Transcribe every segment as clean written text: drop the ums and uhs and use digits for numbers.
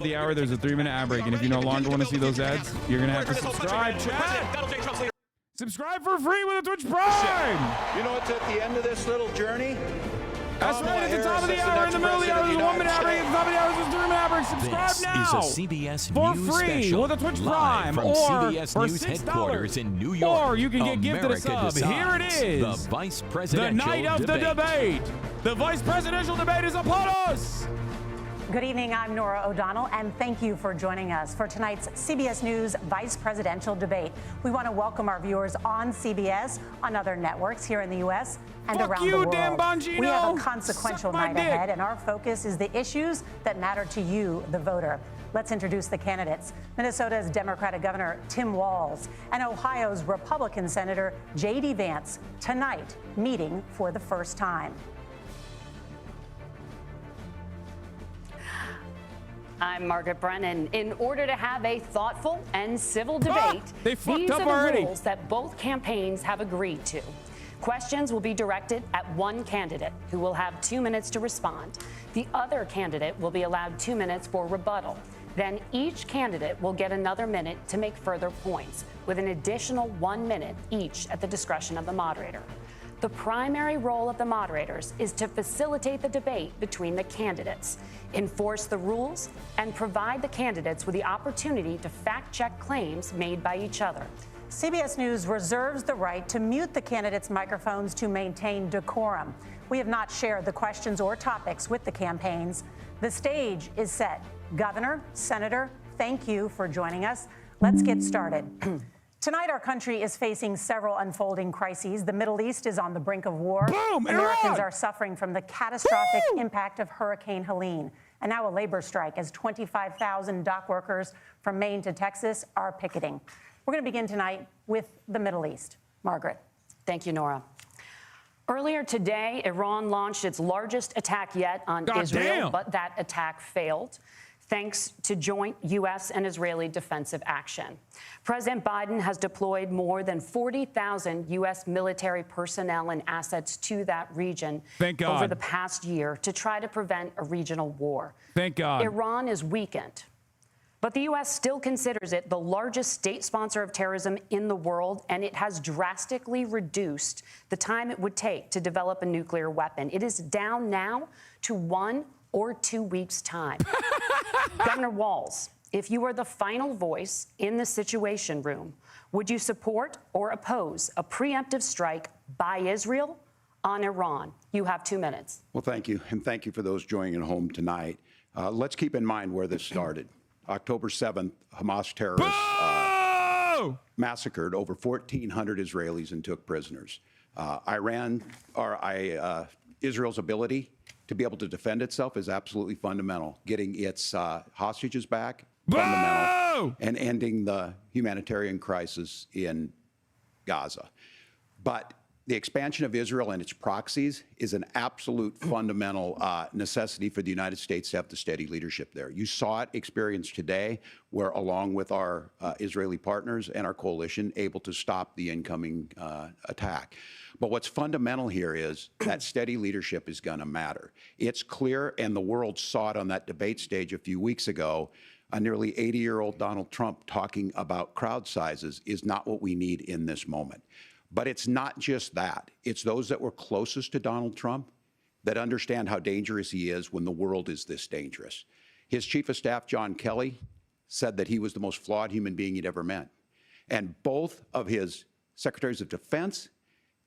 The hour, there's a 3-minute ad break, and if you no longer want to see those ads, you're gonna have to subscribe, chat. Subscribe for free with a Twitch Prime. You know what's at the end of this little journey? That's right, at the top of the hour, in the middle of the hour, there's a 1-minute ad break, at the top of the hour, there's a 3-minute ad break. Subscribe now is a CBS for News free special, with a Twitch live Prime, from or CBS for News $6, headquarters in New York. or you can get gifted a sub. Here it is, the Vice the Presidential night of the debate. The Vice Presidential debate is upon us. Good evening, I'm Nora O'Donnell, and thank you for joining us for tonight's CBS News Vice Presidential Debate. We want to welcome our viewers on CBS, on other networks here in the U.S. and around the world. Dan Bongino. We have a consequential night ahead, and our focus is the issues that matter to you, the voter. Let's introduce the candidates. Minnesota's Democratic Governor Tim Walz and Ohio's Republican Senator J.D. Vance, tonight meeting for the first time. I'm Margaret Brennan. In order to have a thoughtful and civil debate, these are the rules that both campaigns have agreed to. Questions will be directed at one candidate, who will have 2 minutes to respond. The other candidate will be allowed 2 minutes for rebuttal. Then each candidate will get another minute to make further points, with an additional 1 minute each at the discretion of the moderator. The primary role of the moderators is to facilitate the debate between the candidates, enforce the rules, and provide the candidates with the opportunity to fact-check claims made by each other. CBS News reserves the right to mute the candidates' microphones to maintain decorum. We have not shared the questions or topics with the campaigns. The stage is set. Governor, Senator, thank you for joining us. Let's get started. Tonight, our country is facing several unfolding crises. The Middle East is on the brink of war. Boom, Americans are suffering from the catastrophic impact of Hurricane Helene. And now a labor strike as 25,000 dock workers from Maine to Texas are picketing. We're going to begin tonight with the Middle East. Margaret. Thank you, Nora. Earlier today, Iran launched its largest attack yet on Israel, but that attack failed, thanks to joint U.S. and Israeli defensive action. President Biden has deployed more than 40,000 U.S. military personnel and assets to that region over the past year to try to prevent a regional war. Thank God. Iran is weakened, but the U.S. still considers it the largest state sponsor of terrorism in the world, and it has drastically reduced the time it would take to develop a nuclear weapon. It is down now to 1 or 2 weeks' time. Governor Walz, if you were the final voice in the Situation Room, would you support or oppose a preemptive strike by Israel on Iran? You have 2 minutes. Well, thank you. And thank you for those joining at home tonight. Let's keep in mind where this started. October 7th, Hamas terrorists massacred over 1,400 Israelis and took prisoners. Israel's ability to be able to defend itself is absolutely fundamental. Getting its hostages back, fundamental, and ending the humanitarian crisis in Gaza. But the expansion of Israel and its proxies is an absolute fundamental necessity for the United States to have the steady leadership there. You saw it experienced today, where along with our Israeli partners and our coalition, able to stop the incoming attack. But what's fundamental here is that steady leadership is going to matter. It's clear, and the world saw it on that debate stage a few weeks ago, a nearly 80-year-old Donald Trump talking about crowd sizes is not what we need in this moment. But it's not just that. It's those that were closest to Donald Trump that understand how dangerous he is when the world is this dangerous. His chief of staff, John Kelly, said that he was the most flawed human being he'd ever met. And both of his secretaries of defense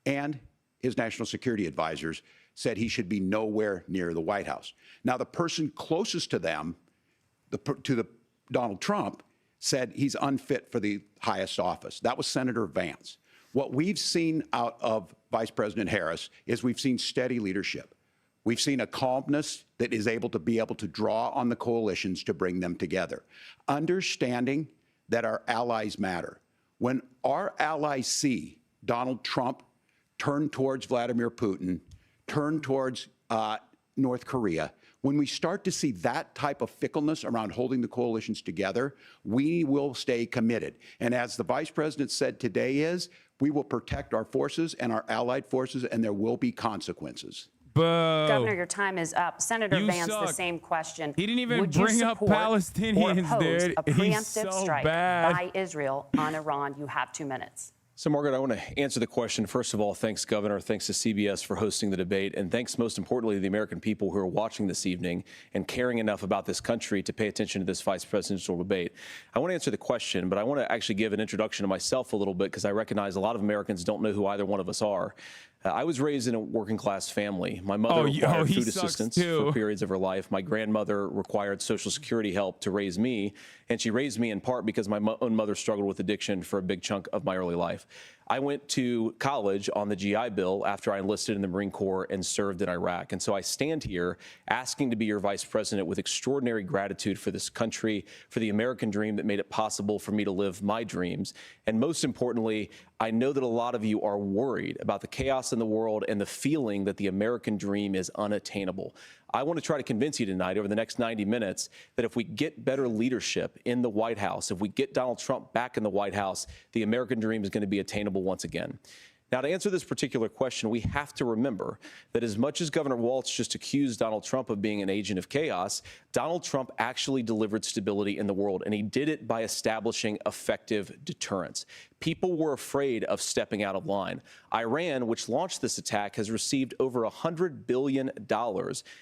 and his national security advisors said he should be nowhere near the White House. Now, the person closest to them, Donald Trump, said he's unfit for the highest office. That was Senator Vance. What we've seen out of Vice President Harris is we've seen steady leadership. We've seen a calmness that is able to draw on the coalitions to bring them together. Understanding that our allies matter. When our allies see Donald Trump turn towards Vladimir Putin, turn towards North Korea, when we start to see that type of fickleness around holding the coalitions together, we will stay committed. And as the Vice President said today we will protect our forces and our allied forces, and there will be consequences. Governor, your time is up. Senator Vance, the same question. He didn't even Would bring you up support Palestinians, or oppose dude. a He's preemptive so strike bad. by Israel on Iran? You have 2 minutes. So, Margaret, I want to answer the question. First of all, thanks, Governor. Thanks to CBS for hosting the debate. And thanks, most importantly, to the American people who are watching this evening and caring enough about this country to pay attention to this vice presidential debate. I want to answer the question, but I want to actually give an introduction to myself a little bit because I recognize a lot of Americans don't know who either one of us are. I was raised in a working-class family. My mother required food assistance for periods of her life. My grandmother required Social Security help to raise me, and she raised me in part because my own mother struggled with addiction for a big chunk of my early life. I went to college on the GI Bill after I enlisted in the Marine Corps and served in Iraq. And so I stand here asking to be your vice president with extraordinary gratitude for this country, for the American dream that made it possible for me to live my dreams. And most importantly, I know that a lot of you are worried about the chaos in the world and the feeling that the American dream is unattainable. I want to try to convince you tonight over the next 90 minutes that if we get better leadership in the White House, if we get Donald Trump back in the White House, the American dream is going to be attainable once again. Now, to answer this particular question, we have to remember that as much as Governor Walz just accused Donald Trump of being an agent of chaos, Donald Trump actually delivered stability in the world, and he did it by establishing effective deterrence. People were afraid of stepping out of line. Iran, which launched this attack, has received over $100 billion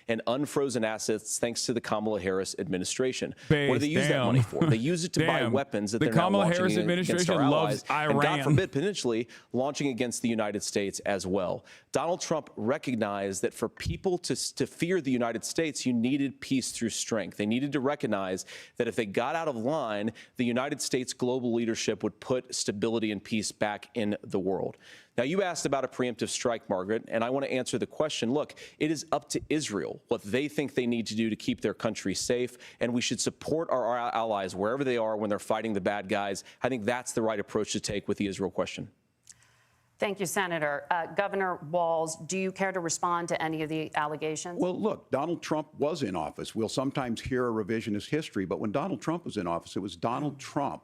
in unfrozen assets thanks to the Kamala Harris administration. What do they use that money for? They use it to buy weapons that they're now launching against our allies, and God forbid, potentially launching against the United States as well. Donald Trump recognized that for people to fear the United States, you needed peace through strength. They needed to recognize that if they got out of line, the United States global leadership would put stability and peace back in the world. Now, you asked about a preemptive strike, Margaret, and I want to answer the question. Look, it is up to Israel what they think they need to do to keep their country safe, and we should support our allies wherever they are when they're fighting the bad guys. I think that's the right approach to take with the Israel question. Thank you, Senator. Governor Walz, do you care to respond to any of the allegations? Well, look, Donald Trump was in office. We'll sometimes hear a revisionist history, but when Donald Trump was in office, it was Donald Trump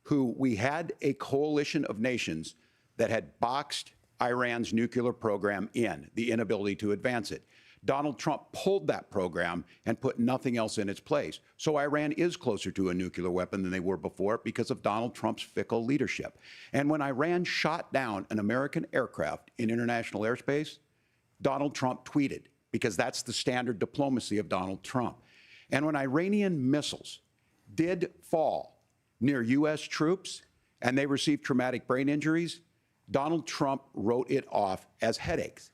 who we had a coalition of nations that had boxed Iran's nuclear program in, the inability to advance it. Donald Trump pulled that program and put nothing else in its place. So Iran is closer to a nuclear weapon than they were before because of Donald Trump's fickle leadership. And when Iran shot down an American aircraft in international airspace, Donald Trump tweeted, because that's the standard diplomacy of Donald Trump. And when Iranian missiles did fall near U.S. troops and they received traumatic brain injuries, Donald Trump wrote it off as headaches.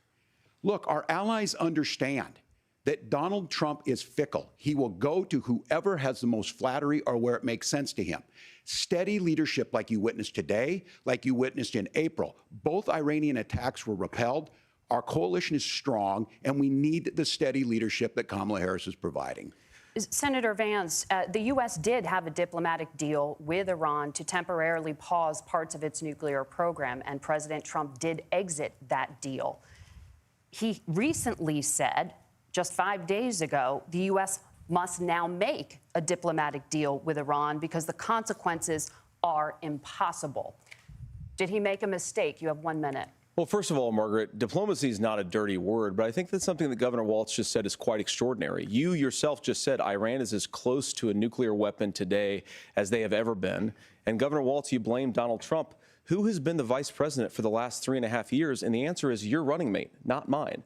Look, our allies understand that Donald Trump is fickle. He will go to whoever has the most flattery or where it makes sense to him. Steady leadership like you witnessed today, like you witnessed in April. Both Iranian attacks were repelled. Our coalition is strong, and we need the steady leadership that Kamala Harris is providing. Senator Vance, the U.S. did have a diplomatic deal with Iran to temporarily pause parts of its nuclear program, and President Trump did exit that deal. He recently said, just 5 days ago, the U.S. must now make a diplomatic deal with Iran because the consequences are impossible. Did he make a mistake? You have 1 minute. Well, first of all, Margaret, diplomacy is not a dirty word, but I think that's something that Governor Walz just said is quite extraordinary. You yourself just said Iran is as close to a nuclear weapon today as they have ever been. And Governor Walz, you blamed Donald Trump. Who has been the vice president for the last 3.5 years? And the answer is your running mate, not mine.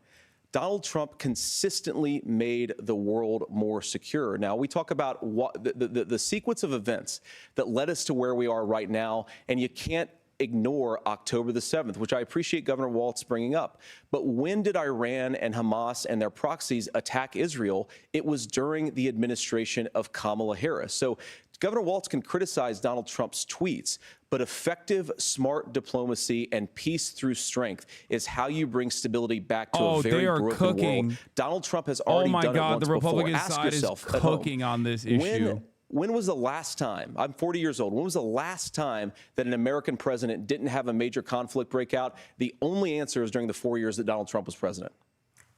Donald Trump consistently made the world more secure. Now, we talk about what the sequence of events that led us to where we are right now, and you can't ignore October the 7th, which I appreciate Governor Walz bringing up. But when did Iran and Hamas and their proxies attack Israel? It was during the administration of Kamala Harris. So Governor Walz can criticize Donald Trump's tweets, but effective, smart diplomacy and peace through strength is how you bring stability back to a very broken world. Donald Trump has already done it once the Republican before. Ask side yourself is cooking on this issue. When was the last time, I'm 40 years old, when was the last time that an American president didn't have a major conflict break out? The only answer is during the 4 years that Donald Trump was president.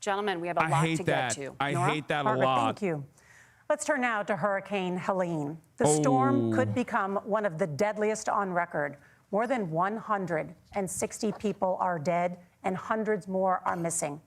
Gentlemen, we have a lot to get to. I hate that a lot. Thank you. Let's turn now to Hurricane Helene. The storm could become one of the deadliest on record. More than 160 people are dead and hundreds more are missing.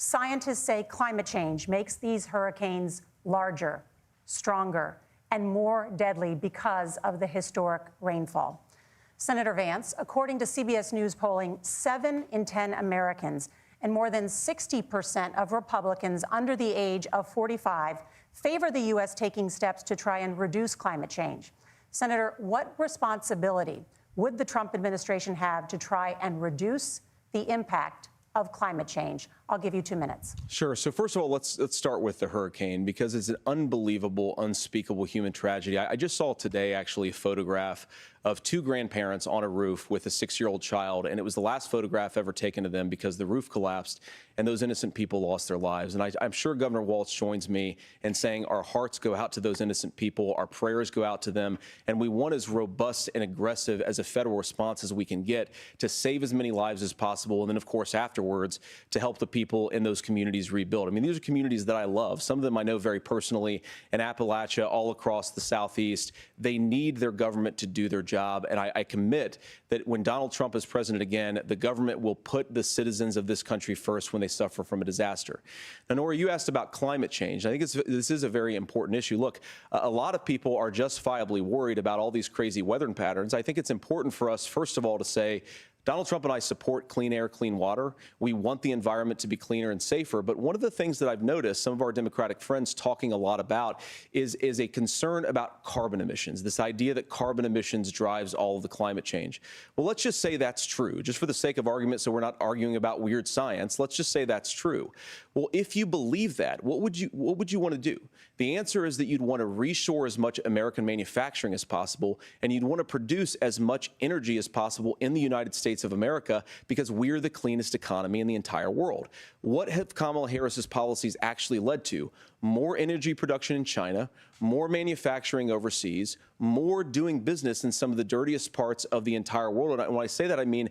Scientists say climate change makes these hurricanes larger, stronger, and more deadly because of the historic rainfall. Senator Vance, according to CBS News polling, 7 in 10 Americans and more than 60% of Republicans under the age of 45 favor the U.S. taking steps to try and reduce climate change. Senator, what responsibility would the Trump administration have to try and reduce the impact of climate change? I'll give you 2 minutes. Sure. So first of all, let's start with the hurricane, because it's an unbelievable, unspeakable human tragedy. I just saw today, actually, a photograph of 2 grandparents on a roof with a 6-year-old child, and it was the last photograph ever taken of them because the roof collapsed and those innocent people lost their lives. And I'm sure Governor Walz joins me in saying our hearts go out to those innocent people, our prayers go out to them, and we want as robust and aggressive as a federal response as we can get to save as many lives as possible, and then, of course, afterwards, to help the people in those communities rebuild. I mean, these are communities that I love. Some of them I know very personally in Appalachia, all across the Southeast. They need their government to do their job, and I commit that when Donald Trump is president again, the government will put the citizens of this country first when they suffer from a disaster. Now, Nora, you asked about climate change. I think this is a very important issue. Look, a lot of people are justifiably worried about all these crazy weather patterns. I think it's important for us, first of all, to say, Donald Trump and I support clean air, clean water. We want the environment to be cleaner and safer. But one of the things that I've noticed some of our Democratic friends talking a lot about is a concern about carbon emissions, this idea that carbon emissions drives all of the climate change. Well, let's just say that's true, just for the sake of argument, so we're not arguing about weird science. Let's just say that's true. Well, if you believe that, what would you want to do? The answer is that you'd want to reshore as much American manufacturing as possible, and you'd want to produce as much energy as possible in the United States of America, because we're the cleanest economy in the entire world. What have Kamala Harris's policies actually led to? More energy production in China, more manufacturing overseas, more doing business in some of the dirtiest parts of the entire world. And when I say that, I mean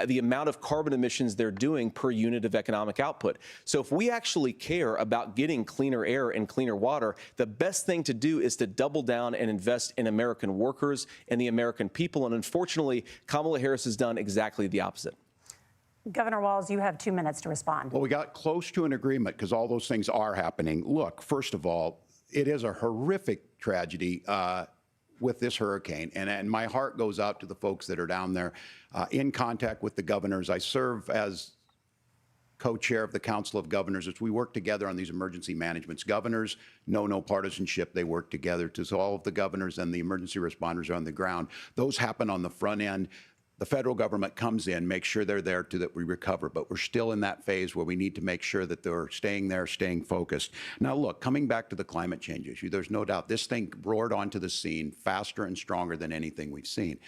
the amount of carbon emissions they're doing per unit of economic output. So if we actually care about getting cleaner air and cleaner water, the best thing to do is to double down and invest in American workers and the American people. And unfortunately, Kamala Harris has done exactly the opposite. Governor Walz, you have 2 minutes to respond. Well, we got close to an agreement because all those things are happening. Look, first of all, it is a horrific tragedy with this hurricane, and my heart goes out to the folks that are down there in contact with the governors. I serve as co-chair of the Council of Governors as we work together on these emergency managements. Governors know no partisanship. They work together. So all of the governors and the emergency responders are on the ground. Those happen on the front end. The federal government comes in, makes sure they're there to that we recover, but we're still in that phase where we need to make sure that they're staying there, staying focused. Now, look, coming back to the climate change issue, there's no doubt this thing roared onto the scene faster and stronger than anything we've seen.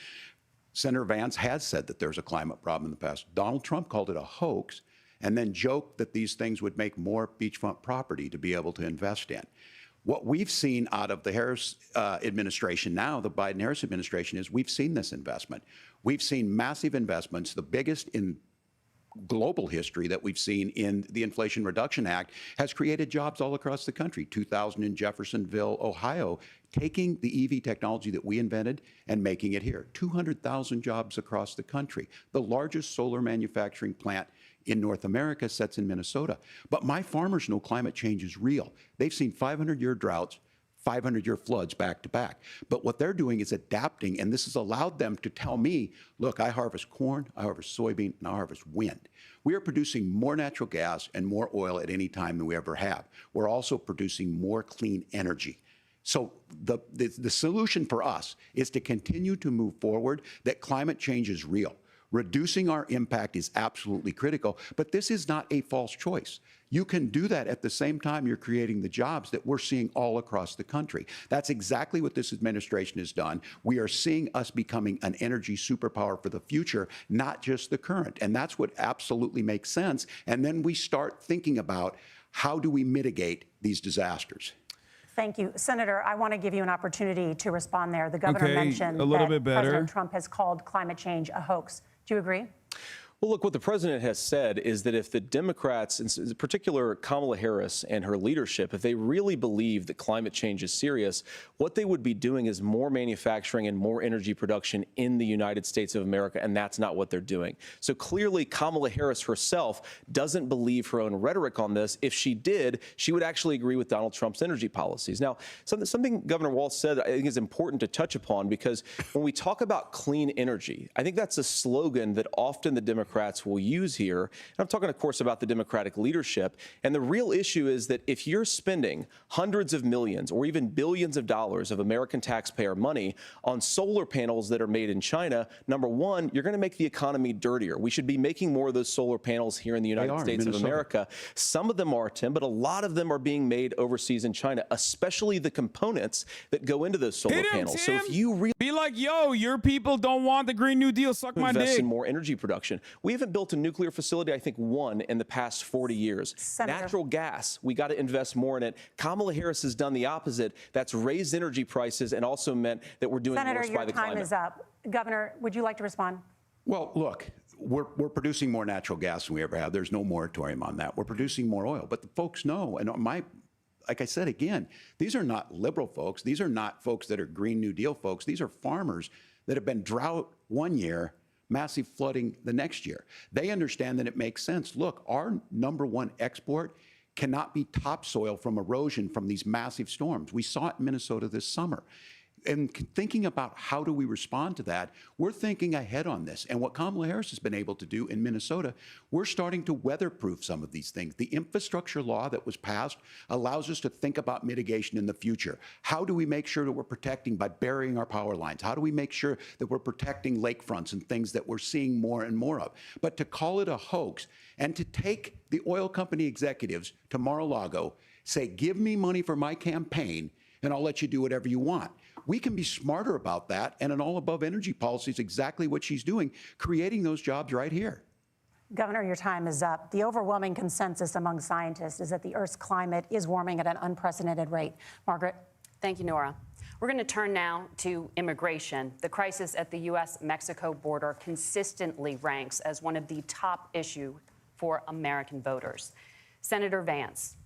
Senator Vance has said that there's a climate problem in the past. Donald Trump called it a hoax and then joked that these things would make more beachfront property to be able to invest in. What we've seen out of the Harris administration now, the Biden-Harris administration, is we've seen this investment. We've seen massive investments, the biggest in global history that we've seen in the Inflation Reduction Act, has created jobs all across the country. 2,000 in Jeffersonville, Ohio, taking the EV technology that we invented and making it here. 200,000 jobs across the country. The largest solar manufacturing plant in North America sits in Minnesota. But my farmers know climate change is real. They've seen 500-year droughts, 500-year floods back to back. But what they're doing is adapting, and this has allowed them to tell me, look, I harvest corn, I harvest soybean, and I harvest wind. We are producing more natural gas and more oil at any time than we ever have. We're also producing more clean energy. So the solution for us is to continue to move forward, that climate change is real. Reducing our impact is absolutely critical, but this is not a false choice. You can do that at the same time you're creating the jobs that we're seeing all across the country. That's exactly what this administration has done. We are seeing us becoming an energy superpower for the future, not just the current. And that's what absolutely makes sense. And then we start thinking about how do we mitigate these disasters. Thank you. Senator, I want to give you an opportunity to respond there. The governor mentioned that President Trump has called climate change a hoax. Do you agree? Well, look, what the president has said is that if the Democrats, in particular Kamala Harris and her leadership, if they really believe that climate change is serious, what they would be doing is more manufacturing and more energy production in the United States of America, and that's not what they're doing. So clearly, Kamala Harris herself doesn't believe her own rhetoric on this. If she did, she would actually agree with Donald Trump's energy policies. Now, something Governor Walz said I think is important to touch upon, because when we talk about clean energy, I think that's a slogan that often the Democrats will use here. And I'm talking, of course, about the Democratic leadership. And the real issue is that if you're spending hundreds of millions or even billions of dollars of American taxpayer money on solar panels that are made in China, number one, you're going to make the economy dirtier. We should be making more of those solar panels here in the United States of America. Some of them are, Tim, but a lot of them are being made overseas in China, especially the components that go into those solar panels. So if you really be like, yo, your people don't want the Green New Deal, suck my dick. Invest in more energy production. We haven't built a nuclear facility, I think, one in the past 40 years. Senator. Natural gas, we got to invest more in it. Kamala Harris has done the opposite. That's raised energy prices and also meant that we're doing Senator, worse by the climate. your time is up. Governor, would you like to respond? Well, look, we're producing more natural gas than we ever have. There's no moratorium on that. We're producing more oil. But the folks know, and like I said again, these are not liberal folks. These are not folks that are Green New Deal folks. These are farmers that have been drought one year, massive flooding the next year. They understand that it makes sense. Look, our number one export cannot be topsoil from erosion from these massive storms. We saw it in Minnesota this summer. And thinking about how do we respond to that, we're thinking ahead on this. And what Kamala Harris has been able to do in Minnesota, we're starting to weatherproof some of these things. The infrastructure law that was passed allows us to think about mitigation in the future. How do we make sure that we're protecting by burying our power lines? How do we make sure that we're protecting lakefronts and things that we're seeing more and more of? But to call it a hoax and to take the oil company executives to Mar-a-Lago, say, give me money for my campaign and I'll let you do whatever you want. We can be smarter about that, and an all-above energy policy is exactly what she's doing, creating those jobs right here. Governor, your time is up. The overwhelming consensus among scientists is that the Earth's climate is warming at an unprecedented rate. Margaret? Thank you, Nora. We're going to turn now to immigration. The crisis at the U.S.-Mexico border consistently ranks as one of the top issues for American voters. Senator Vance,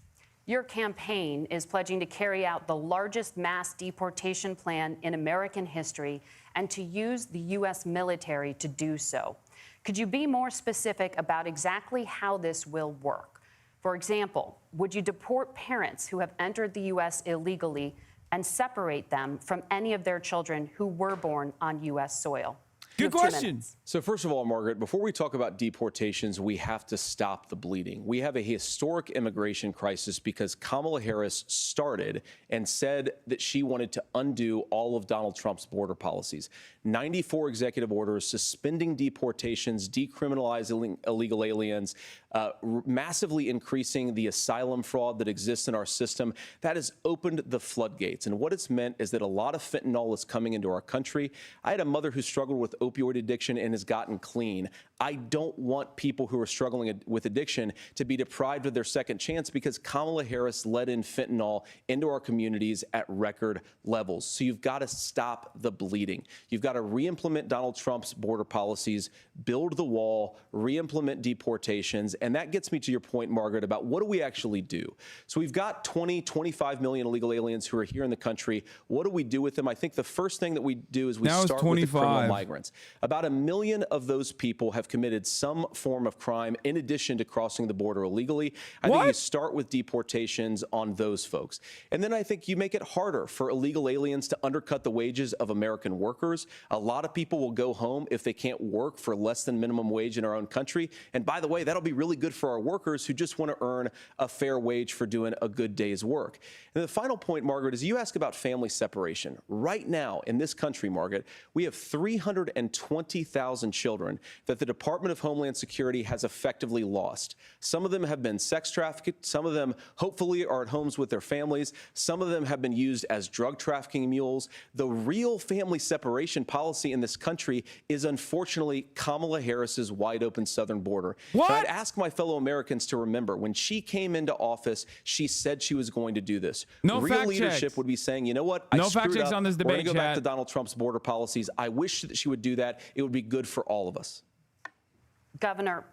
your campaign is pledging to carry out the largest mass deportation plan in American history and to use the U.S. military to do so. Could you be more specific about exactly how this will work? For example, would you deport parents who have entered the U.S. illegally and separate them from any of their children who were born on U.S. soil? Good question. So first of all, Margaret, before we talk about deportations, we have to stop the bleeding. We have a historic immigration crisis because Kamala Harris started and said that she wanted to undo all of Donald Trump's border policies. 94 executive orders suspending deportations, decriminalizing illegal aliens, massively increasing the asylum fraud that exists in our system. That has opened the floodgates. And what it's meant is that a lot of fentanyl is coming into our country. I had a mother who struggled with opioid addiction and has gotten clean. I don't want people who are struggling with addiction to be deprived of their second chance because Kamala Harris let in fentanyl into our communities at record levels. So you've got to stop the bleeding. You've got to re-implement Donald Trump's border policies, build the wall, re-implement deportations. And that gets me to your point, Margaret, about what do we actually do? So we've got 25 million illegal aliens who are here in the country. What do we do with them? I think the first thing that we do is we start with the criminal migrants. About 1 million of those people have committed some form of crime in addition to crossing the border illegally. I think you start with deportations on those folks. And then I think you make it harder for illegal aliens to undercut the wages of American workers. A lot of people will go home if they can't work for less than minimum wage in our own country. And by the way, that'll be really good for our workers who just want to earn a fair wage for doing a good day's work. And the final point, Margaret, is you ask about family separation. Right now in this country, Margaret, we have 320,000 children that the Department of Homeland Security has effectively lost. Some of them have been sex trafficked. Some of them hopefully are at homes with their families. Some of them have been used as drug trafficking mules. The real family separation policy in this country is unfortunately Kamala Harris's wide open southern border. What? And I'd ask my fellow Americans to remember when she came into office, she said she was going to do this. No real fact leadership checks. would be saying, you know what? No I fact screwed checks up. on this We're going debate, to go back chat. to Donald Trump's border policies. I wish that she would do that. It would be good for all of us. Governor,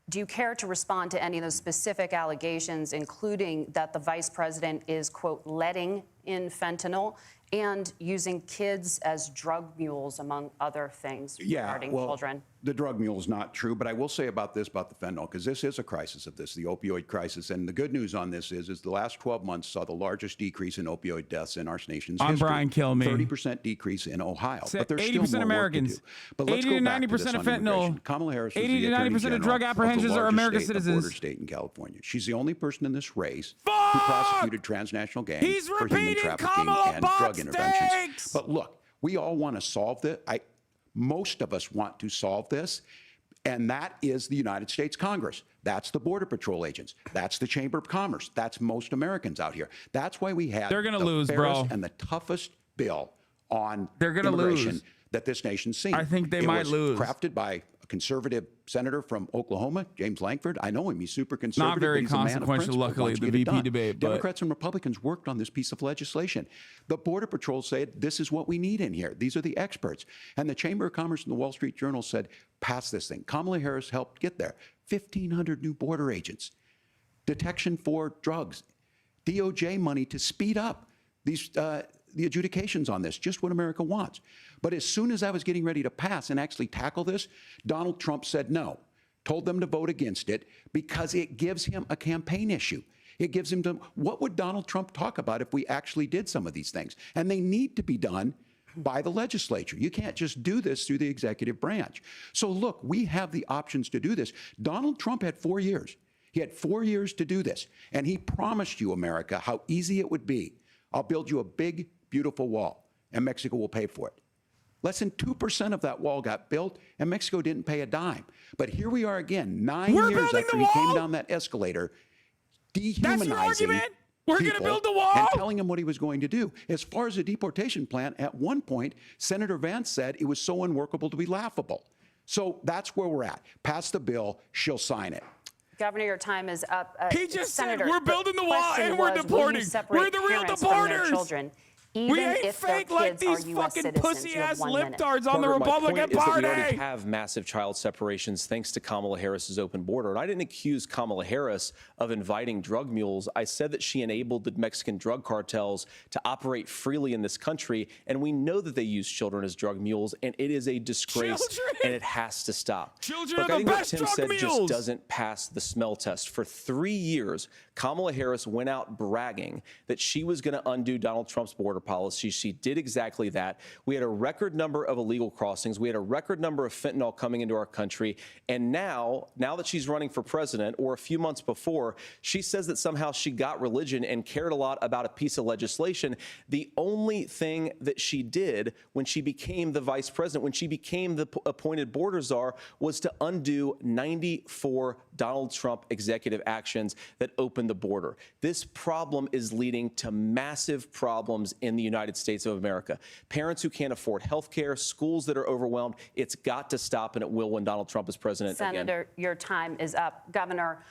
do you care to respond to any of those specific allegations, including that the vice president is, quote, letting in fentanyl and using kids as drug mules, among other things regarding children? The drug mule is not true, but I will say about the fentanyl, because this is a crisis of this, the opioid crisis. And the good news on this is the last 12 months saw the largest decrease in opioid deaths in our nation's history. Brian Kilmeade. 30% decrease in Ohio. But there's 80% still more Americans. work to do. But let's 80 to go back 90% to this of on fentanyl. immigration. Kamala Harris was 80 the to 90% Attorney of General drug apprehensions of the are American largest state, citizens. a border state in California. She's the only person in this race who Fuck! prosecuted transnational gangs He's for human repeating trafficking Kamala and Bot drug interventions. stakes! But look, we all want to solve this. Most of us want to solve this. And that is the United States Congress. That's the Border Patrol agents. That's the Chamber of Commerce. That's most Americans out here. That's why we had They're gonna the lose, fairest bro. and the toughest bill on They're gonna immigration lose. that this nation's seen. I think they it might was lose. Crafted by a conservative senator from Oklahoma, James Langford. I know him. He's super conservative. Not very but he's a man of consequential, principle. luckily, Wants to the get it VP done. debate, but- Democrats and Republicans worked on this piece of legislation. The Border Patrol said, this is what we need in here. These are the experts. And the Chamber of Commerce and the Wall Street Journal said, pass this thing. Kamala Harris helped get there. 1,500 new border agents. Detection for drugs. DOJ money to speed up these the adjudications on this, just what America wants. But as soon as I was getting ready to pass and actually tackle this, Donald Trump said no, told them to vote against it because it gives him a campaign issue. It gives him to, what would Donald Trump talk about if we actually did some of these things? And they need to be done by the legislature. You can't just do this through the executive branch. So look, we have the options to do this. Donald Trump had 4 years. He had 4 years to do this. And he promised you, America, how easy it would be. I'll build you a big, beautiful wall, and Mexico will pay for it. Less than 2% of that wall got built, and Mexico didn't pay a dime. But here we are again, 9 years after he came down that escalator, dehumanizing We're going to build the wall and telling him what he was going to do. As far as the deportation plan, at one point, Senator Vance said it was so unworkable to be laughable. So that's where we're at. Pass the bill, she'll sign it. Governor, your time is up. He just Senator, said we're building the wall and we're deporting. We're the real deporters. Children, even we ain't if fake their like kids these are US fucking citizens. pussy-ass You have 1 minute. lip-dards on the Margaret, Republican my point is Party. that we already have massive child separations thanks to Kamala Harris's open border. And I didn't accuse Kamala Harris of inviting drug mules. I said that she enabled the Mexican drug cartels to operate freely in this country. And we know that they use children as drug mules. And it is a disgrace. And it has to stop. Children Look, are I the think best what Tim drug said mules. just doesn't pass the smell test. For 3 years, Kamala Harris went out bragging that she was going to undo Donald Trump's border policy. She did exactly that. We had a record number of illegal crossings. We had a record number of fentanyl coming into our country. And now that she's running for president, or a few months before, she says that somehow she got religion and cared a lot about a piece of legislation. The only thing that she did when she became the vice president, when she became the appointed border czar, was to undo 94 Donald Trump executive actions that opened the border. This problem is leading to massive problems in the United States of America. Parents who can't afford health care, schools that are overwhelmed. It's got to stop, and it will when Donald Trump is president again. Senator, your time is up. Governor,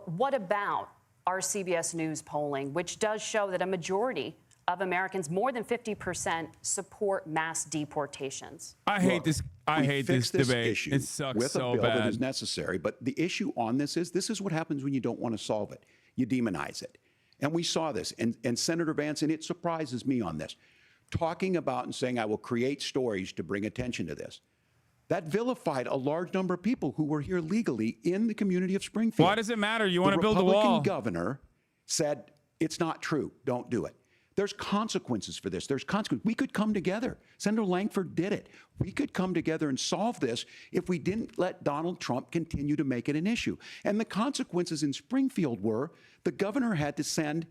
what about our CBS News polling, which does show that a majority of Americans, more than 50%, support mass deportations? I hate this. I hate this debate. Issue It sucks with so a bill bad. that is necessary. But the issue on this is what happens when you don't want to solve it. You demonize it. And we saw this. And Senator Vance, and it surprises me on this, talking about and saying, I will create stories to bring attention to this. That vilified a large number of people who were here legally in the community of Springfield. Why does it matter? You want to build a The wall. Republican governor said, it's not true. Don't do it. There's consequences for this. There's consequences. We could come together. Senator Langford did it. We could come together and solve this if we didn't let Donald Trump continue to make it an issue. And the consequences in Springfield were the governor had to send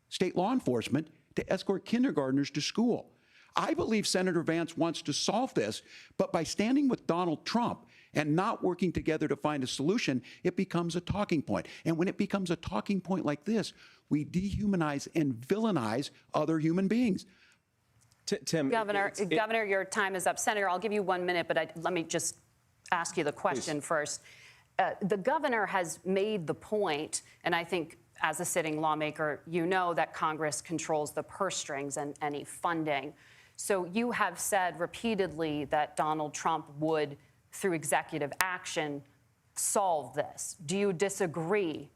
state law enforcement to escort kindergartners to school. I believe Senator Vance wants to solve this, but by standing with Donald Trump and not working together to find a solution, it becomes a talking point. And when it becomes a talking point like this, we dehumanize and villainize other human beings. Tim, Governor, your time is up. Senator, I'll give you 1 minute, but let me just ask you the question first. The governor has made the point, and I think as a sitting lawmaker, you know that Congress controls the purse strings and any funding. So you have said repeatedly that Donald Trump would, through executive action, solve this? Do you disagree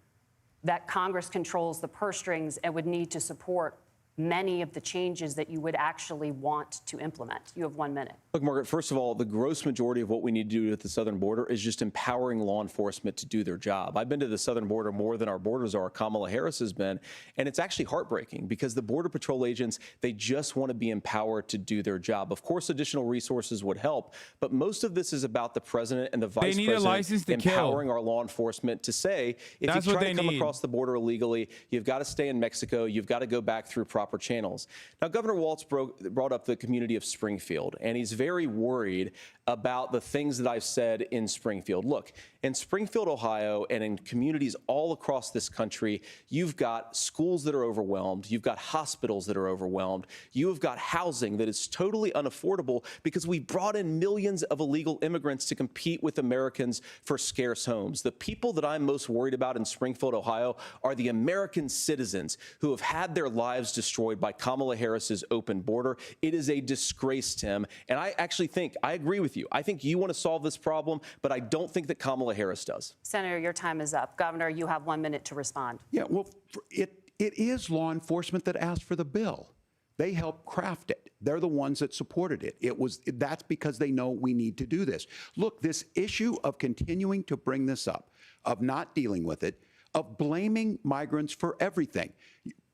that Congress controls the purse strings and would need to support many of the changes that you would actually want to implement? You have 1 minute. Look, Margaret, first of all, the gross majority of what we need to do at the southern border is just empowering law enforcement to do their job. I've been to the southern border more than our borders are. Kamala Harris has been. And it's actually heartbreaking because the Border Patrol agents, they just want to be empowered to do their job. Of course, additional resources would help, but most of this is about the president and the vice president empowering our law enforcement to say, if you try to come across the border illegally, you've got to stay in Mexico, you've got to go back through proper channels. Now, Governor Walz brought up the community of Springfield, and he's very worried about the things that I've said in Springfield. Look, in Springfield, Ohio, and in communities all across this country, you've got schools that are overwhelmed, you've got hospitals that are overwhelmed, you've got housing that is totally unaffordable because we brought in millions of illegal immigrants to compete with Americans for scarce homes. The people that I'm most worried about in Springfield, Ohio, are the American citizens who have had their lives destroyed by Kamala Harris's open border. It is a disgrace, Tim, and I actually think, I agree with you. I think you want to solve this problem, but I don't think that Kamala Harris does. Senator, your time is up. Governor, you have 1 minute to respond. Yeah, well, it is law enforcement that asked for the bill. They helped craft it. They're the ones that supported it. That's because they know we need to do this. Look, this issue of continuing to bring this up, of not dealing with it, of blaming migrants for everything.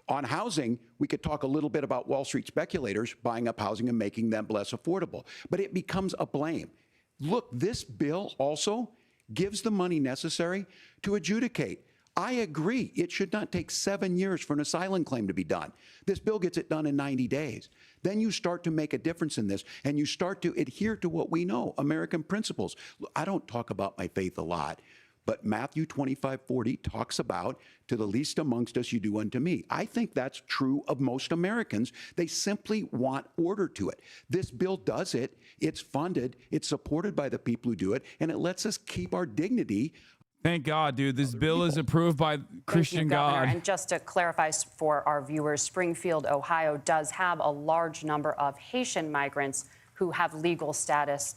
On housing, we could talk a little bit about Wall Street speculators buying up housing and making them less affordable, but it becomes a blame. Look, this bill also gives the money necessary to adjudicate. I agree, it should not take 7 years for an asylum claim to be done. This bill gets it done in 90 days. Then you start to make a difference in this, and you start to adhere to what we know, American principles. I don't talk about my faith a lot, but Matthew 25:40 talks about, to the least amongst us you do unto me. I think that's true of most Americans. They simply want order to it. This bill does it. It's funded. It's supported by the people who do it, and it lets us keep our dignity. Thank God, dude. This bill is approved by Christian God. And just to clarify for our viewers, Springfield, Ohio does have a large number of Haitian migrants who have legal status,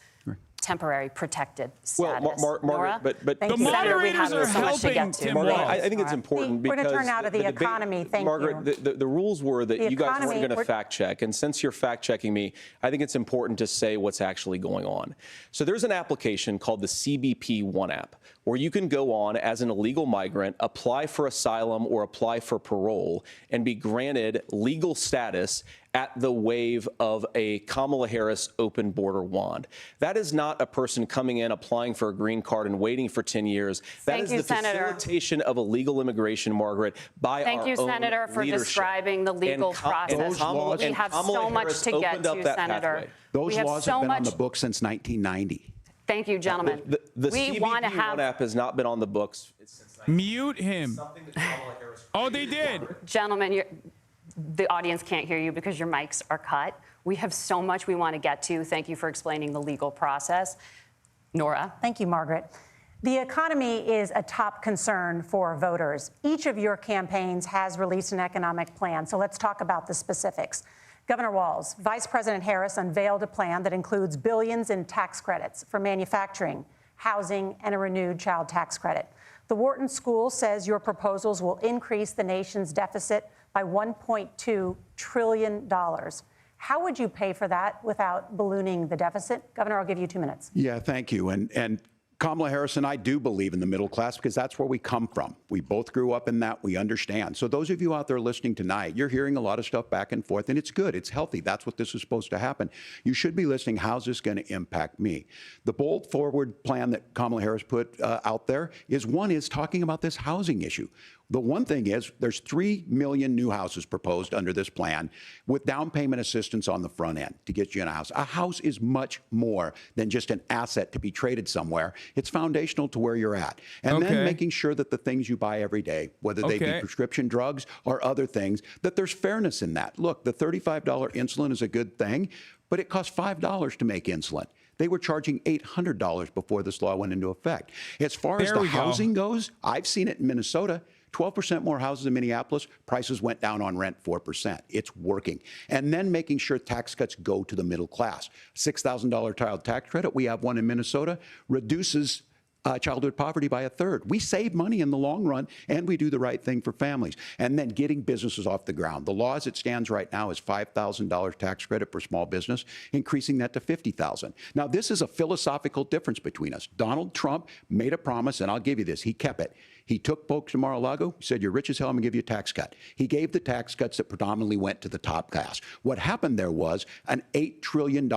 temporary protected status. Well, Margaret, but the moderators are helping Tim Walz. I think it's important because we're going to turn out of the economy. Thank you. Margaret, the rules were that you guys weren't going to fact check, and since you're fact checking me, I think it's important to say what's actually going on. So there's an application called the CBP One app, where you can go on as an illegal migrant, apply for asylum or apply for parole, and be granted legal status at the wave of a Kamala Harris open border wand. That is not a person coming in, applying for a green card and waiting for 10 years. That is the facilitation of illegal immigration, Margaret, by our own leadership. Thank you, Senator, for describing the legal process. We have so much to get to, Senator. Those laws have been on the books since 1990. Thank you, gentlemen. The CBP One app has not been on the books since 1990. Mute him. Oh, they did. Gentlemen, the audience can't hear you because your mics are cut. We have so much we want to get to. Thank you for explaining the legal process. Nora. Thank you, Margaret. The economy is a top concern for voters. Each of your campaigns has released an economic plan, so let's talk about the specifics. Governor Walz, Vice President Harris unveiled a plan that includes billions in tax credits for manufacturing, housing, and a renewed child tax credit. The Wharton School says your proposals will increase the nation's deficit by $1.2 trillion. How would you pay for that without ballooning the deficit? Governor, I'll give you 2 minutes. Yeah, thank you. And Kamala Harris and I do believe in the middle class because that's where we come from. We both grew up in that. We understand. So those of you out there listening tonight, you're hearing a lot of stuff back and forth, and it's good. It's healthy. That's what this is supposed to happen. You should be listening. How's this going to impact me? The bold forward plan that Kamala Harris put out there is talking about this housing issue. The one thing is there's 3 million new houses proposed under this plan with down payment assistance on the front end to get you in a house. A house is much more than just an asset to be traded somewhere. It's foundational to where you're at. And then making sure that the things you buy every day, whether they be prescription drugs or other things, that there's fairness in that. Look, the $35 insulin is a good thing, but it costs $5 to make insulin. They were charging $800 before this law went into effect. As far as the housing goes, I've seen it in Minnesota. 12% more houses in Minneapolis, prices went down on rent 4%. It's working. And then making sure tax cuts go to the middle class. $6,000 child tax credit, we have one in Minnesota, reduces childhood poverty by a third. We save money in the long run, and we do the right thing for families. And then getting businesses off the ground. The law as it stands right now is $5,000 tax credit for small business, increasing that to $50,000. Now, this is a philosophical difference between us. Donald Trump made a promise, and I'll give you this. He kept it. He took folks to Mar-a-Lago, said, you're rich as hell, I'm going to give you a tax cut. He gave the tax cuts that predominantly went to the top class. What happened there was an $8 trillion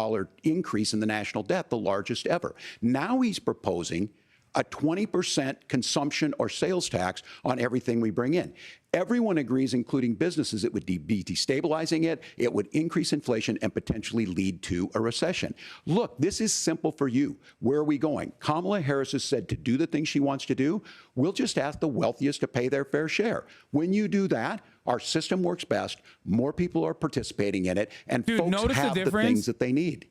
increase in the national debt, the largest ever. Now he's proposing a 20% consumption or sales tax on everything we bring in. Everyone agrees, including businesses, it would be destabilizing it, it would increase inflation and potentially lead to a recession. Look, this is simple for you. Where are we going? Kamala Harris has said to do the things she wants to do, we'll just ask the wealthiest to pay their fair share. When you do that, our system works best, more people are participating in it, and folks have the things that they need.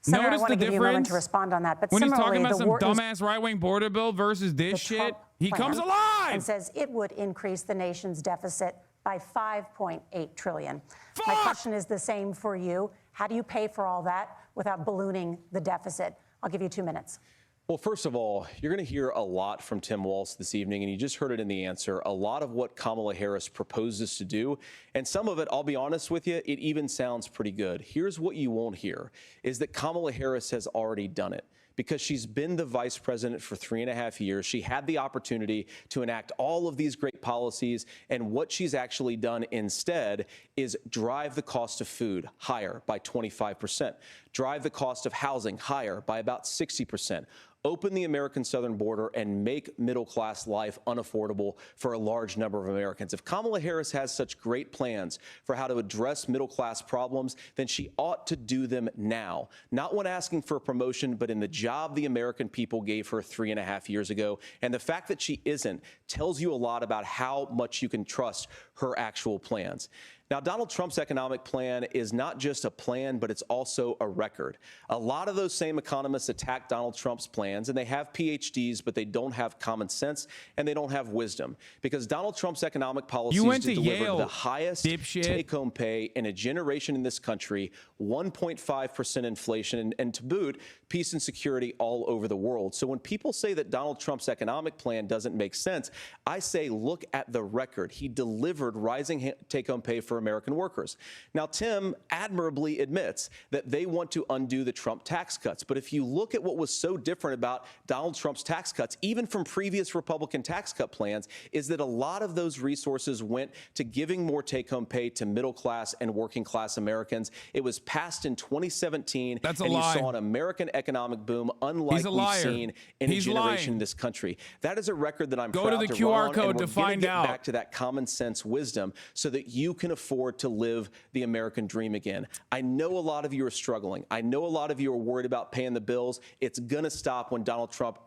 Senator, Notice I want to the give you a moment difference to respond on that. But when he's similarly, talking about some Wharton's dumbass right-wing border bill versus this shit, Trump he plan comes alive and says it would increase the nation's deficit by $5.8 trillion. Fuck! My question is the same for you. How do you pay for all that without ballooning the deficit? I'll give you 2 minutes. Well, first of all, you're going to hear a lot from Tim Walz this evening, and you just heard it in the answer, a lot of what Kamala Harris proposes to do. And some of it, I'll be honest with you, it even sounds pretty good. Here's what you won't hear, is that Kamala Harris has already done it. Because she's been the vice president for 3.5 years. She had the opportunity to enact all of these great policies. And what she's actually done instead is drive the cost of food higher by 25%, drive the cost of housing higher by about 60%. Open the American southern border and make middle-class life unaffordable for a large number of Americans. If Kamala Harris has such great plans for how to address middle-class problems, then she ought to do them now. Not when asking for a promotion, but in the job the American people gave her 3.5 years ago. And the fact that she isn't tells you a lot about how much you can trust her actual plans. Now, Donald Trump's economic plan is not just a plan, but it's also a record. A lot of those same economists attack Donald Trump's plans, and they have PhDs, but they don't have common sense and they don't have wisdom. Because Donald Trump's economic policies delivered the highest take-home pay in a generation in this country, 1.5% inflation, and to boot, peace and security all over the world. So when people say that Donald Trump's economic plan doesn't make sense, I say look at the record. He delivered rising take-home pay for American workers. Now, Tim admirably admits that they want to undo the Trump tax cuts. But if you look at what was so different about Donald Trump's tax cuts, even from previous Republican tax cut plans, is that a lot of those resources went to giving more take-home pay to middle-class and working-class Americans. It was passed in 2017. That's a and lie. You saw an American economic boom unlike we've seen in a generation in this country. That is a record that I'm proud to run on. Go to the QR code to find out. Back to that common sense wisdom so that you can afford to live the American dream again. I know a lot of you are struggling. I know a lot of you are worried about paying the bills. It's going to stop when Donald Trump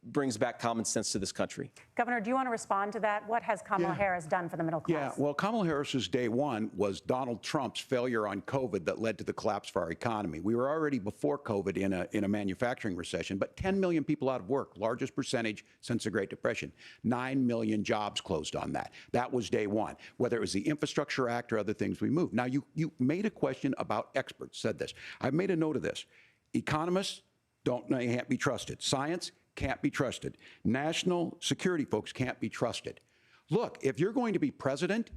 brings back common sense to this country. Governor, do you want to respond to that? What has Kamala Harris done for the middle class? Yeah, well, Kamala Harris's day one was Donald Trump's failure on COVID that led to the collapse of our economy. We were already before COVID in a manufacturing recession, but 10 million people out of work, largest percentage since the Great Depression. 9 million jobs closed on that. That was day one, whether it was the Infrastructure Act or other things we moved. Now, you made a question about experts, said this. I've made a note of this. Economists can't be trusted. Science can't be trusted. National security folks can't be trusted. Look, if you're going to be president,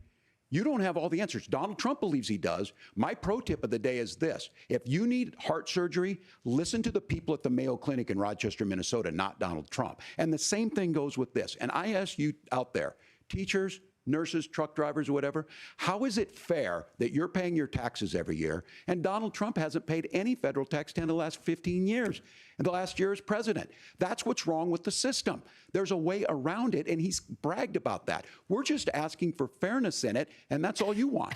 you don't have all the answers. Donald Trump believes he does. My pro tip of the day is this. If you need heart surgery, listen to the people at the Mayo Clinic in Rochester, Minnesota, not Donald Trump. And the same thing goes with this. And I ask you out there, teachers, nurses, truck drivers, or whatever, how is it fair that you're paying your taxes every year and Donald Trump hasn't paid any federal tax in the last 15 years? And the last year as president. That's what's wrong with the system. There's a way around it, and he's bragged about that. We're just asking for fairness in it, and that's all you want.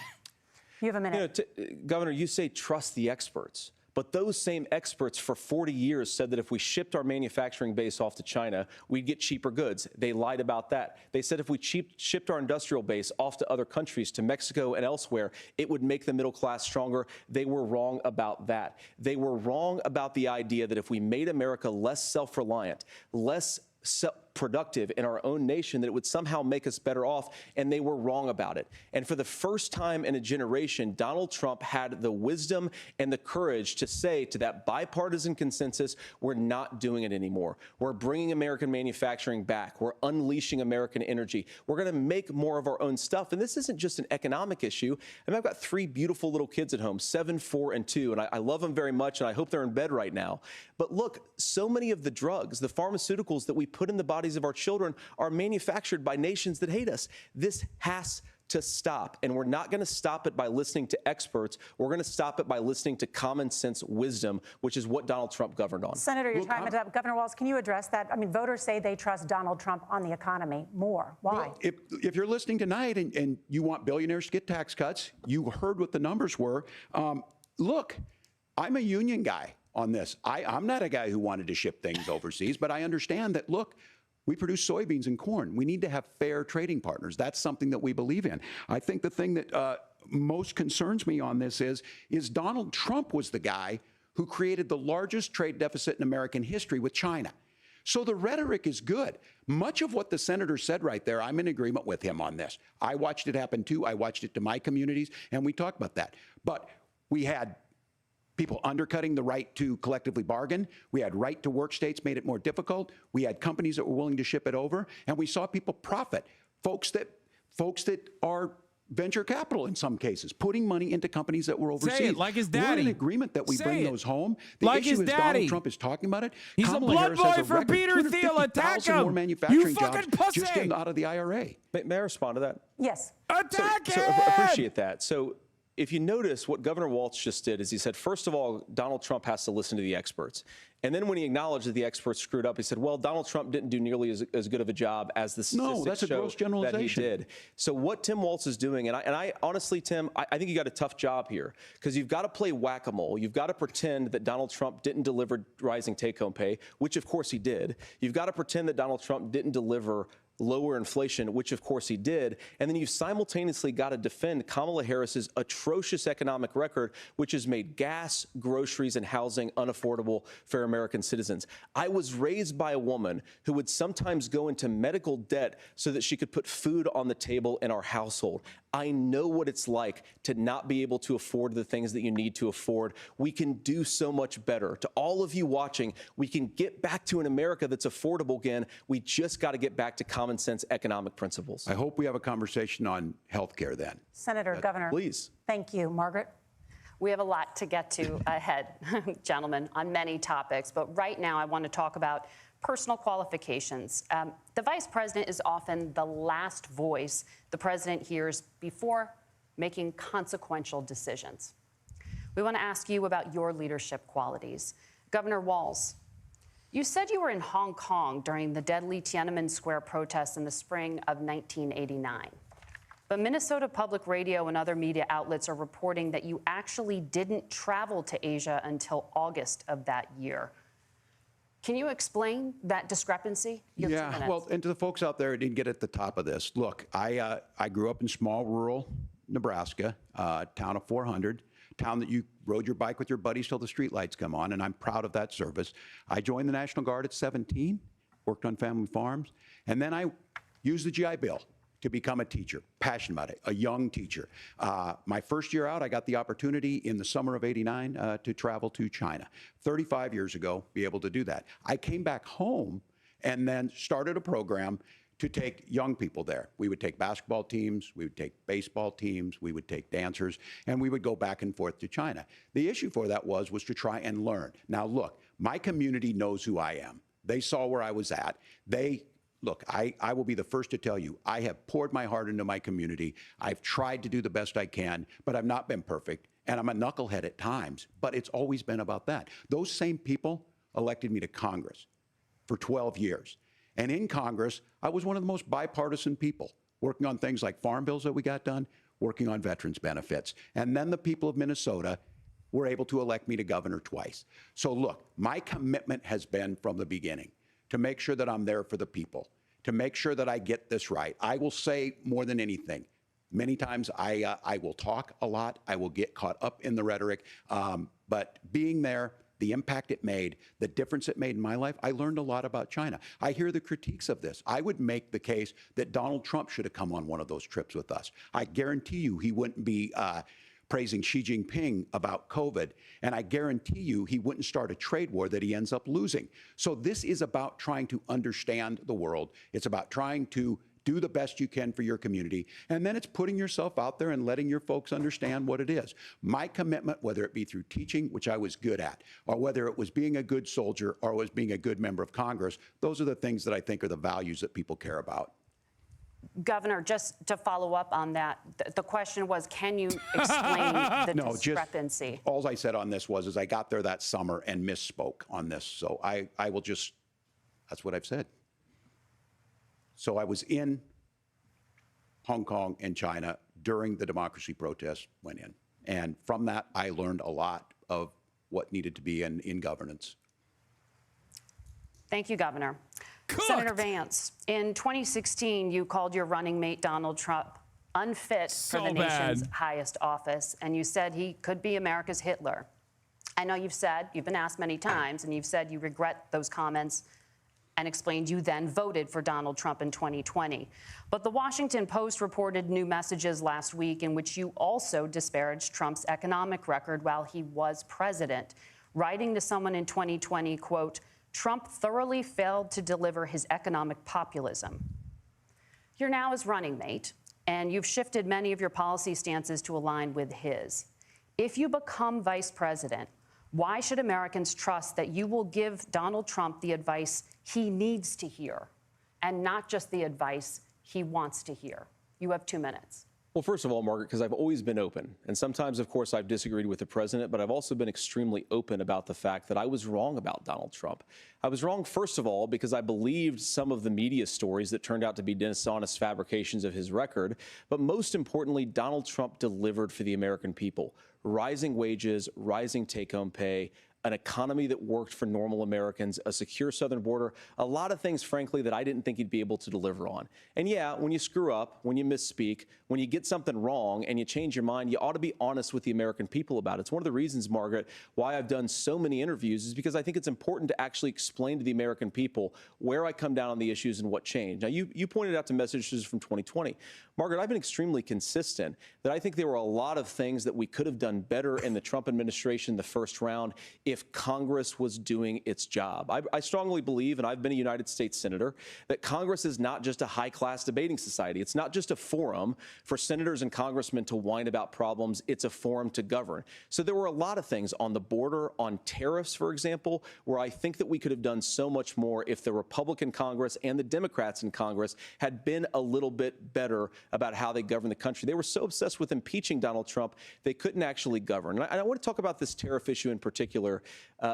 You have a minute. Governor, you say trust the experts. But those same experts for 40 years said that if we shipped our manufacturing base off to China, we'd get cheaper goods. They lied about that. They said if we shipped our industrial base off to other countries, to Mexico and elsewhere, it would make the middle class stronger. They were wrong about that. They were wrong about the idea that if we made America less self-reliant, less productive in our own nation, that it would somehow make us better off, and they were wrong about it. And for the first time in a generation, Donald Trump had the wisdom and the courage to say to that bipartisan consensus, we're not doing it anymore. We're bringing American manufacturing back. We're unleashing American energy. We're going to make more of our own stuff. And this isn't just an economic issue. I mean, I've got 3 beautiful little kids at home, 7, 4, and 2, and I love them very much, and I hope they're in bed right now. But look, so many of the drugs, the pharmaceuticals that we put in the bodies of our children are manufactured by nations that hate us. This has to stop, and we're not going to stop it by listening to experts. We're going to stop it by listening to common sense wisdom, which is what Donald Trump governed on. Senator, your time is up. Governor Walz, can you address that? I mean, voters say they trust Donald Trump on the economy more. Why? Well, if you're listening tonight and you want billionaires to get tax cuts, you heard what the numbers were. Look, I'm a union guy on this. I'm not a guy who wanted to ship things overseas, but I understand that, look, we produce soybeans and corn. We need to have fair trading partners. That's something that we believe in. I think the thing that most concerns me on this is Donald Trump was the guy who created the largest trade deficit in American history with China. So the rhetoric is good. Much of what the senator said right there, I'm in agreement with him on this. I watched it happen too. I watched it to my communities, and we talked about that. But we had people undercutting the right to collectively bargain. We had right to work states made it more difficult. We had companies that were willing to ship it over, and we saw people profit. Folks that are venture capital in some cases, putting money into companies that were overseas. Say it like his daddy. We're in agreement that we bring those home. The like issue his is daddy. Donald Trump is talking about it. He's Kamala a blood Harris boy has a for record Peter Thiel. Attack 250,000 him. more manufacturing You fucking jobs pussy. just in, out of the IRA. May I respond to that? Yes. Attack So him! I appreciate that. So if you notice, what Governor Walz just did is he said, first of all, Donald Trump has to listen to the experts. And then when he acknowledged that the experts screwed up, he said, well, Donald Trump didn't do nearly as good of a job as the statistics that's a show gross generalization. that he did. So what Tim Walz is doing, and I honestly, Tim, I think you got a tough job here, because you've got to play whack-a-mole. You've got to pretend that Donald Trump didn't deliver rising take-home pay, which of course he did. You've got to pretend that Donald Trump didn't deliver lower inflation, which of course he did. And then you've simultaneously got to defend Kamala Harris's atrocious economic record, which has made gas, groceries, and housing unaffordable for American citizens. I was raised by a woman who would sometimes go into medical debt so that she could put food on the table in our household. I know what it's like to not be able to afford the things that you need to afford. We can do so much better. To all of you watching, we can get back to an America that's affordable again. We just got to get back to common sense economic principles. I hope we have a conversation on health care then. Senator, Governor. Please. Thank you. Margaret? We have a lot to get to ahead, gentlemen, on many topics. But right now, I want to talk about personal qualifications. The vice president is often the last voice the president hears before making consequential decisions. We want to ask you about your leadership qualities. Governor Walz, you said you were in Hong Kong during the deadly Tiananmen Square protests in the spring of 1989. But Minnesota Public Radio and other media outlets are reporting that you actually didn't travel to Asia until August of that year. Can you explain that discrepancy? Yeah, well, and to the folks out there who didn't get at the top of this, look, I grew up in small rural Nebraska, town of 400, town that you rode your bike with your buddies till the streetlights come on, and I'm proud of that service. I joined the National Guard at 17, worked on family farms, and then I used the GI Bill to become a teacher, passionate about it, a young teacher. My first year out, I got the opportunity in the summer of '89 to travel to China. 35 years ago, be able to do that. I came back home and then started a program to take young people there. We would take basketball teams, we would take baseball teams, we would take dancers, and we would go back and forth to China. The issue for that was to try and learn. Now look, my community knows who I am. They saw where I was at. Look, I will be the first to tell you, I have poured my heart into my community. I've tried to do the best I can, but I've not been perfect. And I'm a knucklehead at times, but it's always been about that. Those same people elected me to Congress for 12 years. And in Congress, I was one of the most bipartisan people, working on things like farm bills that we got done, working on veterans benefits. And then the people of Minnesota were able to elect me to governor twice. So look, my commitment has been from the beginning to make sure that I'm there for the people, to make sure that I get this right. I will say more than anything, many times I will talk a lot, I will get caught up in the rhetoric, but being there, the impact it made, the difference it made in my life, I learned a lot about China. I hear the critiques of this. I would make the case that Donald Trump should have come on one of those trips with us. I guarantee you he wouldn't be praising Xi Jinping about COVID, and I guarantee you he wouldn't start a trade war that he ends up losing. So this is about trying to understand the world. It's about trying to do the best you can for your community, and then it's putting yourself out there and letting your folks understand what it is. My commitment, whether it be through teaching, which I was good at, or whether it was being a good soldier or was being a good member of Congress, those are the things that I think are the values that people care about. Governor, just to follow up on that, the question was, can you explain the discrepancy? All I said on this was I got there that summer and misspoke on this. So I will just, that's what I've said. So I was in Hong Kong and China during the democracy protests went in. And from that, I learned a lot of what needed to be in governance. Thank you, Governor. Cooked. Senator Vance, in 2016, you called your running mate, Donald Trump, unfit for the nation's highest office, and you said he could be America's Hitler. I know you've been asked many times, and you've said you regret those comments and explained you then voted for Donald Trump in 2020. But the Washington Post reported new messages last week in which you also disparaged Trump's economic record while he was president, writing to someone in 2020, quote, Trump thoroughly failed to deliver his economic populism. You're now his running mate, and you've shifted many of your policy stances to align with his. If you become vice president, why should Americans trust that you will give Donald Trump the advice he needs to hear and not just the advice he wants to hear? You have 2 minutes. Well, first of all, Margaret, because I've always been open. And sometimes, of course, I've disagreed with the president, but I've also been extremely open about the fact that I was wrong about Donald Trump. I was wrong, first of all, because I believed some of the media stories that turned out to be dishonest fabrications of his record. But most importantly, Donald Trump delivered for the American people. Rising wages, rising take-home pay, an economy that worked for normal Americans, a secure southern border, a lot of things, frankly, that I didn't think he'd be able to deliver on. And yeah, when you screw up, when you misspeak, when you get something wrong and you change your mind, you ought to be honest with the American people about it. It's one of the reasons, Margaret, why I've done so many interviews is because I think it's important to actually explain to the American people where I come down on the issues and what changed. Now, you pointed out to messages from 2020. Margaret, I've been extremely consistent that I think there were a lot of things that we could have done better in the Trump administration the first round if Congress was doing its job. I strongly believe, and I've been a United States Senator, that Congress is not just a high-class debating society. It's not just a forum for senators and congressmen to whine about problems. It's a forum to govern. So there were a lot of things on the border, on tariffs, for example, where I think that we could have done so much more if the Republican Congress and the Democrats in Congress had been a little bit better about how they govern the country. They were so obsessed with impeaching Donald Trump, they couldn't actually govern. And I want to talk about this tariff issue in particular,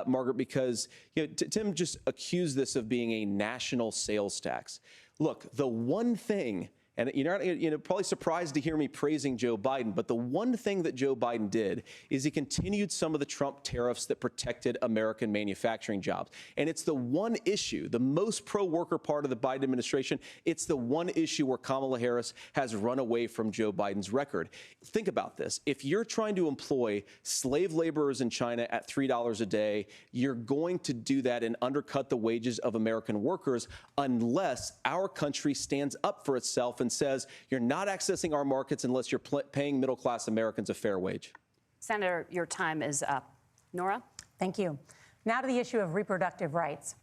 Margaret, because Tim just accused this of being a national sales tax. Look, the one thing, and you're probably surprised to hear me praising Joe Biden, but the one thing that Joe Biden did is he continued some of the Trump tariffs that protected American manufacturing jobs. And it's the one issue, the most pro-worker part of the Biden administration, it's the one issue where Kamala Harris has run away from Joe Biden's record. Think about this. If you're trying to employ slave laborers in China at $3 a day, you're going to do that and undercut the wages of American workers unless our country stands up for itself and says you're not accessing our markets unless you're paying middle-class Americans a fair wage. Senator, your time is up. Nora? Thank you. Now to the issue of reproductive rights.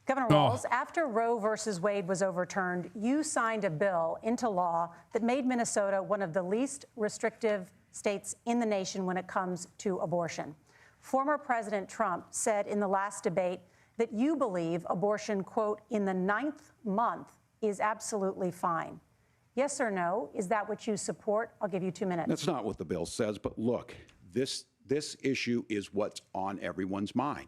Governor Walz, after Roe versus Wade was overturned, you signed a bill into law that made Minnesota one of the least restrictive states in the nation when it comes to abortion. Former President Trump said in the last debate that you believe abortion, quote, in the 9th month is absolutely fine. Yes or no? Is that what you support? I'll give you 2 minutes. That's not what the bill says, but look, this issue is what's on everyone's mind.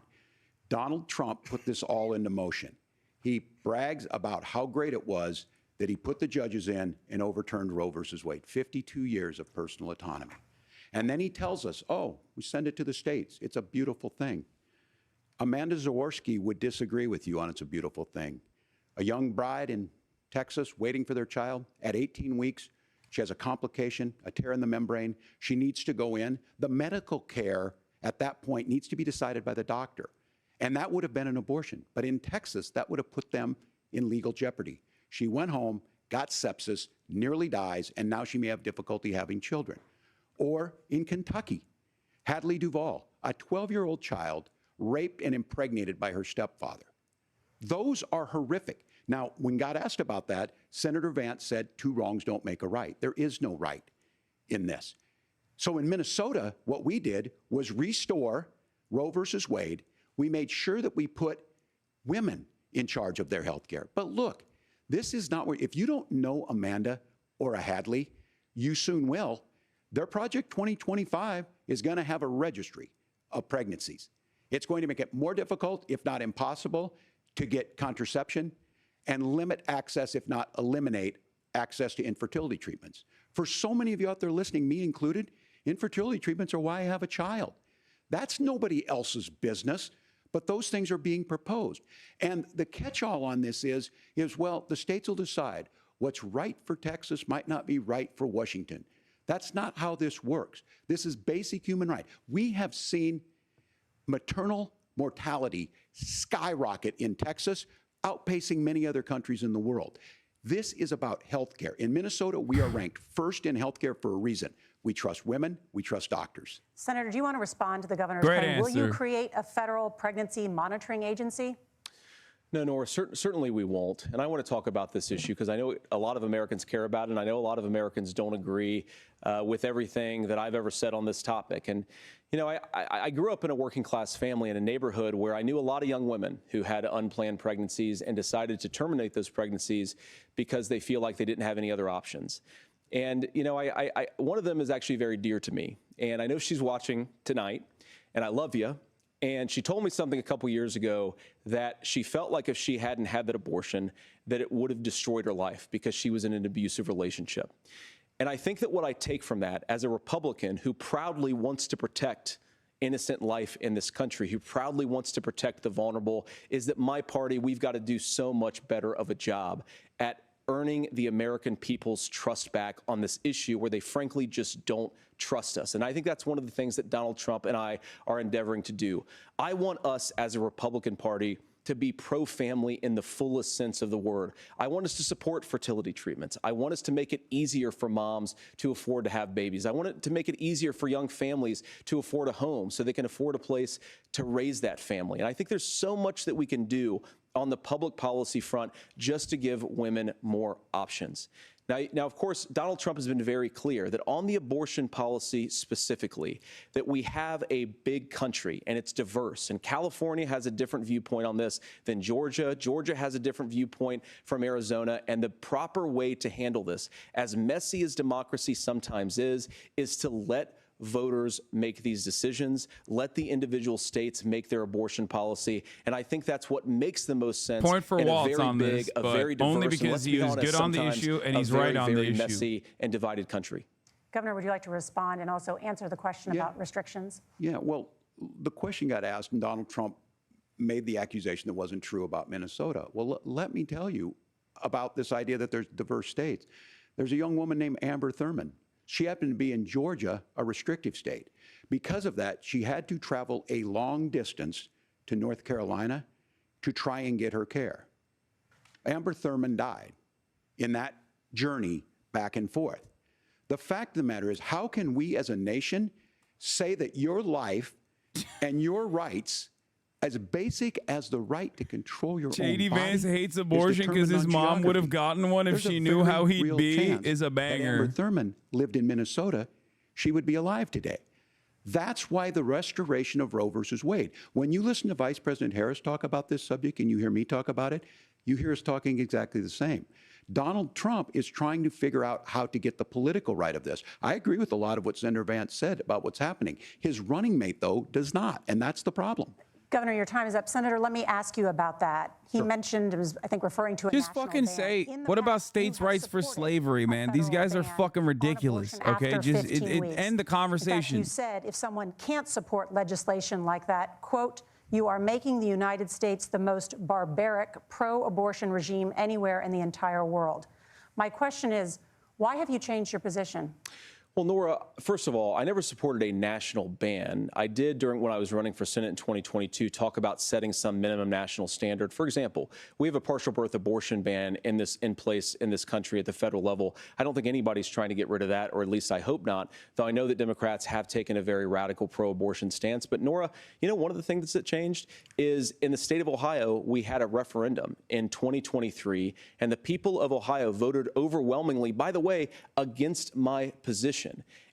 Donald Trump put this all into motion. He brags about how great it was that he put the judges in and overturned Roe versus Wade, 52 years of personal autonomy. And then he tells us, oh, we send it to the states. It's a beautiful thing. Amanda Zaworski would disagree with you on it's a beautiful thing. A young bride in Texas waiting for their child at 18 weeks. She has a complication, a tear in the membrane. She needs to go in. The medical care at that point needs to be decided by the doctor. And that would have been an abortion. But in Texas, that would have put them in legal jeopardy. She went home, got sepsis, nearly dies, and now she may have difficulty having children. Or in Kentucky, Hadley Duvall, a 12-year-old child raped and impregnated by her stepfather. Those are horrific. Now, when God asked about that, Senator Vance said, 2 wrongs don't make a right. There is no right in this. So in Minnesota, what we did was restore Roe versus Wade. We made sure that we put women in charge of their health care. But look, this is not where, if you don't know Amanda or a Hadley, you soon will. Their Project 2025 is going to have a registry of pregnancies. It's going to make it more difficult, if not impossible, to get contraception and limit access, if not eliminate access to infertility treatments. For so many of you out there listening, me included, infertility treatments are why I have a child. That's nobody else's business, but those things are being proposed. And the catch-all on this is, well, the states will decide what's right for Texas might not be right for Washington. That's not how this works. This is basic human right. We have seen maternal mortality skyrocket in Texas, outpacing many other countries in the world. This is about health care. In Minnesota, we are ranked first in health care for a reason. We trust women, we trust doctors. Senator, do you want to respond to the governor's claim? Will you create a federal pregnancy monitoring agency? No, Nora, certainly we won't. And I want to talk about this issue because I know a lot of Americans care about it, and I know a lot of Americans don't agree with everything that I've ever said on this topic. And, you know, I grew up in a working class family in a neighborhood where I knew a lot of young women who had unplanned pregnancies and decided to terminate those pregnancies because they feel like they didn't have any other options. And, you know, one of them is actually very dear to me. And I know she's watching tonight, and I love you. And she told me something a couple years ago that she felt like if she hadn't had that abortion, that it would have destroyed her life because she was in an abusive relationship. And I think that what I take from that as a Republican who proudly wants to protect innocent life in this country, who proudly wants to protect the vulnerable, is that my party, we've got to do so much better of a job at earning the American people's trust back on this issue where they frankly just don't trust us. And I think that's one of the things that Donald Trump and I are endeavoring to do. I want us as a Republican Party to be pro-family in the fullest sense of the word. I want us to support fertility treatments. I want us to make it easier for moms to afford to have babies. I want it to make it easier for young families to afford a home so they can afford a place to raise that family. And I think there's so much that we can do on the public policy front just to give women more options. Now, of course, Donald Trump has been very clear that on the abortion policy specifically, that we have a big country and it's diverse. And California has a different viewpoint on this than Georgia. Georgia has a different viewpoint from Arizona. And the proper way to handle this, as messy as democracy sometimes is to let voters make these decisions, let the individual states make their abortion policy, and I think that's what makes the most sense. Point for Walz on big, this, a but very diverse, only because he is good on the issue and he's right on the issue. Messy and divided country. Governor, would you like to respond and also answer the question about restrictions? Yeah, well, the question got asked, and Donald Trump made the accusation that wasn't true about Minnesota. Well, let me tell you about this idea that there's diverse states. There's a young woman named Amber Thurman. She happened to be in Georgia, a restrictive state. Because of that, she had to travel a long distance to North Carolina to try and get her care. Amber Thurman died in that journey back and forth. The fact of the matter is, how can we as a nation say that your life and your rights, as basic as the right to control your own body, Vance hates abortion because his mom would have gotten one if she knew how he'd be, is a banger. Amber Thurman lived in Minnesota, she would be alive today. That's why the restoration of Roe versus Wade. When you listen to Vice President Harris talk about this subject and you hear me talk about it, you hear us talking exactly the same. Donald Trump is trying to figure out how to get the political right of this. I agree with a lot of what Senator Vance said about what's happening. His running mate, though, does not, and that's the problem. Governor, your time is up. Senator, let me ask you about that. He mentioned, it was, I think, referring to a just fucking say, what about states' rights for slavery, man? These guys are fucking ridiculous, okay? Just end the conversation. In fact, you said if someone can't support legislation like that, quote, you are making the United States the most barbaric pro-abortion regime anywhere in the entire world. My question is, why have you changed your position? Well, Nora, first of all, I never supported a national ban. I did when I was running for Senate in 2022 talk about setting some minimum national standard. For example, we have a partial birth abortion ban in place in this country at the federal level. I don't think anybody's trying to get rid of that, or at least I hope not, though I know that Democrats have taken a very radical pro-abortion stance. But Nora, you know, one of the things that changed is in the state of Ohio, we had a referendum in 2023, and the people of Ohio voted overwhelmingly, by the way, against my position.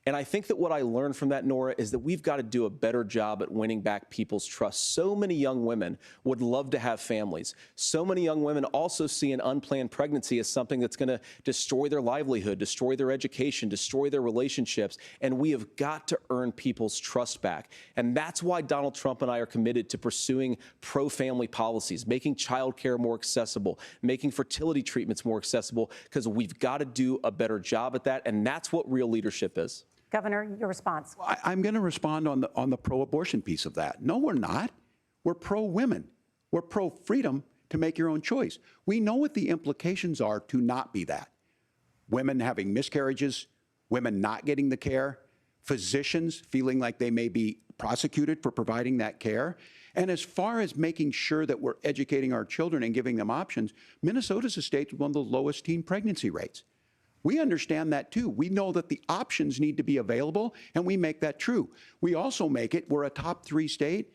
And I think that what I learned from that, Nora, is that we've got to do a better job at winning back people's trust. So many young women would love to have families. So many young women also see an unplanned pregnancy as something that's going to destroy their livelihood, destroy their education, destroy their relationships. And we have got to earn people's trust back. And that's why Donald Trump and I are committed to pursuing pro-family policies, making childcare more accessible, making fertility treatments more accessible, because we've got to do a better job at that. And that's what real leadership is. Governor, your response. I'm going to respond on the pro-abortion piece of that. No, we're not. We're pro-women. We're pro-freedom to make your own choice. We know what the implications are to not be that. Women having miscarriages, women not getting the care, physicians feeling like they may be prosecuted for providing that care. And as far as making sure that we're educating our children and giving them options, Minnesota's a state with one of the lowest teen pregnancy rates. We understand that too. We know that the options need to be available, and we make that true. We also make it, we're a top 3 state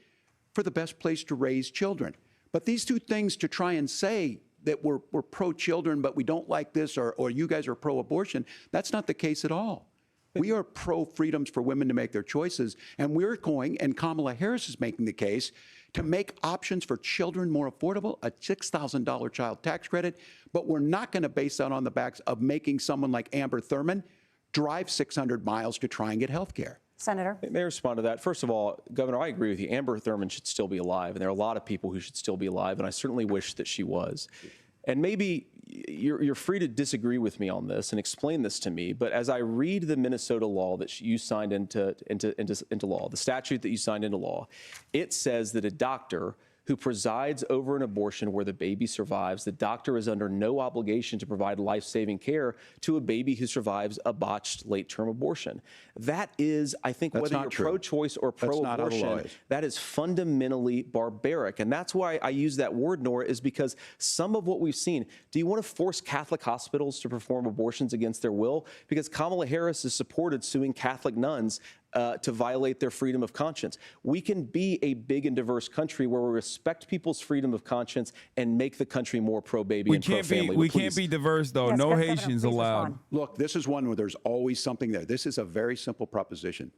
for the best place to raise children. But these two things, to try and say that we're pro-children, but we don't like this, or you guys are pro-abortion, that's not the case at all. We are pro-freedoms for women to make their choices, and we're going, and Kamala Harris is making the case, to make options for children more affordable, a $6,000 child tax credit, but we're not going to base that on the backs of making someone like Amber Thurman drive 600 miles to try and get health care. Senator. May I respond to that? First of all, Governor, I agree with you. Amber Thurman should still be alive, and there are a lot of people who should still be alive, and I certainly wish that she was. And maybe you're free to disagree with me on this and explain this to me, but as I read the Minnesota law that you signed into law, the statute that you signed into law, it says that a doctor who presides over an abortion where the baby survives, the doctor is under no obligation to provide life-saving care to a baby who survives a botched late-term abortion. That is, I think, That's whether you're pro-choice or pro-abortion, that is fundamentally barbaric. And that's why I use that word, Nora, is because some of what we've seen, do you want to force Catholic hospitals to perform abortions against their will? Because Kamala Harris has supported suing Catholic nuns to violate their freedom of conscience. We can be a big and diverse country where we respect people's freedom of conscience and make the country more pro-baby and pro-family. We can't be diverse, though. Yes, no Governor, Haitians please allowed. respond. Look, this is one where there's always something there. This is a very simple proposition.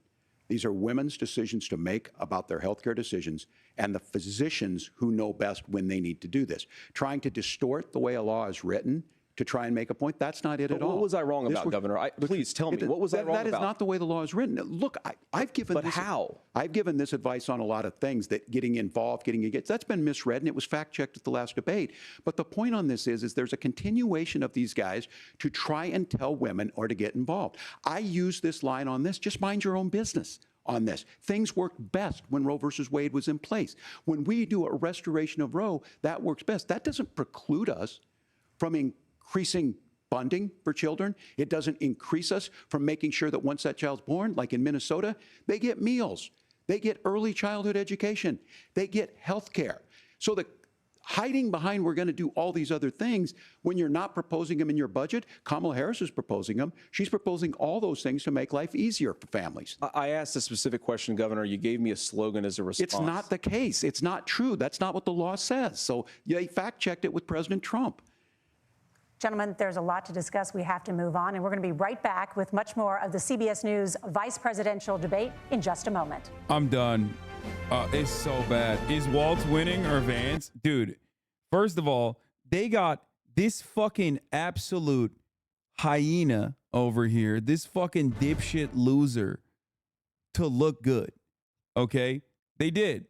These are women's decisions to make about their healthcare decisions, and the physicians who know best when they need to do this. Trying to distort the way a law is written to try and make a point, that's not it at all. What was I wrong about, Governor? Please tell me, what was I wrong about? That is not the way the law is written. Look, I've given But how? I've given this advice on a lot of things, that getting involved, getting engaged, that's been misread, and it was fact-checked at the last debate. But the point on this is there's a continuation of these guys to try and tell women or to get involved. I use this line on this, just mind your own business on this. Things worked best when Roe versus Wade was in place. When we do a restoration of Roe, that works best. That doesn't preclude us from increasing funding for children. It doesn't increase us from making sure that once that child's born, like in Minnesota, they get meals, they get early childhood education, they get health care. So the hiding behind we're going to do all these other things when you're not proposing them in your budget, Kamala Harris is proposing them. She's proposing all those things to make life easier for families. I asked a specific question, Governor. You gave me a slogan as a response. It's not the case. It's not true. That's not what the law says. So they fact-checked it with President Trump. Gentlemen, there's a lot to discuss. We have to move on, and we're going to be right back with much more of the CBS News vice presidential debate in just a moment. I'm done. It's so bad. Is Walz winning or Vance? Dude, first of all, they got this fucking absolute hyena over here, this fucking dipshit loser, to look good. Okay? They did.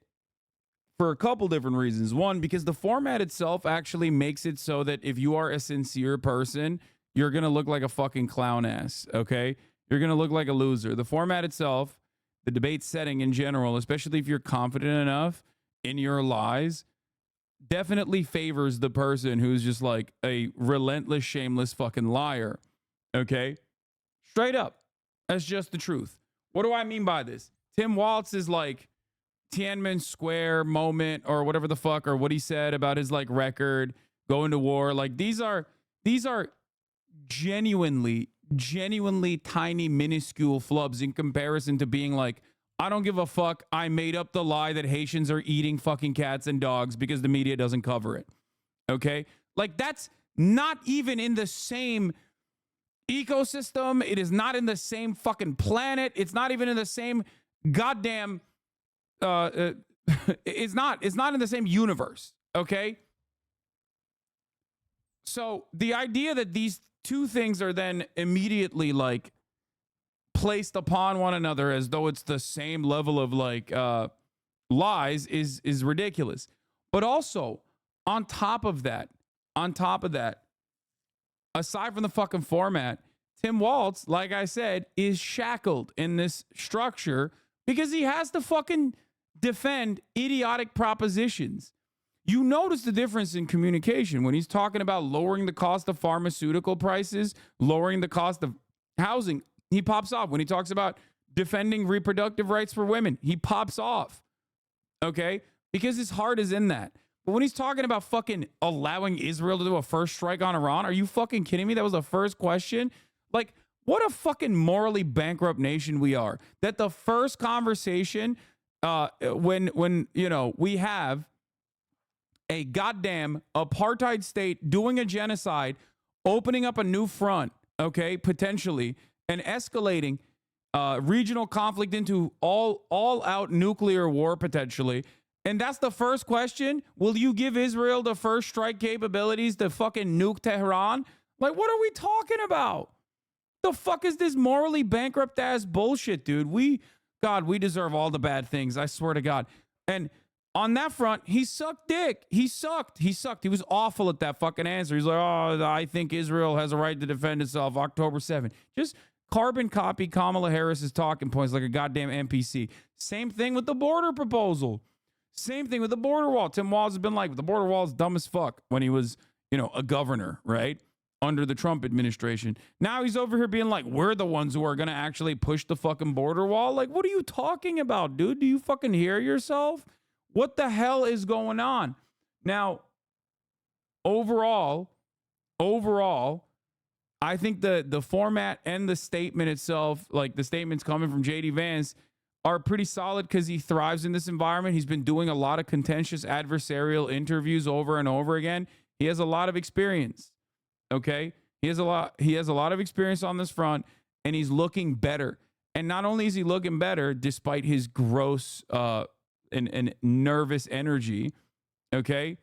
For a couple different reasons. One, because the format itself actually makes it so that if you are a sincere person, you're going to look like a fucking clown ass, okay? You're going to look like a loser. The format itself, the debate setting in general, especially if you're confident enough in your lies, definitely favors the person who's just like a relentless, shameless fucking liar, okay? Straight up. That's just the truth. What do I mean by this? Tim Walz is like Tiananmen Square moment or whatever the fuck, or what he said about his like record going to war. Like these are genuinely tiny, minuscule flubs in comparison to being like, I don't give a fuck. I made up the lie that Haitians are eating fucking cats and dogs because the media doesn't cover it. Okay? Like that's not even in the same ecosystem. It is not in the same fucking planet. It's not even in the same goddamn it's not in the same universe. Okay? So the idea that these two things are then immediately like placed upon one another as though it's the same level of like lies is ridiculous. But also on top of that, aside from the fucking format, Tim Walz, like I said, is shackled in this structure because he has to fucking defend idiotic propositions. You notice the difference in communication when he's talking about lowering the cost of pharmaceutical prices, lowering the cost of housing. He pops off. When he talks about defending reproductive rights for women, he pops off. Okay? Because his heart is in that. But when he's talking about fucking allowing Israel to do a first strike on Iran, are you fucking kidding me? That was the first question. Like, what a fucking morally bankrupt nation we are. That the first conversation when you know, we have a goddamn apartheid state doing a genocide, opening up a new front, okay, potentially, and escalating regional conflict into all-out nuclear war, potentially. And that's the first question. Will you give Israel the first strike capabilities to fucking nuke Tehran? Like, what are we talking about? The fuck is this morally bankrupt ass bullshit, dude? God, we deserve all the bad things. I swear to God. And on that front, he sucked dick. He sucked. He was awful at that fucking answer. He's like, oh, I think Israel has a right to defend itself October 7th. Just carbon copy Kamala Harris's talking points like a goddamn NPC. Same thing with the border proposal. Same thing with the border wall. Tim Walz has been like, the border wall is dumb as fuck when he was, you know, a governor, right? Under the Trump administration. Now he's over here being like, we're the ones who are going to actually push the fucking border wall. Like, what are you talking about, dude? Do you fucking hear yourself? What the hell is going on? Now, overall, I think the format and the statement itself, like the statements coming from JD Vance, are pretty solid because he thrives in this environment. He's been doing a lot of contentious adversarial interviews over and over again. He has a lot of experience. Okay? He has a lot of experience on this front, and he's looking better. And not only is he looking better, despite his gross and nervous energy, okay?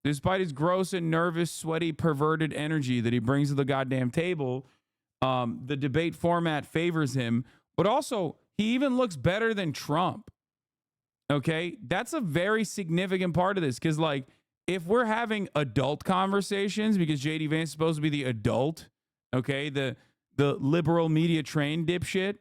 Despite his gross and nervous, sweaty, perverted energy that he brings to the goddamn table, the debate format favors him. But also, he even looks better than Trump, okay? That's a very significant part of this because, like, if we're having adult conversations, because JD Vance is supposed to be the adult, okay, the liberal media trained dipshit,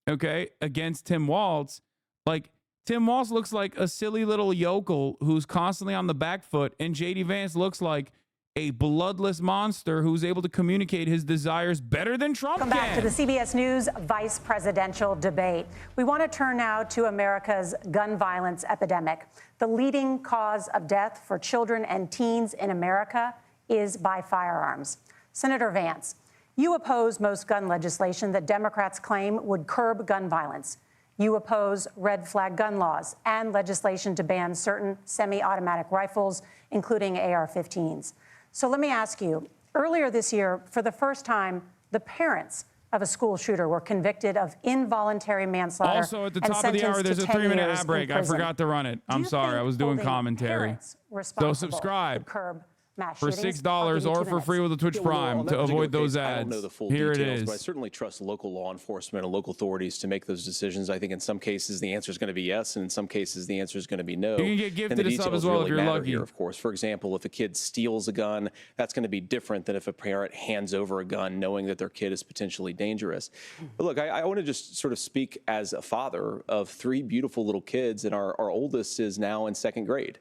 okay, against Tim Walz, like, Tim Walz looks like a silly little yokel who's constantly on the back foot, and JD Vance looks like a bloodless monster who's able to communicate his desires better than Trump can. Welcome back to the CBS News Vice Presidential Debate. We want to turn now to America's gun violence epidemic. The leading cause of death for children and teens in America is by firearms. Senator Vance, you oppose most gun legislation that Democrats claim would curb gun violence. You oppose red flag gun laws and legislation to ban certain semi-automatic rifles, including AR-15s. So let me ask you, earlier this year, for the first time, the parents of a school shooter were convicted of involuntary manslaughter. Also, at the top of the hour, there's a 3-minute ad break. I forgot to run it. I'm sorry. I was doing commentary. So subscribe for $6 or for free with a Twitch Prime to avoid those ads. I don't know the full Here details, it is. but I certainly trust local law enforcement and local authorities to make those decisions. I think in some cases the answer is going to be yes, and in some cases the answer is going to be no. You can get gifted a sub as well if you're lucky. Here, of course, for example, if a kid steals a gun, that's going to be different than if a parent hands over a gun knowing that their kid is potentially dangerous. But look, I want to just sort of speak as a father of 3 beautiful little kids, and our oldest is now in 2nd grade.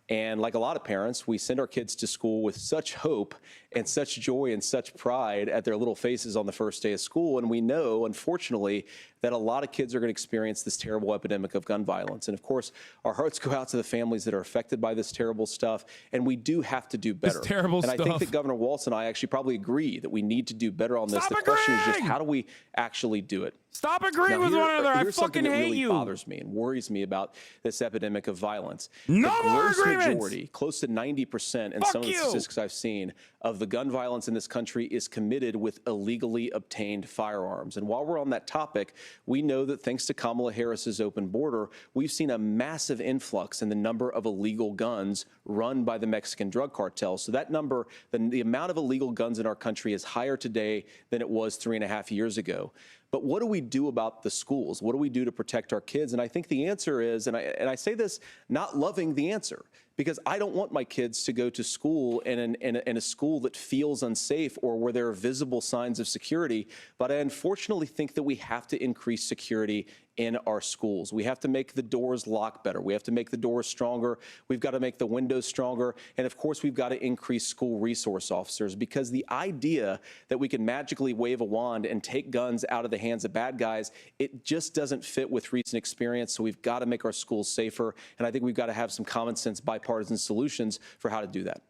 And like a lot of parents, we send our kids to school with such hope and such joy and such pride at their little faces on the first day of school. And we know, unfortunately, that a lot of kids are going to experience this terrible epidemic of gun violence. And of course, our hearts go out to the families that are affected by this terrible stuff. And we do have to do better. This terrible and stuff. I think that Governor Walz and I actually probably agree that we need to do better on this. Stop the question is just, agreeing! how do we actually do it? Stop agreeing with one another. I Here's fucking something that hate really you. bothers me and worries me about this epidemic of violence. No the more gross agreements. majority, close to 90% in some of the statistics I've seen, of the gun violence in this country is committed with illegally obtained firearms. And while we're on that topic, we know that thanks to Kamala Harris's open border, we've seen a massive influx in the number of illegal guns run by the Mexican drug cartel. So that number, the amount of illegal guns in our country is higher today than it was 3.5 years ago. But what do we do about the schools? What do we do to protect our kids? And I think the answer is, and I say this not loving the answer, because I don't want my kids to go to school in a school that feels unsafe or where there are visible signs of security. But I unfortunately think that we have to increase security in our schools. We have to make the doors lock better. We have to make the doors stronger. We've got to make the windows stronger. And of course, we've got to increase school resource officers, because the idea that we can magically wave a wand and take guns out of the hands of bad guys, it just doesn't fit with recent experience. So we've got to make our schools safer. And I think we've got to have some common sense bipartisan solutions for how to do that.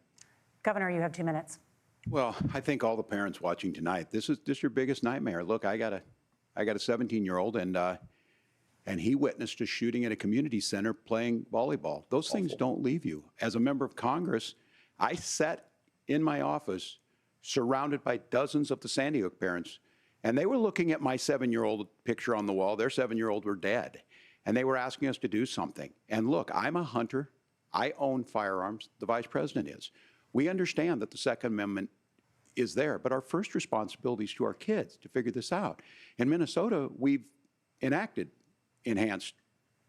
Governor, you have 2 minutes. Well, I think all the parents watching tonight, this is your biggest nightmare. Look, I got a 17-year-old, and he witnessed a shooting at a community center playing volleyball. Those things don't leave you. As a member of Congress, I sat in my office surrounded by dozens of the Sandy Hook parents, and they were looking at my 7-year-old picture on the wall. Their 7-year-old were dead, and they were asking us to do something. And look, I'm a hunter. I own firearms. The vice president is. We understand that the Second Amendment is there, but our first responsibility is to our kids to figure this out. In Minnesota, we've enacted enhanced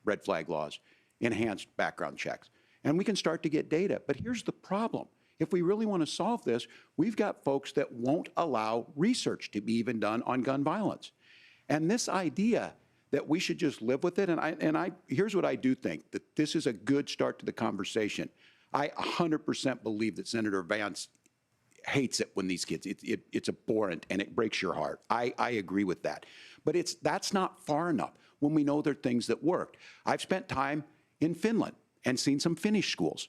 red flag laws, enhanced background checks, and we can start to get data. But here's the problem. If we really want to solve this, we've got folks that won't allow research to be even done on gun violence. And this idea that we should just live with it, and here's what I do think, that this is a good start to the conversation. I 100% believe that Senator Vance hates it when these kids, it's abhorrent and it breaks your heart. I agree with that. But that's not far enough when we know there are things that worked. I've spent time in Finland and seen some Finnish schools.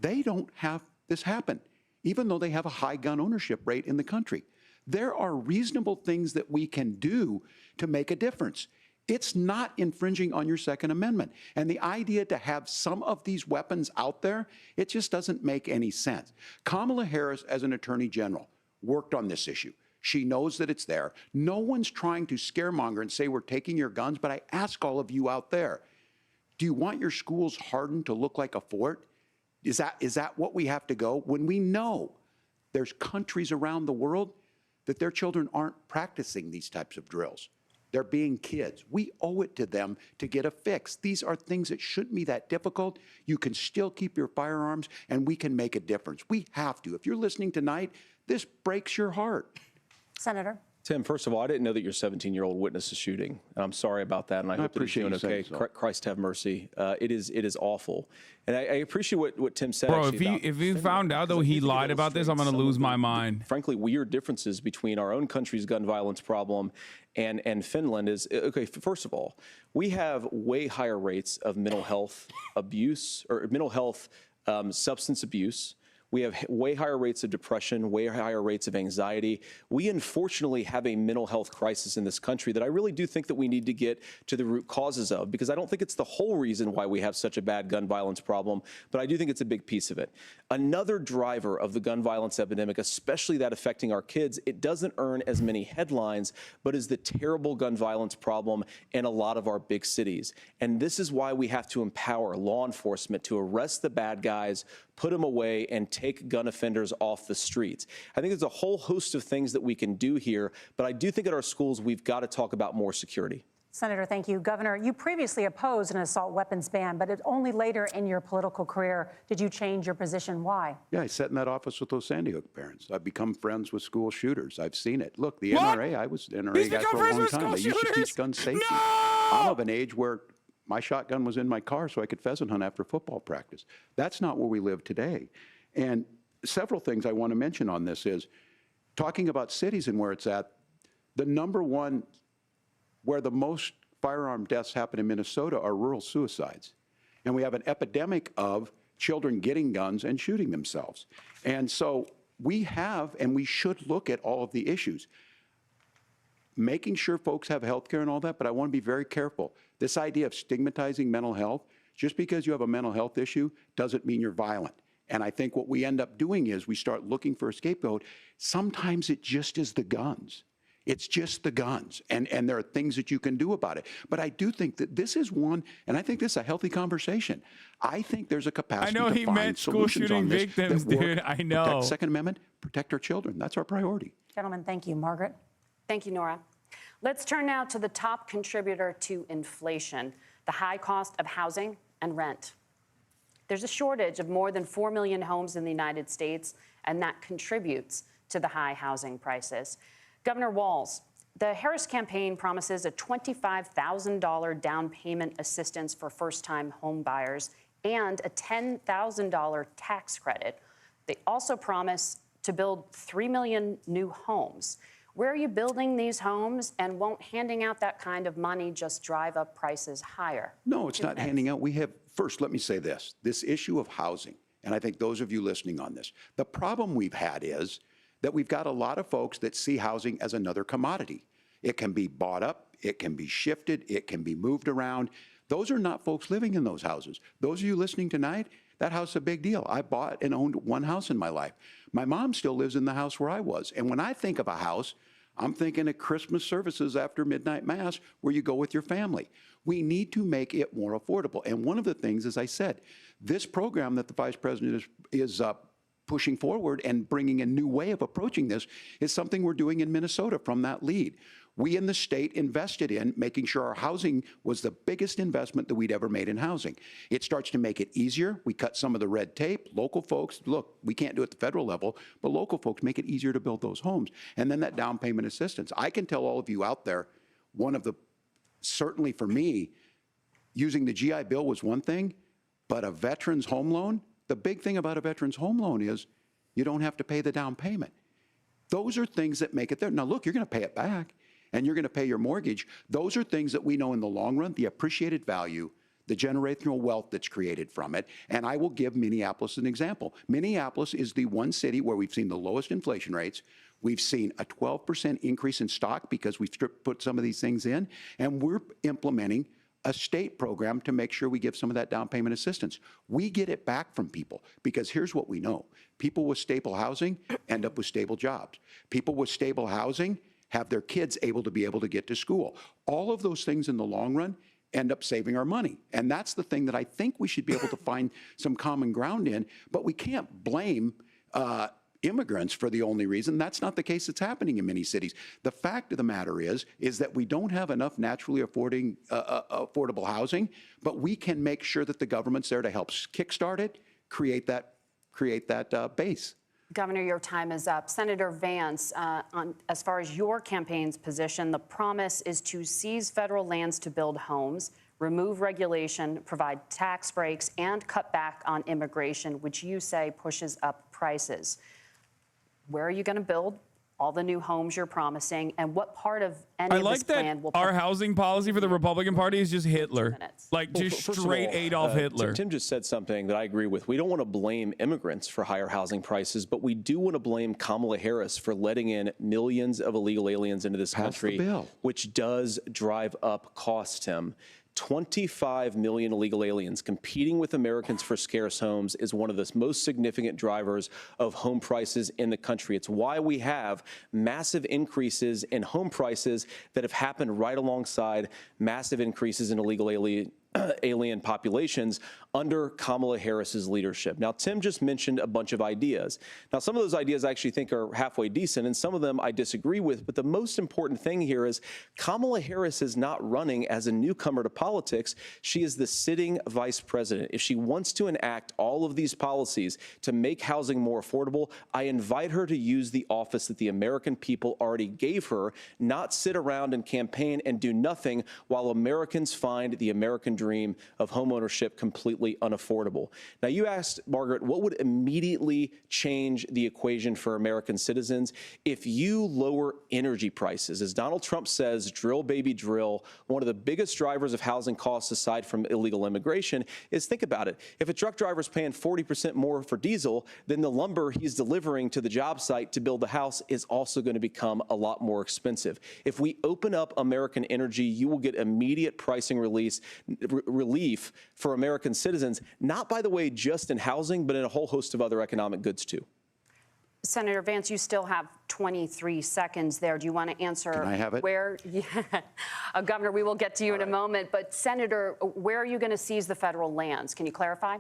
They don't have this happen, even though they have a high gun ownership rate in the country. There are reasonable things that we can do to make a difference. It's not infringing on your Second Amendment. And the idea to have some of these weapons out there, it just doesn't make any sense. Kamala Harris, as an attorney general, worked on this issue. She knows that it's there. No one's trying to scaremonger and say we're taking your guns, but I ask all of you out there, do you want your schools hardened to look like a fort? Is that what we have to go? When we know there's countries around the world that their children aren't practicing these types of drills. They're being kids. We owe it to them to get a fix. These are things that shouldn't be that difficult. You can still keep your firearms, and we can make a difference. We have to. If you're listening tonight, this breaks your heart. Senator. Tim, first of all, I didn't know that your 17-year-old witnessed a shooting. And I'm sorry about that, and I hope that he's doing okay. Christ have mercy. It is awful. And I appreciate what Tim said. Bro, if you found out, though, he lied about this, I'm going to lose my mind. Frankly, weird differences between our own country's gun violence problem and Finland is, okay, first of all, we have way higher rates of mental health abuse or mental health substance abuse. We have way higher rates of depression, way higher rates of anxiety. We unfortunately have a mental health crisis in this country that I really do think that we need to get to the root causes of, because I don't think it's the whole reason why we have such a bad gun violence problem, but I do think it's a big piece of it. Another driver of the gun violence epidemic, especially that affecting our kids, it doesn't earn as many headlines, but is the terrible gun violence problem in a lot of our big cities. And this is why we have to empower law enforcement to arrest the bad guys, put them away, and take gun offenders off the streets. I think there's a whole host of things that we can do here, but I do think at our schools we've got to talk about more security. Senator, thank you. Governor, you previously opposed an assault weapons ban, but only later in your political career did you change your position. Why? Yeah, I sat in that office with those Sandy Hook parents. I've become friends with school shooters. I've seen it. Look, the NRA, I was NRA guy for a long time. They used to teach gun safety. No! I'm of an age where my shotgun was in my car so I could pheasant hunt after football practice. That's not where we live today. And several things I want to mention on this is, talking about cities and where it's at, the number one where the most firearm deaths happen in Minnesota are rural suicides. And we have an epidemic of children getting guns and shooting themselves. And so we have, and we should look at all of the issues, making sure folks have health care and all that, but I want to be very careful. This idea of stigmatizing mental health, just because you have a mental health issue doesn't mean you're violent. And I think what we end up doing is we start looking for a scapegoat. Sometimes it just is the guns. It's just the guns, and there are things that you can do about it. But I do think that this is one, and I think this is a healthy conversation. I think there's a capacity to find solutions on this. I know he meant school shooting victims, dude. I know. Protect Second Amendment, protect our children. That's our priority. Gentlemen, thank you. Margaret? Thank you, Nora. Let's turn now to the top contributor to inflation, the high cost of housing and rent. There's a shortage of more than 4 million homes in the United States, and that contributes to the high housing prices. Governor Walz, the Harris campaign promises a $25,000 down payment assistance for first-time home buyers and a $10,000 tax credit. They also promise to build 3 million new homes. Where are you building these homes, and won't handing out that kind of money just drive up prices higher? No, it's not handing out. We have, first, let me say this issue of housing, and I think those of you listening on this, the problem we've had is that we've got a lot of folks that see housing as another commodity. It can be bought up, it can be shifted, it can be moved around. Those are not folks living in those houses. Those of you listening tonight, that house is a big deal. I bought and owned one house in my life. My mom still lives in the house where I was. And when I think of a house, I'm thinking of Christmas services after midnight mass where you go with your family. We need to make it more affordable. And one of the things, as I said, this program that the Vice President is pushing forward and bringing a new way of approaching this is something we're doing in Minnesota from that lead. We in the state invested in making sure our housing was the biggest investment that we'd ever made in housing. It starts to make it easier. We cut some of the red tape. Local folks, look, we can't do it at the federal level, but local folks make it easier to build those homes. And then that down payment assistance. I can tell all of you out there, one of the, certainly for me, using the GI Bill was one thing, but a veteran's home loan, the big thing about a veteran's home loan is you don't have to pay the down payment. Those are things that make it there. Now, look, you're going to pay it back, and you're going to pay your mortgage. Those are things that we know in the long run, the appreciated value, the generational wealth that's created from it. And I will give Minneapolis an example. Minneapolis is the one city where we've seen the lowest inflation rates. We've seen a 12% increase in stock because we've put some of these things in, and we're implementing a state program to make sure we give some of that down payment assistance. We get it back from people because here's what we know. People with stable housing end up with stable jobs. People with stable housing have their kids able to get to school. All of those things in the long run end up saving our money. And that's the thing that I think we should be able to find some common ground in, but we can't blame immigrants for the only reason. That's not the case that's happening in many cities. The fact of the matter is that we don't have enough naturally affordable housing, but we can make sure that the government's there to help kickstart it, create that base. Governor, your time is up. Senator Vance, as far as your campaign's position, the promise is to seize federal lands to build homes, remove regulation, provide tax breaks, and cut back on immigration, which you say pushes up prices. Where are you going to build all the new homes you're promising, and what part of any of this plan will... Our housing policy for the Republican Party is just Hitler. Like, just straight Adolf Hitler. Tim just said something that I agree with. We don't want to blame immigrants for higher housing prices, but we do want to blame Kamala Harris for letting in millions of illegal aliens into this country, which does drive up costs, Tim. 25 million illegal aliens competing with Americans for scarce homes is one of the most significant drivers of home prices in the country. It's why we have massive increases in home prices that have happened right alongside massive increases in illegal alien populations under Kamala Harris's leadership. Now, Tim just mentioned a bunch of ideas. Now, some of those ideas I actually think are halfway decent, and some of them I disagree with. But the most important thing here is Kamala Harris is not running as a newcomer to politics. She is the sitting vice president. If she wants to enact all of these policies to make housing more affordable, I invite her to use the office that the American people already gave her, not sit around and campaign and do nothing while Americans find the American dream of homeownership completely unaffordable. Now, you asked, Margaret, what would immediately change the equation for American citizens if you lower energy prices? As Donald Trump says, drill, baby, drill. One of the biggest drivers of housing costs, aside from illegal immigration, is, think about it. If a truck driver is paying 40% more for diesel, then the lumber he's delivering to the job site to build the house is also going to become a lot more expensive. If we open up American energy, you will get immediate pricing relief for American citizens, not, by the way, just in housing, but in a whole host of other economic goods, too. Senator Vance, you still have 23 seconds there. Do you want to answer? Can I have it? Governor, we will get to you in a moment. But, Senator, where are you going to seize the federal lands? Can you clarify?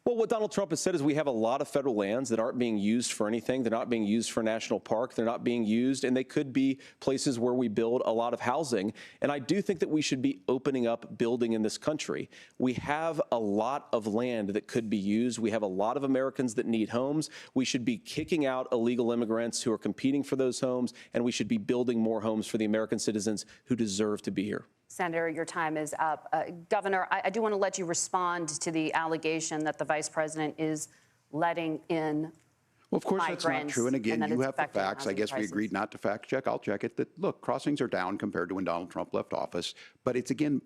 Well, what Donald Trump has said is we have a lot of federal lands that aren't being used for anything. They're not being used for national park. They're not being used, and they could be places where we build a lot of housing. And I do think that we should be opening up building in this country. We have a lot of land that could be used. We have a lot of Americans that need homes. We should be kicking out illegal immigrants who are competing for those homes, and we should be building more homes for the American citizens who deserve to be here. Senator, your time is up. Governor, I do want to let you respond to the allegation that the vice president is letting in. Well, of course, that's not true. And again, you have the facts. I guess we agreed not to fact check. I'll check it. That, look, crossings are down compared to when Donald Trump left office. But it's, again,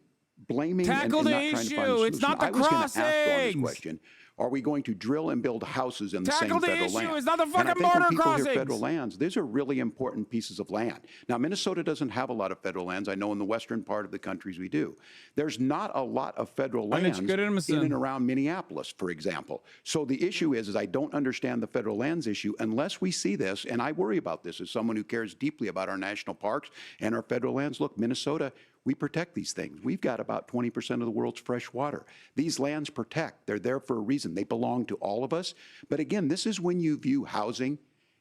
blaming and not trying to find a solution. It's not the crossings. I was going to ask on this question. Are we going to drill and build houses in the same federal land? It's not the and fucking I think border when people crossings. hear federal lands, these are really important pieces of land. Now, Minnesota doesn't have a lot of federal lands. I know in the western part of the countries we do. There's not a lot of federal lands in and around Minneapolis, for example. So the issue is I don't understand the federal lands issue unless we see this, and I worry about this as someone who cares deeply about our national parks and our federal lands. Look, Minnesota, we protect these things. We've got about 20% of the world's fresh water. These lands protect. They're there for a reason. They belong to all of us. But again, this is when you view housing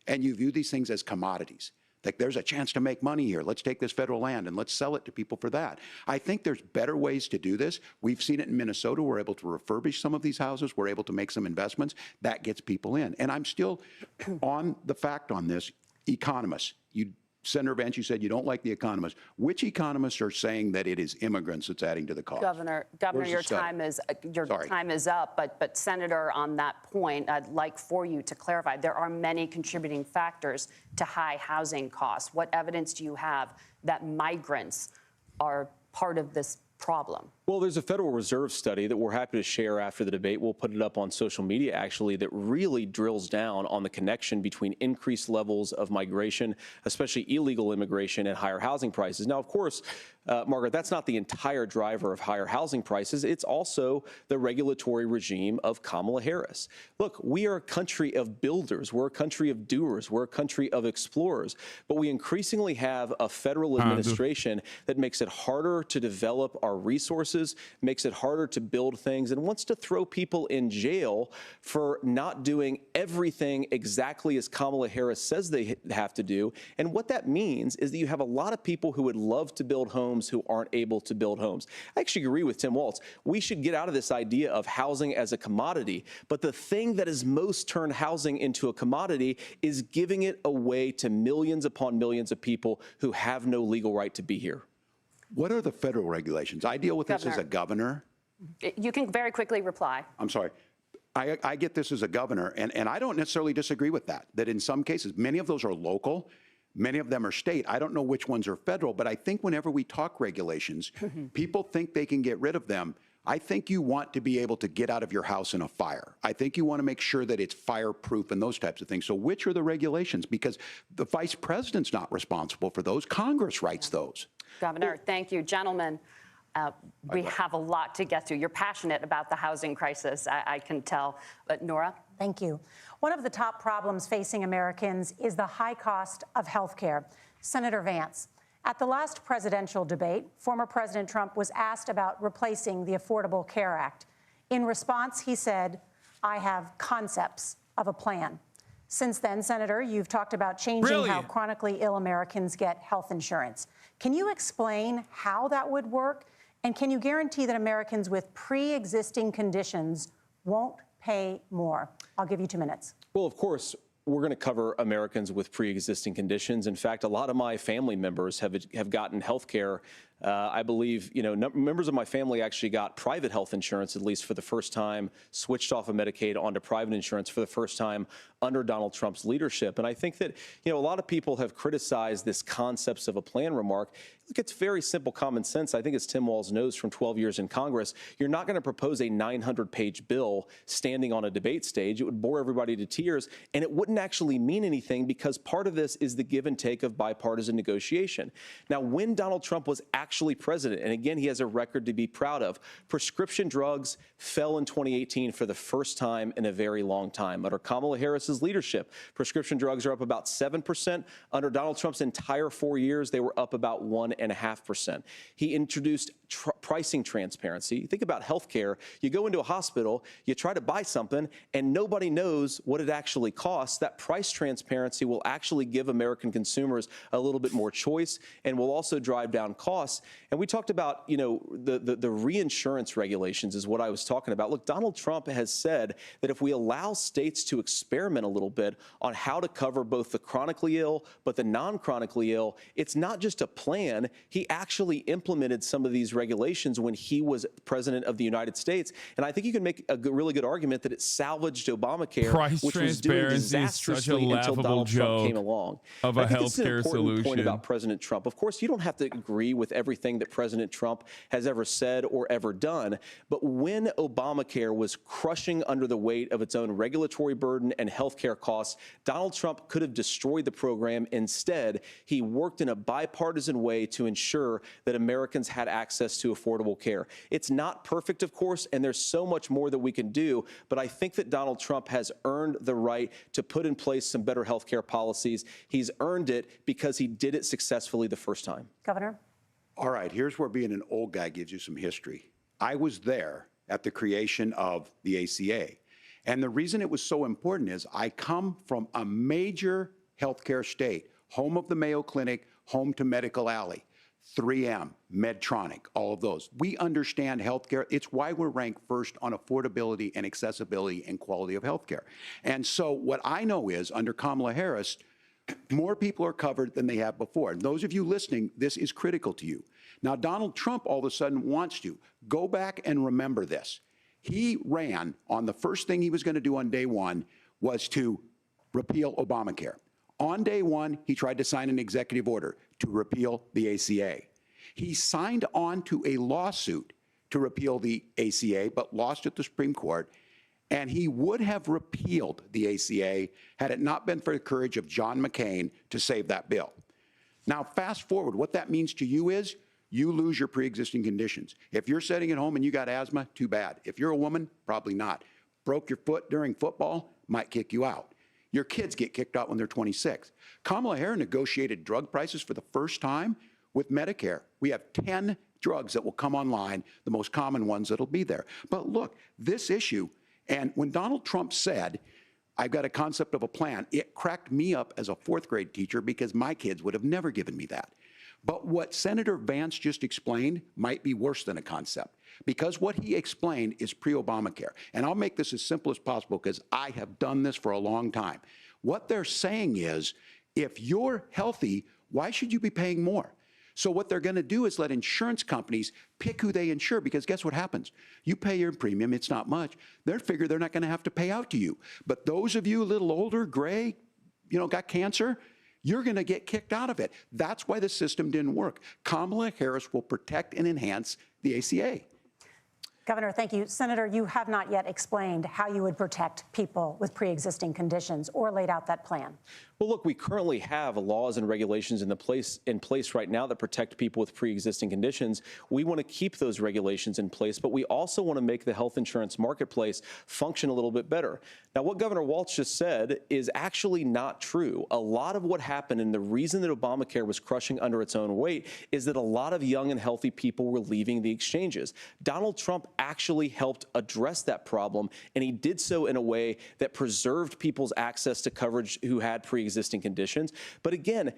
and you view these things as commodities. Like, there's a chance to make money here. Let's take this federal land and let's sell it to people for that. I think there's better ways to do this. We've seen it in Minnesota. We're able to refurbish some of these houses. We're able to make some investments. That gets people in. And I'm still on the fact on this. Economists, Senator Vance, you said you don't like the economists. Which economists are saying that it is immigrants that's adding to the cost? Governor, your time is up. But Senator, on that point, I'd like for you to clarify. There are many contributing factors to high housing costs. What evidence do you have that migrants are part of this problem? Well, there's a Federal Reserve study that we're happy to share after the debate. We'll put it up on social media, actually, that really drills down on the connection between increased levels of migration, especially illegal immigration, and higher housing prices. Now, of course, Margaret, that's not the entire driver of higher housing prices. It's also the regulatory regime of Kamala Harris. Look, we are a country of builders. We're a country of doers. We're a country of explorers. But we increasingly have a federal administration that makes it harder to develop our resources, makes it harder to build things, and wants to throw people in jail for not doing everything exactly as Kamala Harris says they have to do. And what that means is that you have a lot of people who would love to build homes who aren't able to build homes. I actually agree with Tim Walz. We should get out of this idea of housing as a commodity. But the thing that has most turned housing into a commodity is giving it away to millions upon millions of people who have no legal right to be here. What are the federal regulations? I deal with this as a governor. You can very quickly reply. I'm sorry. I get this as a governor, and I don't necessarily disagree with that in some cases, many of those are local, many of them are state. I don't know which ones are federal, but I think whenever we talk regulations, people think they can get rid of them. I think you want to be able to get out of your house in a fire. I think you want to make sure that it's fireproof and those types of things. So which are the regulations? Because the vice president's not responsible for those. Congress writes those. Governor, thank you. Gentlemen, we have a lot to get to. You're passionate about the housing crisis, I can tell. But Nora? Thank you. One of the top problems facing Americans is the high cost of health care. Senator Vance, at the last presidential debate, former President Trump was asked about replacing the Affordable Care Act. In response, he said, "I have concepts of a plan." Since then, Senator, you've talked about changing how chronically ill Americans get health insurance. Can you explain how that would work? And can you guarantee that Americans with pre-existing conditions won't pay more? I'll give you 2 minutes. Well, of course, we're going to cover Americans with pre-existing conditions. In fact, a lot of my family members have gotten health care I believe, members of my family actually got private health insurance, at least for the first time, switched off of Medicaid onto private insurance for the first time under Donald Trump's leadership. And I think that, a lot of people have criticized this concepts of a plan remark. Look, it's very simple common sense. I think as Tim Walz knows from 12 years in Congress, you're not going to propose a 900-page bill standing on a debate stage. It would bore everybody to tears, and it wouldn't actually mean anything because part of this is the give and take of bipartisan negotiation. Now, when Donald Trump was actually president, and again, he has a record to be proud of, prescription drugs fell in 2018 for the first time in a very long time. Under Kamala Harris's leadership, prescription drugs are up about 7%. Under Donald Trump's entire 4 years, they were up about 1.5%. He introduced pricing transparency. Think about healthcare. You go into a hospital, you try to buy something, and nobody knows what it actually costs. That price transparency will actually give American consumers a little bit more choice and will also drive down costs. And we talked about, the reinsurance regulations is what I was talking about. Look, Donald Trump has said that if we allow states to experiment a little bit on how to cover both the chronically ill but the non-chronically ill, it's not just a plan. He actually implemented some of these regulations when he was president of the United States. And I think you can make a really good argument that it salvaged Obamacare, which was doing disastrously until Donald Trump came along. Of a healthcare solution. solution. Point about President Trump. Of course, you don't have to agree with everything that President Trump has ever said or ever done. But when Obamacare was crushing under the weight of its own regulatory burden and healthcare costs, Donald Trump could have destroyed the program. Instead, he worked in a bipartisan way to ensure that Americans had access to affordable care. It's not perfect, of course, and there's so much more that we can do, but I think that Donald Trump has earned the right to put in place some better health care policies. He's earned it because he did it successfully the first time. Governor? All right, here's where being an old guy gives you some history. I was there at the creation of the ACA, and the reason it was so important is I come from a major healthcare state, home of the Mayo Clinic, home to Medical Alley. 3M, Medtronic, all of those. We understand healthcare. It's why we're ranked first on affordability and accessibility and quality of healthcare. And so what I know is under Kamala Harris, more people are covered than they have before. And those of you listening, this is critical to you. Now, Donald Trump all of a sudden wants to. Go back and remember this. He ran on the first thing he was going to do on day one was to repeal Obamacare. On day one, he tried to sign an executive order to repeal the ACA. He signed on to a lawsuit to repeal the ACA, but lost at the Supreme Court. And he would have repealed the ACA had it not been for the courage of John McCain to save that bill. Now, fast forward, what that means to you is you lose your pre-existing conditions. If you're sitting at home and you got asthma, too bad. If you're a woman, probably not. Broke your foot during football, might kick you out. Your kids get kicked out when they're 26. Kamala Harris negotiated drug prices for the first time with Medicare. We have 10 drugs that will come online, the most common ones that'll be there. But look, this issue, and when Donald Trump said, I've got a concept of a plan, it cracked me up as a fourth grade teacher because my kids would have never given me that. But what Senator Vance just explained might be worse than a concept, because what he explained is pre-Obamacare. And I'll make this as simple as possible because I have done this for a long time. What they're saying is, if you're healthy, why should you be paying more? So what they're going to do is let insurance companies pick who they insure, because guess what happens? You pay your premium, it's not much. They figure they're not going to have to pay out to you. But those of you a little older, gray, got cancer, you're going to get kicked out of it. That's why the system didn't work. Kamala Harris will protect and enhance the ACA. Governor, thank you. Senator, you have not yet explained how you would protect people with pre-existing conditions or laid out that plan. Well, look, we currently have laws and regulations in place right now that protect people with pre-existing conditions. We want to keep those regulations in place, but we also want to make the health insurance marketplace function a little bit better. Now, what Governor Walz just said is actually not true. A lot of what happened, and the reason that Obamacare was crushing under its own weight, is that a lot of young and healthy people were leaving the exchanges. Donald Trump actually helped address that problem, and he did so in a way that preserved people's access to coverage who had pre-existing conditions. But again,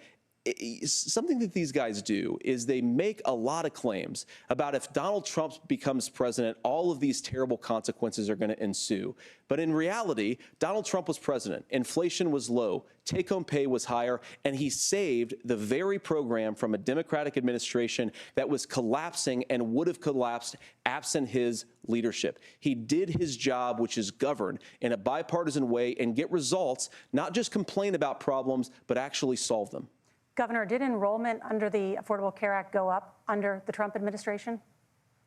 something that these guys do is they make a lot of claims about if Donald Trump becomes president, all of these terrible consequences are going to ensue. But in reality, Donald Trump was president. Inflation was low. Take-home pay was higher. And he saved the very program from a Democratic administration that was collapsing and would have collapsed absent his leadership. He did his job, which is govern in a bipartisan way and get results, not just complain about problems, but actually solve them. Governor, did enrollment under the Affordable Care Act go up under the Trump administration?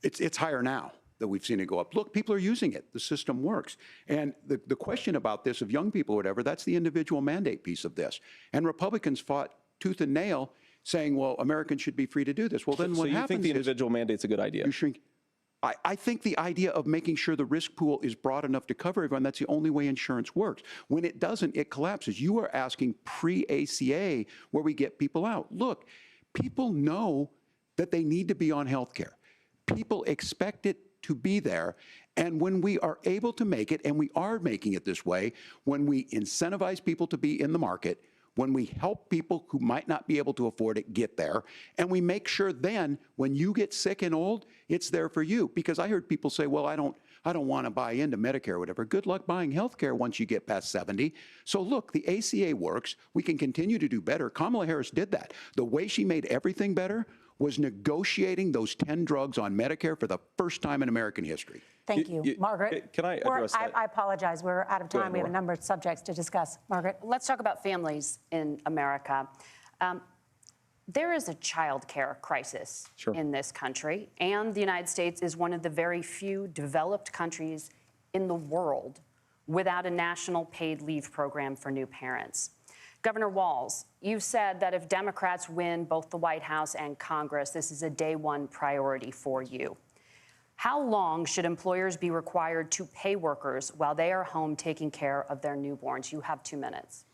It's higher now that we've seen it go up. Look, people are using it. The system works. And the question about this of young people or whatever, that's the individual mandate piece of this. And Republicans fought tooth and nail saying, well, Americans should be free to do this. Well, then what happens is— So you think the individual mandate's a good idea? You shrink. I think the idea of making sure the risk pool is broad enough to cover everyone, that's the only way insurance works. When it doesn't, it collapses. You are asking pre-ACA where we get people out. Look, people know that they need to be on health care. People expect it to be there. And when we are able to make it, and we are making it this way, when we incentivize people to be in the market, when we help people who might not be able to afford it get there, and we make sure then when you get sick and old, it's there for you. Because I heard people say, well, I don't want to buy into Medicare or whatever. Good luck buying health care once you get past 70. So look, the ACA works. We can continue to do better. Kamala Harris did that. The way she made everything better was negotiating those 10 drugs on Medicare for the first time in American history. Thank you. Margaret? Can I address that? I apologize. We're out of time. ahead, We have a number of subjects to discuss. Margaret? Let's talk about families in America. There is a child care crisis in this country, and the United States is one of the very few developed countries in the world without a national paid leave program for new parents. Governor Walz, you said that if Democrats win both the White House and Congress, this is a day one priority for you. How long should employers be required to pay workers while they are home taking care of their newborns? You have 2 minutes.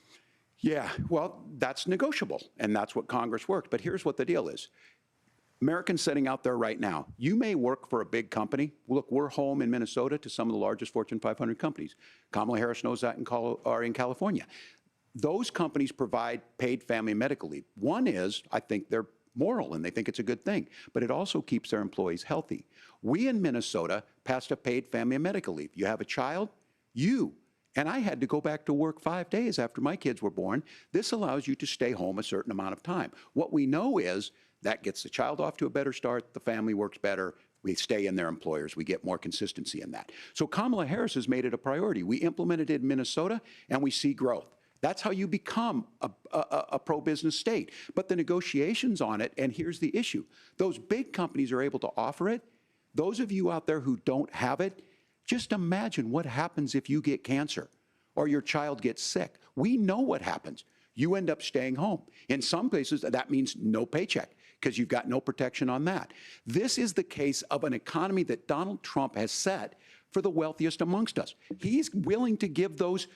Yeah, well, that's negotiable, and that's what Congress worked. But here's what the deal is. Americans sitting out there right now, you may work for a big company. Look, we're home in Minnesota to some of the largest Fortune 500 companies. Kamala Harris knows that in California. Those companies provide paid family and medical leave. One is, I think they're moral and they think it's a good thing, but it also keeps their employees healthy. We in Minnesota passed a paid family and medical leave. You have a child, and I had to go back to work 5 days after my kids were born. This allows you to stay home a certain amount of time. What we know is that gets the child off to a better start, the family works better, we stay in their employers, we get more consistency in that. So Kamala Harris has made it a priority. We implemented it in Minnesota and we see growth. That's how you become a pro-business state. But the negotiations on it, and here's the issue, those big companies are able to offer it. Those of you out there who don't have it, just imagine what happens if you get cancer or your child gets sick. We know what happens. You end up staying home. In some places, that means no paycheck because you've got no protection on that. This is the case of an economy that Donald Trump has set for the wealthiest amongst us. He's willing to give those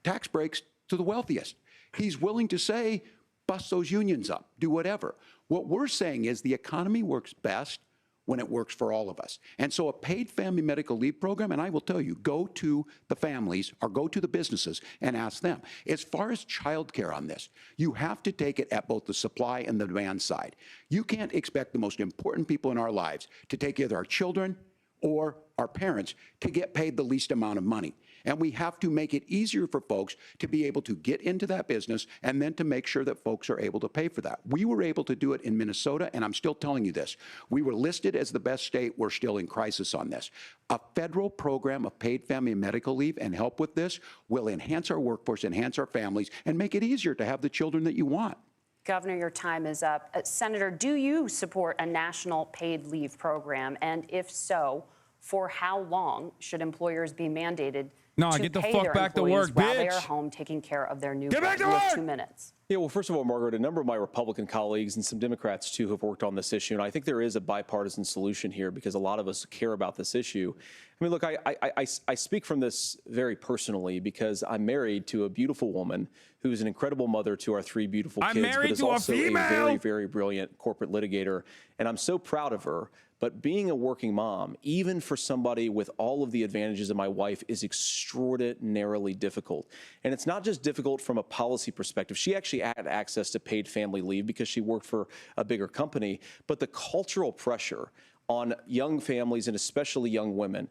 tax breaks to the wealthiest. He's willing to say, bust those unions up, do whatever. What we're saying is the economy works best when it works for all of us. And so a paid family medical leave program, and I will tell you, go to the families or go to the businesses and ask them. As far as childcare on this, you have to take it at both the supply and the demand side. You can't expect the most important people in our lives to take either our children or our parents to get paid the least amount of money. And we have to make it easier for folks to be able to get into that business and then to make sure that folks are able to pay for that. We were able to do it in Minnesota, and I'm still telling you this. We were listed as the best state. We're still in crisis on this. A federal program of paid family and medical leave and help with this will enhance our workforce, enhance our families, and make it easier to have the children that you want. Governor, your time is up. Senator, do you support a national paid leave program? And if so, for how long should employers be mandated to get the pay fuck their back to employees work, while they bitch. are home taking care of their newborns? Get back to You have work! 2 minutes. Yeah, well, first of all, Margaret, a number of my Republican colleagues and some Democrats, too, have worked on this issue. And I think there is a bipartisan solution here because a lot of us care about this issue. I mean, look, I speak from this very personally because I'm married to a beautiful woman who's an incredible mother to our 3 beautiful kids, but is also a very, very brilliant corporate litigator. And I'm so proud of her. But being a working mom, even for somebody with all of the advantages of my wife, is extraordinarily difficult. And it's not just difficult from a policy perspective. She actually had access to paid family leave because she worked for a bigger company. But the cultural pressure on young families and especially young women,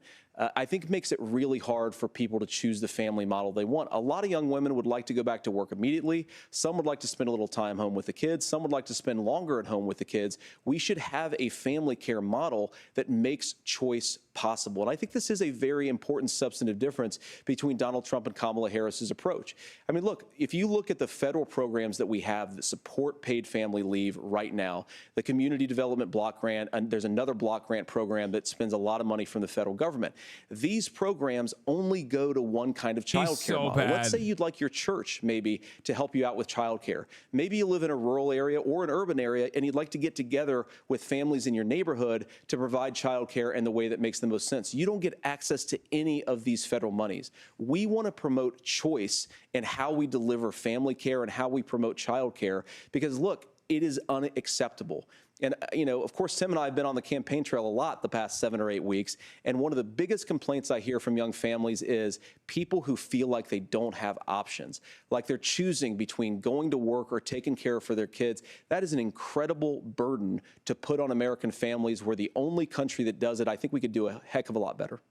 I think makes it really hard for people to choose the family model they want. A lot of young women would like to go back to work immediately. Some would like to spend a little time home with the kids. Some would like to spend longer at home with the kids. We should have a family care model that makes choice possible. And I think this is a very important substantive difference between Donald Trump and Kamala Harris's approach. I mean, look, if you look at the federal programs that we have that support paid family leave right now, the Community Development Block Grant, and there's another block grant program that spends a lot of money from the federal government. These programs only go to one kind of child care model. Let's say you'd like your church maybe to help you out with child care. Maybe you live in a rural area or an urban area and you'd like to get together with families in your neighborhood to provide child care in the way that makes the most sense. You don't get access to any of these federal monies. We want to promote choice in how we deliver family care and how we promote child care because, look, it is unacceptable. And, you know, of course, Tim and I have been on the campaign trail a lot the past 7 or 8 weeks. And one of the biggest complaints I hear from young families is people who feel like they don't have options, like they're choosing between going to work or taking care for their kids. That is an incredible burden to put on American families. We're the only country that does it. I think we could do a heck of a lot better.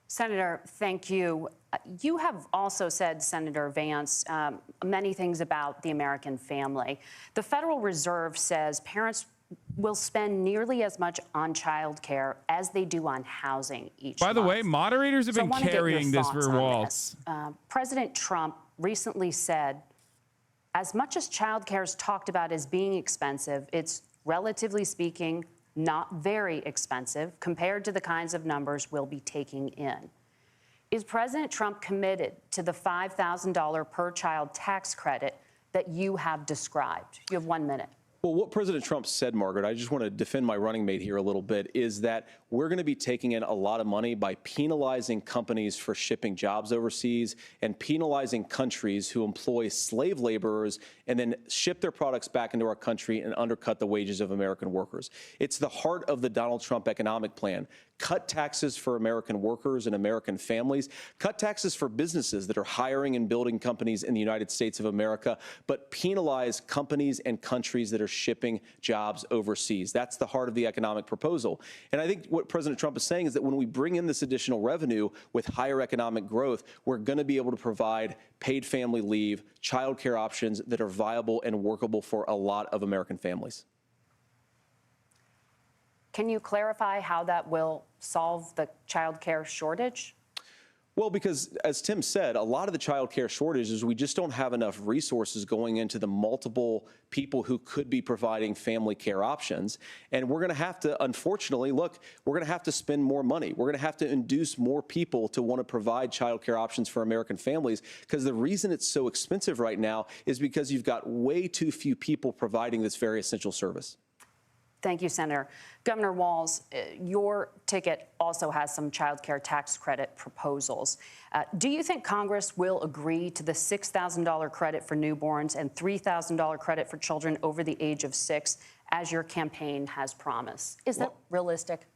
Senator, thank you. You have also said, Senator Vance, many things about the American family. The Federal Reserve says parents will spend nearly as much on child care as they do on housing each month. By the way, moderators have been carrying this for Walz. President Trump recently said, as much as child care is talked about as being expensive, it's relatively speaking not very expensive compared to the kinds of numbers we'll be taking in. Is President Trump committed to the $5,000 per child tax credit that you have described? You have 1 minute. Well, what President Trump said, Margaret, I just want to defend my running mate here a little bit, is that we're going to be taking in a lot of money by penalizing companies for shipping jobs overseas and penalizing countries who employ slave laborers and then ship their products back into our country and undercut the wages of American workers. It's the heart of the Donald Trump economic plan. Cut taxes for American workers and American families. Cut taxes for businesses that are hiring and building companies in the United States of America, but penalize companies and countries that are shipping jobs overseas. That's the heart of the economic proposal. And I think what President Trump is saying is that when we bring in this additional revenue with higher economic growth, we're going to be able to provide paid family leave, child care options that are viable and workable for a lot of American families. Can you clarify how that will solve the child care shortage? Well, because as Tim said, a lot of the child care shortage is we just don't have enough resources going into the multiple people who could be providing family care options. And we're going to have to, unfortunately, look, we're going to have to spend more money. We're going to have to induce more people to want to provide child care options for American families, because the reason it's so expensive right now is because you've got way too few people providing this very essential service. Thank you, Senator. Governor Walz, your ticket also has some child care tax credit proposals. Do you think Congress will agree to the $6,000 credit for newborns and $3,000 credit for children over the age of 6, as your campaign has promised? Is that realistic?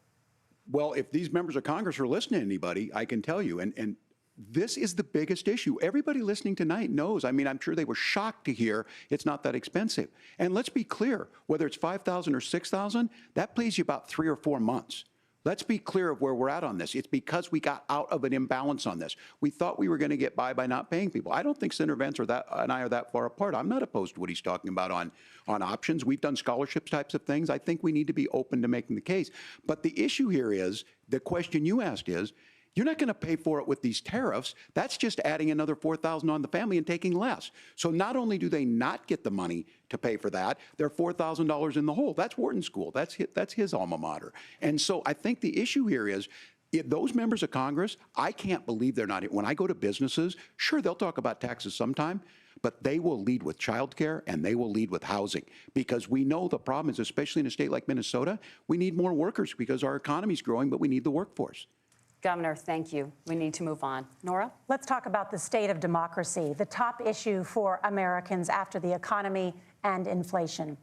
Well, if these members of Congress are listening to anybody, I can tell you, and this is the biggest issue. Everybody listening tonight knows. I mean, I'm sure they were shocked to hear it's not that expensive. And let's be clear, whether it's $5,000 or $6,000, that pays you about 3 or 4 months. Let's be clear of where we're at on this. It's because we got out of an imbalance on this. We thought we were going to get by not paying people. I don't think Senator Vance and I are that far apart. I'm not opposed to what he's talking about on options. We've done scholarships types of things. I think we need to be open to making the case. But the issue here is, the question you asked is, you're not going to pay for it with these tariffs. That's just adding another $4,000 on the family and taking less. So not only do they not get the money to pay for that, they're $4,000 in the hole. That's Wharton School. That's his alma mater. And so I think the issue here is, those members of Congress, I can't believe they're not. When I go to businesses, sure, they'll talk about taxes sometime, but they will lead with childcare and they will lead with housing, because we know the problem is, especially in a state like Minnesota, we need more workers because our economy is growing, but we need the workforce. Governor, thank you. We need to move on. Nora? Let's talk about the state of democracy, the top issue for Americans after the economy and inflation.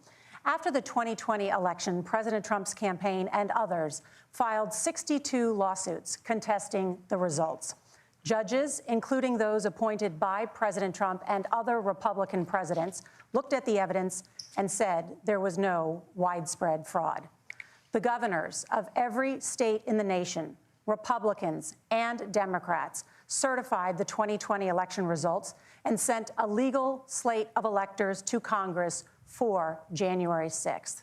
After the 2020 election, President Trump's campaign and others filed 62 lawsuits contesting the results. Judges, including those appointed by President Trump and other Republican presidents, looked at the evidence and said there was no widespread fraud. The governors of every state in the nation, Republicans and Democrats, certified the 2020 election results and sent a legal slate of electors to Congress for January 6th.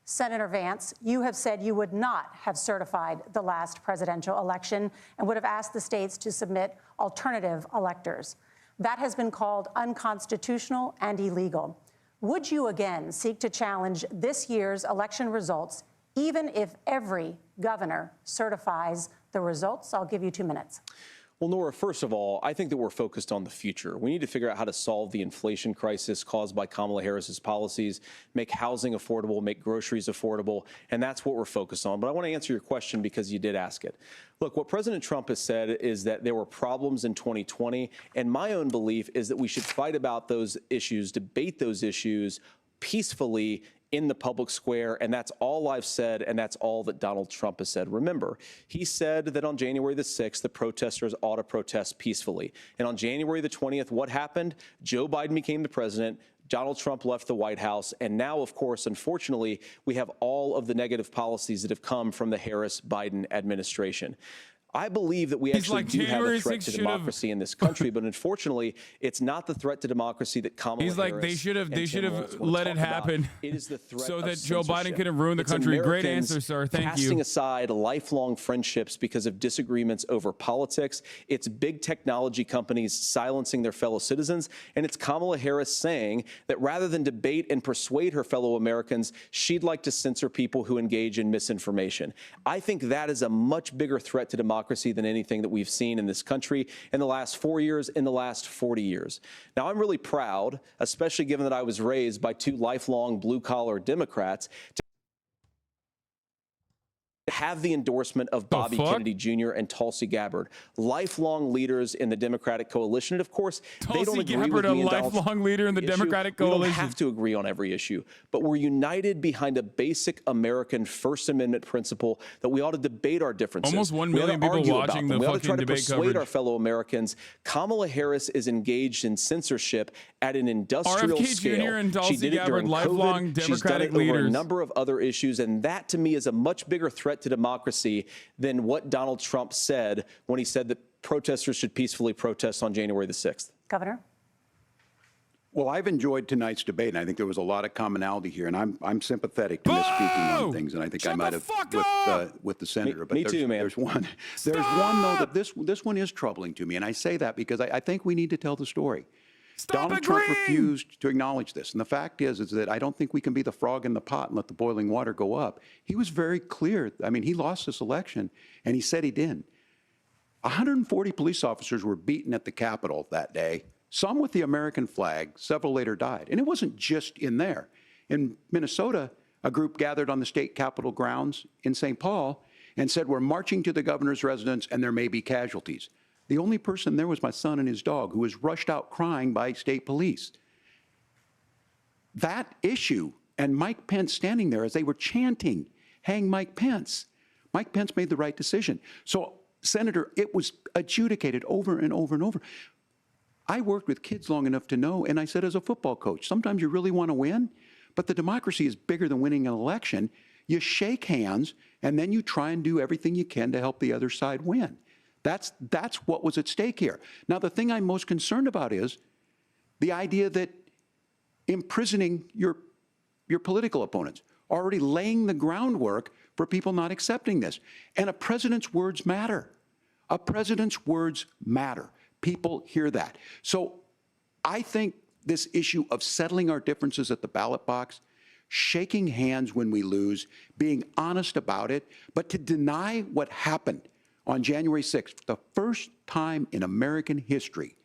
Senator Vance, you have said you would not have certified the last presidential election and would have asked the states to submit alternative electors. That has been called unconstitutional and illegal. Would you again seek to challenge this year's election results, even if every governor certifies the results? I'll give you 2 minutes. Well, Nora, first of all, I think that we're focused on the future. We need to figure out how to solve the inflation crisis caused by Kamala Harris's policies, make housing affordable, make groceries affordable, and that's what we're focused on. But I want to answer your question because you did ask it. Look, what President Trump has said is that there were problems in 2020, and my own belief is that we should fight about those issues, debate those issues peacefully in the public square, and that's all I've said, and that's all that Donald Trump has said. Remember, he said that on January the 6th, the protesters ought to protest peacefully. And on January the 20th, what happened? Joe Biden became the president. Donald Trump left the White House. And now, of course, unfortunately, we have all of the negative policies that have come from the Harris-Biden administration. I believe that we actually do have a threat to democracy in this country, but unfortunately, it's not the threat to democracy that Kamala Harris. He's like, they should have let it happen. It is the threat so of that Joe Biden censorship. could have ruined the It's country. Great Americans answer, sir. Thank you. Casting aside lifelong friendships because of disagreements over politics. It's big technology companies silencing their fellow citizens, and it's Kamala Harris saying that rather than debate and persuade her fellow Americans, she'd like to censor people who engage in misinformation. I think that is a much bigger threat to democracy than anything that we've seen in this country in the last 4 years, in the last 40 years. Now, I'm really proud, especially given that I was raised by two lifelong blue-collar Democrats, to have the endorsement of Bobby Kennedy Jr. and Tulsi Gabbard, lifelong leaders in the Democratic coalition. And of course, they don't agree with me and Donald Trump. Lifelong leader in the Democratic coalition. We don't have to agree on every issue, but we're united behind a basic American First Amendment principle that we ought to debate our differences. Almost 1 million people watching the fucking debate coverage. Persuade our fellow Americans. Kamala Harris is engaged in censorship at an industrial scale. Jr. and Tulsi She did it during lifelong COVID. Democratic She's done it leaders. over a number of other issues, and that to me is a much bigger threat to democracy than what Donald Trump said when he said that protesters should peacefully protest on January the 6th. Governor? Well, I've enjoyed tonight's debate, and I think there was a lot of commonality here, and I'm sympathetic to misspeaking on things, and I think I might have with the senator. Me too, man. There's one though that this one is troubling to me, and I say that because I think we need to tell the story. Donald Trump refused to acknowledge this. And the fact is that I don't think we can be the frog in the pot and let the boiling water go up. He was very clear. I mean, he lost this election, and he said he didn't. 140 police officers were beaten at the Capitol that day, some with the American flag. Several later died. And it wasn't just in there. In Minnesota, a group gathered on the state capitol grounds in St. Paul and said, we're marching to the governor's residence, and there may be casualties. The only person there was my son and his dog, who was rushed out crying by state police. That issue, and Mike Pence standing there as they were chanting, hang Mike Pence. Mike Pence made the right decision. So, Senator, it was adjudicated over and over and over. I worked with kids long enough to know, and I said as a football coach, sometimes you really want to win, but the democracy is bigger than winning an election. You shake hands, and then you try and do everything you can to help the other side win. That's what was at stake here. Now, the thing I'm most concerned about is the idea that imprisoning your political opponents, already laying the groundwork for people not accepting this. And a president's words matter. A president's words matter. People hear that. So I think this issue of settling our differences at the ballot box, shaking hands when we lose, being honest about it, but to deny what happened on January 6th, the first time in American history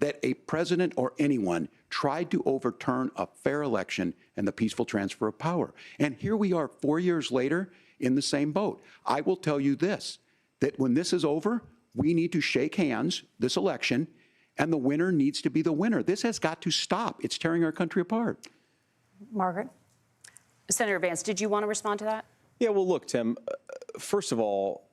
that a president or anyone tried to overturn a fair election and the peaceful transfer of power. And here we are 4 years later in the same boat. I will tell you this, that when this is over, we need to shake hands this election, and the winner needs to be the winner. This has got to stop. It's tearing our country apart. Margaret? Senator Vance, did you want to respond to that? Yeah, well, look, Tim, first of all,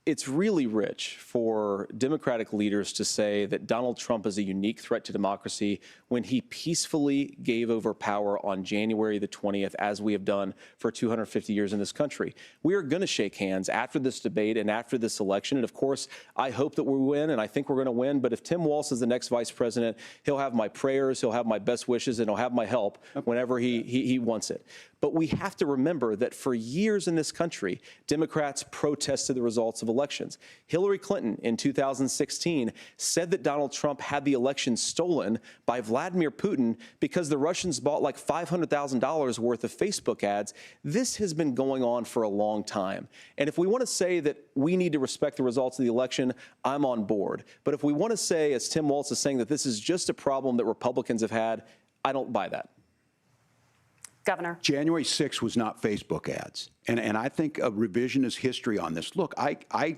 it's really rich for Democratic leaders to say that Donald Trump is a unique threat to democracy when he peacefully gave over power on January the 20th, as we have done for 250 years in this country. We are going to shake hands after this debate and after this election. And of course, I hope that we win, and I think we're going to win. But if Tim Walz is the next vice president, he'll have my prayers, he'll have my best wishes, and he'll have my help whenever he wants it. But we have to remember that for years in this country, Democrats protested the results of elections. Hillary Clinton in 2016 said that Donald Trump had the election stolen by Vladimir Putin because the Russians bought like $500,000 worth of Facebook ads. This has been going on for a long time. And if we want to say that we need to respect the results of the election, I'm on board. But if we want to say, as Tim Walz is saying, that this is just a problem that Republicans have had, I don't buy that. Governor. January 6th was not Facebook ads. And I think a revisionist history on this. Look, I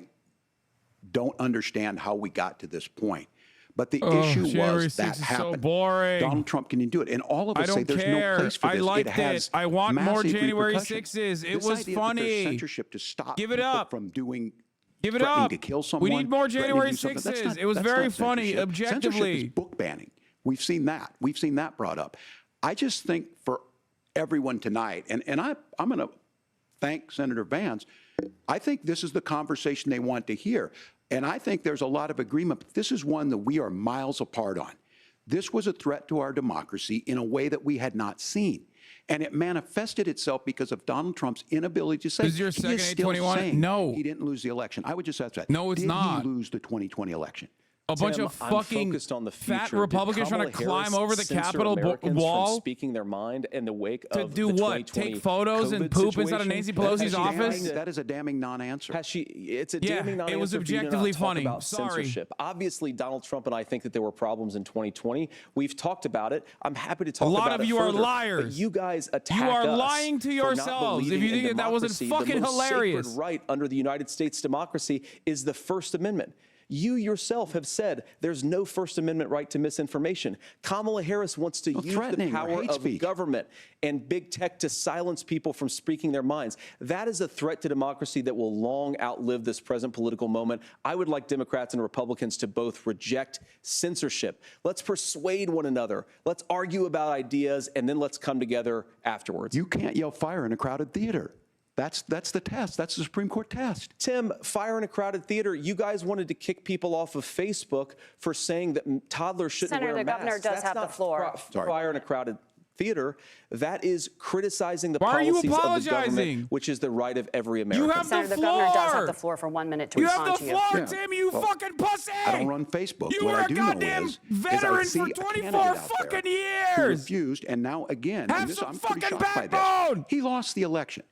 don't understand how we got to this point. But the issue was that happened. So boring. Donald Trump can do it. And all of us say there's no place for this. I liked it. I want more January 6s. It was funny. Censorship to stop Give it up. from doing. Give it up. To kill someone, we need more January 6s. It was very funny, objectively. Censorship is book banning. We've seen that. We've seen that brought up. I just think for everyone tonight, and I'm going to thank Senator Vance. I think this is the conversation they want to hear. And I think there's a lot of agreement. But this is one that we are miles apart on. This was a threat to our democracy in a way that we had not seen. And it manifested itself because of Donald Trump's inability to say, is your second 821? No. He didn't lose the election. I would just ask that. No, it's not. Did he lose the 2020 election? A bunch of fucking fat Republicans trying to climb over the Capitol wall, speaking their mind in the wake to of do the what? Take photos and poop inside of Nancy Pelosi's office? That is a damning non-answer. It's a damning non-answer. It was objectively funny. About Sorry. censorship. Obviously, Donald Trump and I think that there were problems in 2020. We've talked about it. I'm happy to talk about it. A lot of you are liars. But you guys attack us. You are lying to yourselves if you think that wasn't fucking hilarious. The most sacred right under the United States democracy is the First Amendment. You yourself have said there's no First Amendment right to misinformation. Kamala Harris wants to use the power of government and big tech to silence people from speaking their minds. That is a threat to democracy that will long outlive this present political moment. I would like Democrats and Republicans to both reject censorship. Let's persuade one another. Let's argue about ideas, and then let's come together afterwards. You can't yell fire in a crowded theater. That's the test. That's the Supreme Court test. Tim, fire in a crowded theater. You guys wanted to kick people off of Facebook for saying that toddlers shouldn't wear masks. Senator, the governor does have the floor. Fire in a crowded theater. That is criticizing the Why are you policies of the apologizing? government, which is the right of every American. You have Senator, the floor. governor does have the floor for 1 minute to respond to you. You have the floor, Tim, you fucking pussy! I don't run Facebook. You were a goddamn veteran for 24 fucking years! Refused, and now again, have and this, some I'm pretty fucking shocked by backbone! this. He lost the election.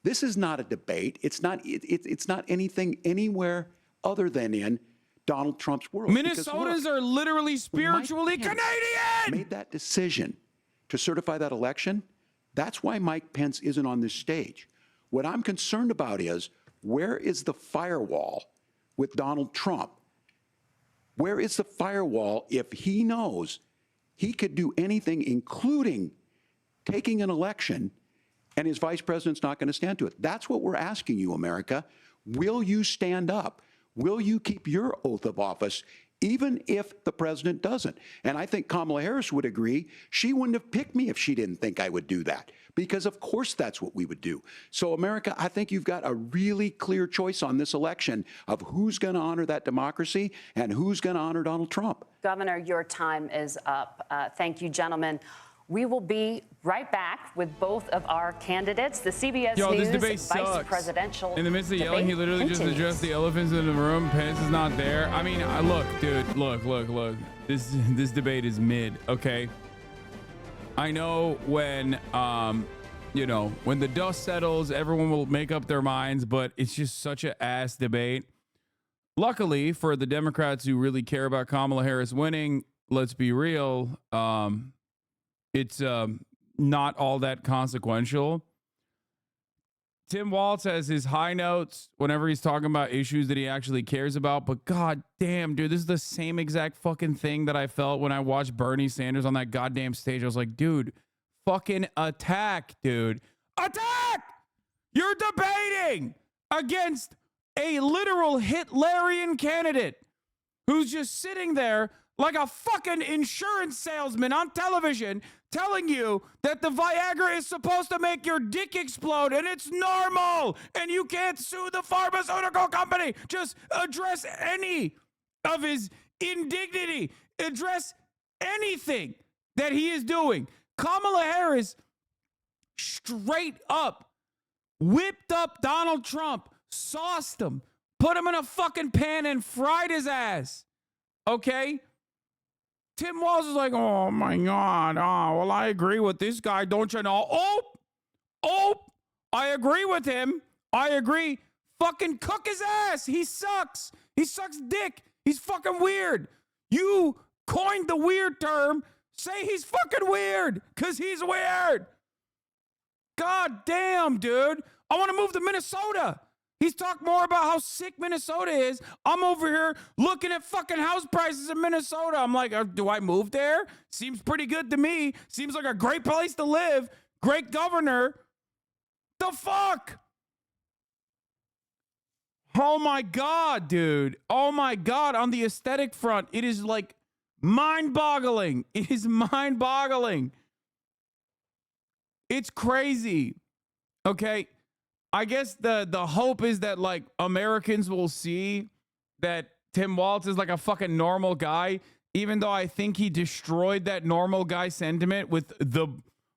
This is not a debate. It's not anything anywhere other than in Donald Trump's world. Minnesotans are literally spiritually Canadian! Made that decision to certify that election. That's why Mike Pence isn't on this stage. What I'm concerned about is, where is the firewall with Donald Trump? Where is the firewall if he knows he could do anything, including taking an election, and his vice president's not going to stand to it? That's what we're asking you, America. Will you stand up? Will you keep your oath of office, even if the president doesn't? And I think Kamala Harris would agree. She wouldn't have picked me if she didn't think I would do that, because of course that's what we would do. So America, I think you've got a really clear choice on this election of who's going to honor that democracy and who's going to honor Donald Trump. Governor, your time is up. Thank you, gentlemen. We will be right back with both of our candidates. The CBS News Vice Presidential In the midst of yelling, he literally just addressed the elephants in the room. Pence is not there. I mean, look, dude, look. This debate is mid, okay? I know when, when the dust settles, everyone will make up their minds, but it's just such an ass debate. Luckily for the Democrats who really care about Kamala Harris winning, let's be real, it's not all that consequential. Tim Walz has his high notes whenever he's talking about issues that he actually cares about. But god damn, dude, this is the same exact fucking thing that I felt when I watched Bernie Sanders on that goddamn stage. I was like, dude, fucking attack, dude. Attack! You're debating against a literal Hitlerian candidate who's just sitting there like a fucking insurance salesman on television telling you that the Viagra is supposed to make your dick explode and it's normal and you can't sue the pharmaceutical company. Just address any of his indignity. Address anything that he is doing. Kamala Harris straight up whipped up Donald Trump, sauced him, put him in a fucking pan and fried his ass. Okay? Tim Walz is like, oh my God. Oh, well, I agree with this guy. Don't you know? Oh, I agree with him. I agree. Fucking cook his ass. He sucks. He sucks dick. He's fucking weird. You coined the weird term. Say he's fucking weird because he's weird. God damn, dude. I want to move to Minnesota. He's talked more about how sick Minnesota is. I'm over here looking at fucking house prices in Minnesota. I'm like, do I move there? Seems pretty good to me. Seems like a great place to live. Great governor. The fuck? Oh my God, dude. Oh my God. On the aesthetic front, it is like mind-boggling. It is mind-boggling. It's crazy. Okay? I guess the hope is that like Americans will see that Tim Walz is like a fucking normal guy, even though I think he destroyed that normal guy sentiment with the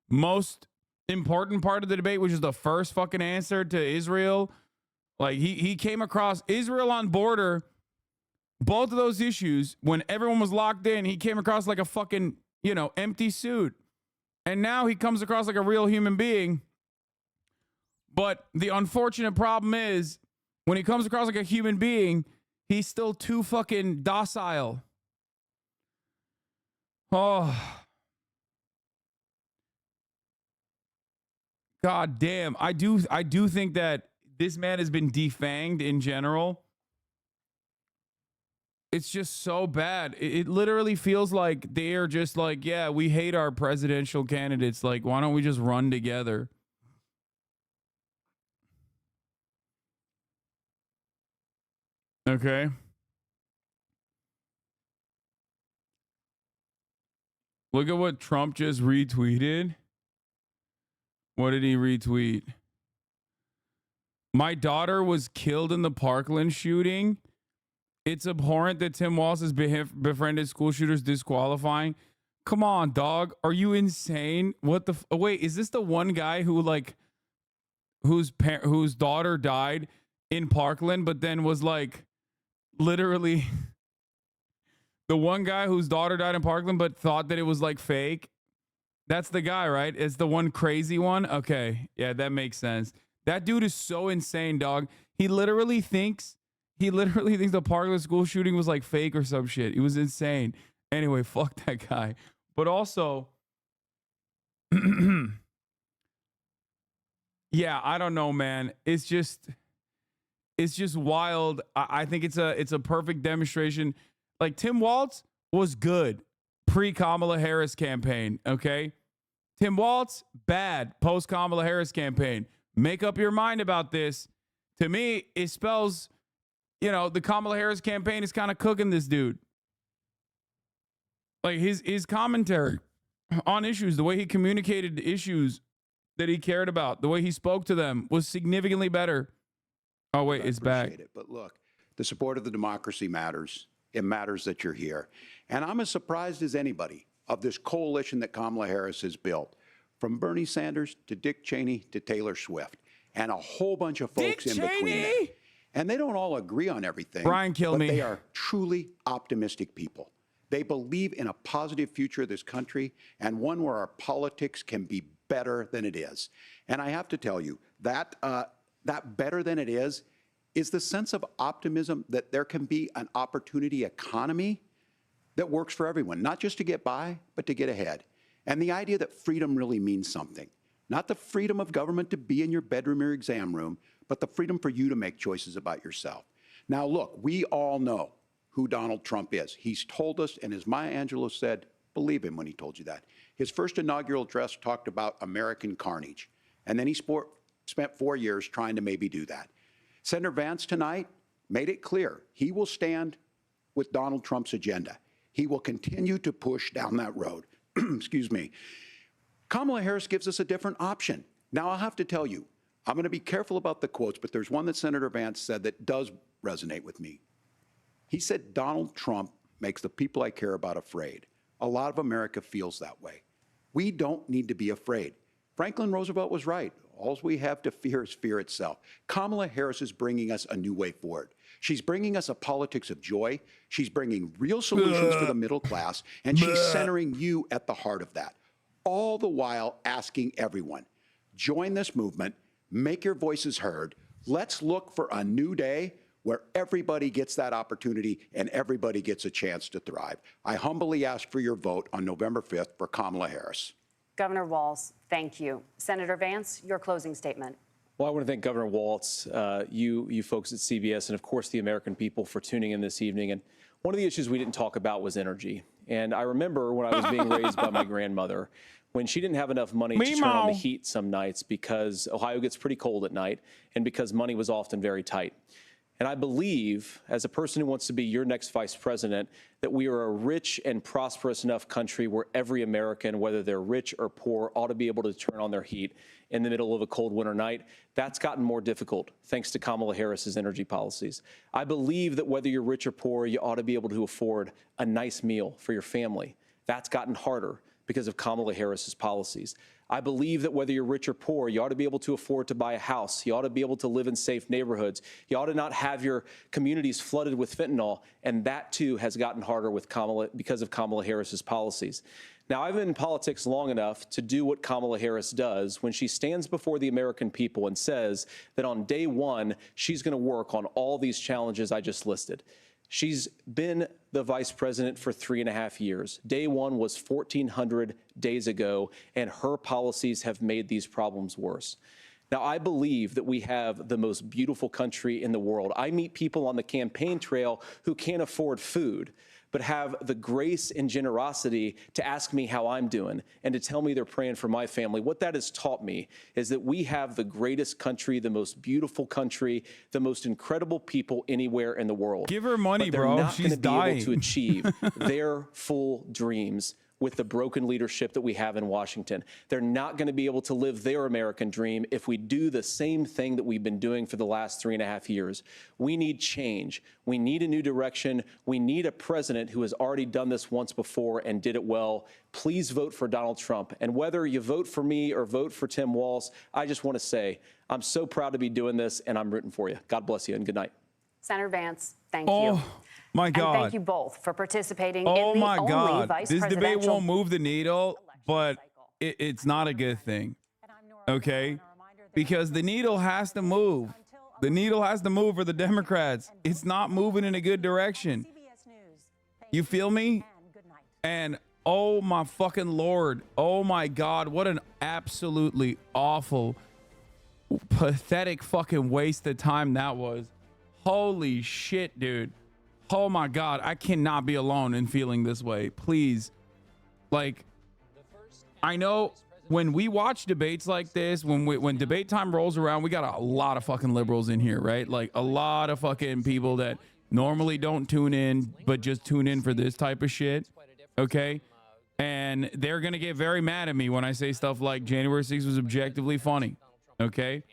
most important part of the debate, which is the first fucking answer to Israel. Like he came across Israel on border, both of those issues, when everyone was locked in, he came across like a fucking, empty suit. And now he comes across like a real human being. But the unfortunate problem is when he comes across like a human being, he's still too fucking docile. Oh. God damn. I do think that this man has been defanged in general. It's just so bad. It literally feels like they are just like, yeah, we hate our presidential candidates. Like, why don't we just run together? Okay. Look at what Trump just retweeted. What did he retweet? My daughter was killed in the Parkland shooting. It's abhorrent that Tim Walz has befriended school shooters, disqualifying. Come on, dog. Are you insane? What the? Wait, is this the one guy who like whose daughter died in Parkland, but then was like literally the one guy whose daughter died in Parkland, but thought that it was like fake? That's the guy, right? It's the one crazy one. Okay, yeah, that makes sense. That dude is so insane, dog. He literally thinks the Parkland school shooting was like fake or some shit. It was insane. Anyway, fuck that guy. But also, yeah, I don't know, man. It's just wild. I think it's a perfect demonstration. Like Tim Walz was good pre-Kamala Harris campaign, okay? Tim Walz, bad post-Kamala Harris campaign. Make up your mind about this. To me, it spells, the Kamala Harris campaign is kind of cooking this dude. Like his commentary on issues, the way he communicated issues that he cared about, the way he spoke to them was significantly better. Oh, wait, it's back. But look, the support of the democracy matters. It matters that you're here. And I'm as surprised as anybody of this coalition that Kamala Harris has built, from Bernie Sanders to Dick Cheney to Taylor Swift, and a whole bunch of folks in between there. And they don't all agree on everything. Brian, kill me. They are truly optimistic people. They believe in a positive future of this country and one where our politics can be better than it is. And I have to tell you, that better than it is the sense of optimism that there can be an opportunity economy that works for everyone, not just to get by, but to get ahead. And the idea that freedom really means something. Not the freedom of government to be in your bedroom or exam room, but the freedom for you to make choices about yourself. Now, look, we all know who Donald Trump is. He's told us, and as Maya Angelou said, believe him when he told you that. His first inaugural address talked about American carnage, and then he spent 4 years trying to maybe do that. Senator Vance tonight made it clear he will stand with Donald Trump's agenda. He will continue to push down that road. Excuse me. Kamala Harris gives us a different option. Now, I'll have to tell you, I'm going to be careful about the quotes, but there's one that Senator Vance said that does resonate with me. He said, Donald Trump makes the people I care about afraid. A lot of America feels that way. We don't need to be afraid. Franklin Roosevelt was right. All we have to fear is fear itself. Kamala Harris is bringing us a new way forward. She's bringing us a politics of joy. She's bringing real solutions for the middle class, and she's centering you at the heart of that. All the while asking everyone, join this movement, make your voices heard. Let's look for a new day where everybody gets that opportunity and everybody gets a chance to thrive. I humbly ask for your vote on November 5th for Kamala Harris. Governor Walz, thank you. Senator Vance, your closing statement. Well, I want to thank Governor Walz, you folks at CBS, and of course the American people for tuning in this evening. And one of the issues we didn't talk about was energy. And I remember when I was being raised by my grandmother, when she didn't have enough money to turn on the heat some nights because Ohio gets pretty cold at night and because money was often very tight. And I believe, as a person who wants to be your next vice president, that we are a rich and prosperous enough country where every American, whether they're rich or poor, ought to be able to turn on their heat in the middle of a cold winter night. That's gotten more difficult thanks to Kamala Harris's energy policies. I believe that whether you're rich or poor, you ought to be able to afford a nice meal for your family. That's gotten harder because of Kamala Harris's policies. I believe that whether you're rich or poor, you ought to be able to afford to buy a house. You ought to be able to live in safe neighborhoods. You ought to not have your communities flooded with fentanyl. And that, too, has gotten harder with because of Kamala Harris's policies. Now, I've been in politics long enough to do what Kamala Harris does when she stands before the American people and says that on day one, she's going to work on all these challenges I just listed. She's been the vice president for 3.5 years. Day one was 1,400 days ago, and her policies have made these problems worse. Now, I believe that we have the most beautiful country in the world. I meet people on the campaign trail who can't afford food, but have the grace and generosity to ask me how I'm doing and to tell me they're praying for my family. What that has taught me is that we have the greatest country, the most beautiful country, the most incredible people anywhere in the world. Give her money, but they're bro. not She's going to be dying. able to achieve their full dreams with the broken leadership that we have in Washington. They're not going to be able to live their American dream if we do the same thing that we've been doing for the last 3.5 years. We need change. We need a new direction. We need a president who has already done this once before and did it well. Please vote for Donald Trump. And whether you vote for me or vote for Tim Walz, I just want to say I'm so proud to be doing this, and I'm rooting for you. God bless you, and good night. Senator Vance, thank you. My God. And thank you both for participating in the only vice This debate presidential won't move the needle, but it's not a good thing. Okay? Because the needle has to move. The needle has to move for the Democrats. It's not moving in a good direction. You feel me? And oh my fucking Lord. Oh my God. What an absolutely awful, pathetic fucking waste of time that was. Holy shit, dude. Oh my God, I cannot be alone in feeling this way. Please. Like, I know when we watch debates like this, when debate time rolls around, we got a lot of fucking liberals in here, right? Like a lot of fucking people that normally don't tune in, but just tune in for this type of shit. Okay? And they're going to get very mad at me when I say stuff like January 6th was objectively funny. Okay?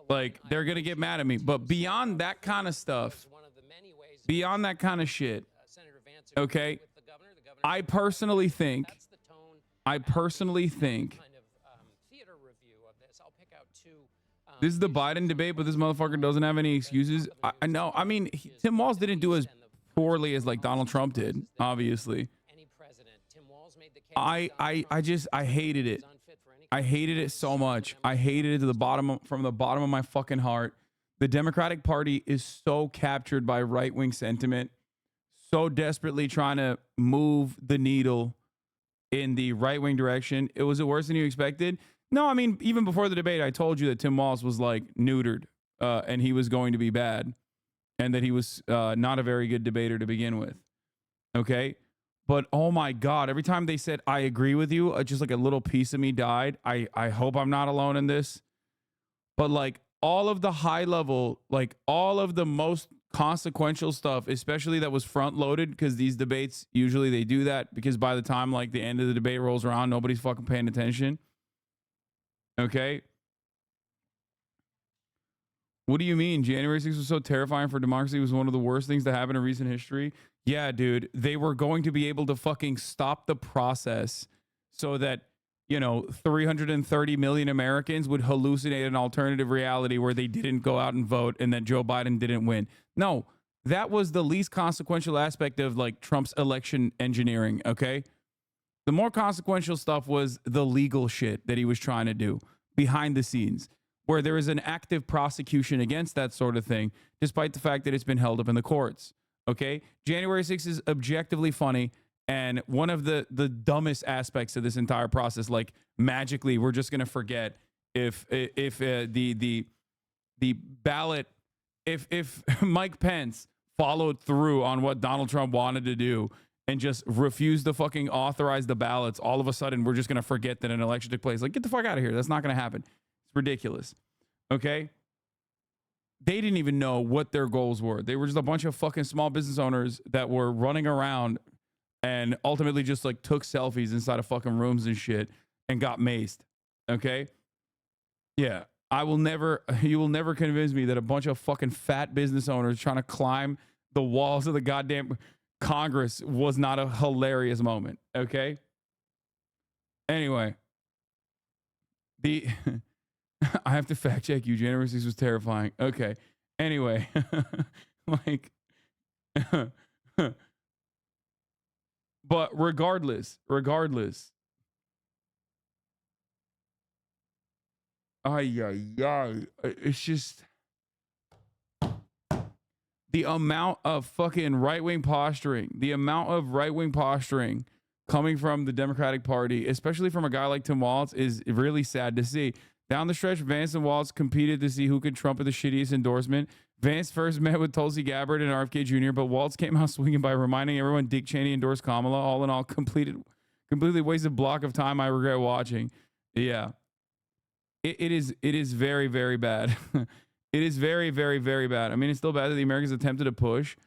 Like, they're going to get mad at me. But beyond that kind of stuff, beyond that kind of shit, okay, I personally think this is the Biden debate, but this motherfucker doesn't have any excuses. I know. I mean, Tim Walz didn't do as poorly as like Donald Trump did, obviously. I hated it. I hated it so much. I hated it from the bottom of my fucking heart. The Democratic Party is so captured by right-wing sentiment, so desperately trying to move the needle in the right-wing direction. Was it worse than you expected? No, I mean, even before the debate, I told you that Tim Walz was like neutered and he was going to be bad and that he was not a very good debater to begin with. Okay? But oh my God, every time they said, I agree with you, just like a little piece of me died. I hope I'm not alone in this. But like all of the high level, like all of the most consequential stuff, especially that was front loaded, because these debates, usually they do that because by the time like the end of the debate rolls around, nobody's fucking paying attention. Okay. What do you mean? January 6th was so terrifying for democracy. It was one of the worst things to happen in recent history. Yeah, dude, they were going to be able to fucking stop the process so that, you know, 330 million Americans would hallucinate an alternative reality where they didn't go out and vote and that Joe Biden didn't win. No, that was the least consequential aspect of like Trump's election engineering. Okay. The more consequential stuff was the legal shit that he was trying to do behind the scenes, where there is an active prosecution against that sort of thing, despite the fact that it's been held up in the courts. Okay. January 6th is objectively funny. And one of the dumbest aspects of this entire process, like magically, we're just going to forget if the ballot, if Mike Pence followed through on what Donald Trump wanted to do and just refused to fucking authorize the ballots, all of a sudden we're just going to forget that an election took place. Like, get the fuck out of here. That's not going to happen. It's ridiculous. Okay. They didn't even know what their goals were. They were just a bunch of fucking small business owners that were running around and ultimately just like took selfies inside of fucking rooms and shit and got maced. Okay. Yeah. You will never convince me that a bunch of fucking fat business owners trying to climb the walls of the goddamn Congress was not a hilarious moment. Okay. Anyway, I have to fact check you. January 6th was terrifying. Okay. Anyway, like, but regardless, it's just the amount of fucking right-wing posturing, coming from the Democratic Party, especially from a guy like Tim Walz, is really sad to see. Down the stretch, Vance and Walz competed to see who could trumpet the shittiest endorsement. Vance first met with Tulsi Gabbard and RFK Jr., but Walz came out swinging by reminding everyone Dick Cheney endorsed Kamala. All in all, completely wasted block of time I regret watching. Yeah. It is very, very bad. It is very, very, very bad. I mean, it's still bad that the Americans attempted to push.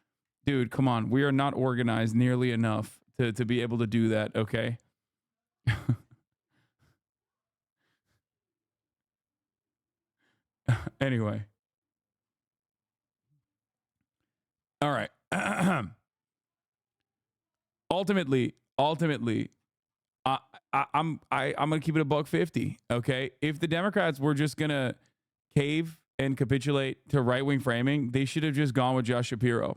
Dude, come on. We are not organized nearly enough to be able to do that, okay? Anyway. All right. Ultimately, I'm gonna keep it $1.50. Okay, if the Democrats were just gonna cave and capitulate to right-wing framing, they should have just gone with Josh Shapiro.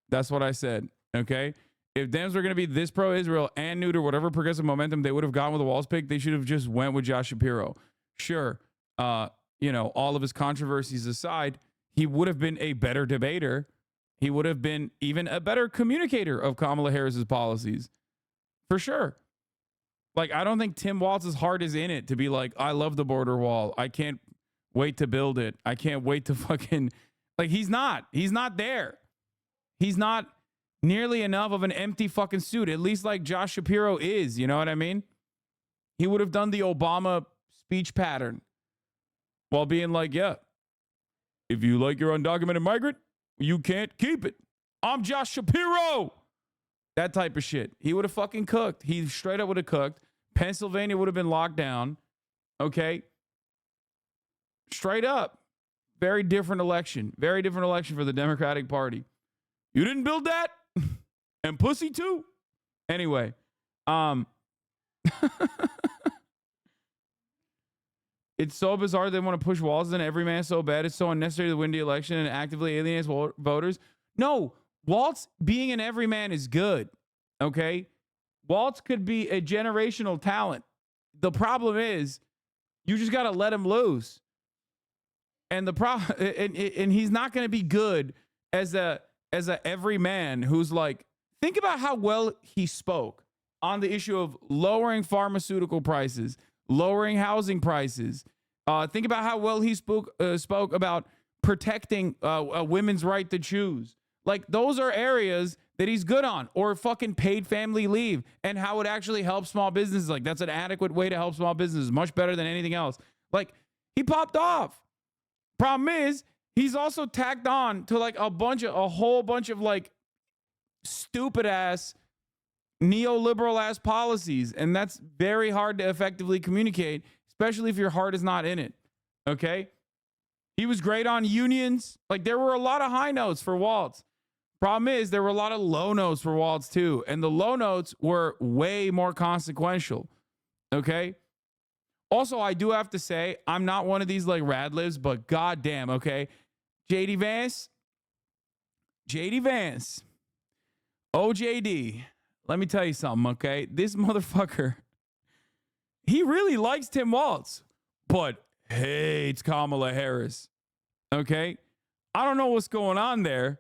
That's what I said. Okay, if Dems were gonna be this pro-Israel and neuter whatever progressive momentum they would have gone with a Walz pick, they should have just went with Josh Shapiro. Sure, all of his controversies aside, he would have been a better debater. He would have been even a better communicator of Kamala Harris's policies, for sure. Like, I don't think Tim Walz's heart is in it to be like, I love the border wall. I can't wait to build it. I can't wait to fucking, like, he's not there. He's not nearly enough of an empty fucking suit, at least like Josh Shapiro is. You know what I mean? He would have done the Obama speech pattern while being like, yeah, if you like your undocumented migrant, you can't keep it. I'm Josh Shapiro. That type of shit. He would have fucking cooked. He straight up would have cooked. Pennsylvania would have been locked down. Okay. Straight up. Very different election. Very different election for the Democratic Party. You didn't build that? And pussy too? Anyway. It's so bizarre they want to push Walz in every man so bad. It's so unnecessary to win the election and actively alienates voters. No, Walz being an everyman is good. Okay? Walz could be a generational talent. The problem is you just got to let him loose. And the problem and he's not going to be good as a everyman who's like, think about how well he spoke. on the issue of lowering pharmaceutical prices, lowering housing prices. Think about how well he spoke about protecting women's right to choose. Like, those are areas that he's good on. Or fucking paid family leave and how it actually helps small businesses. Like, that's an adequate way to help small businesses, much better than anything else. Like, he popped off. Problem is, he's also tacked on to like a whole bunch of like stupid ass neoliberal ass policies. And that's very hard to effectively communicate, especially if your heart is not in it. Okay. He was great on unions. Like, there were a lot of high notes for Walz. Problem is, there were a lot of low notes for Walz too. And the low notes were way more consequential. Okay. Also, I do have to say, I'm not one of these like rad libs, but goddamn, okay. JD Vance, OJD, let me tell you something, okay? This motherfucker, he really likes Tim Walz, but hates Kamala Harris, okay? I don't know what's going on there.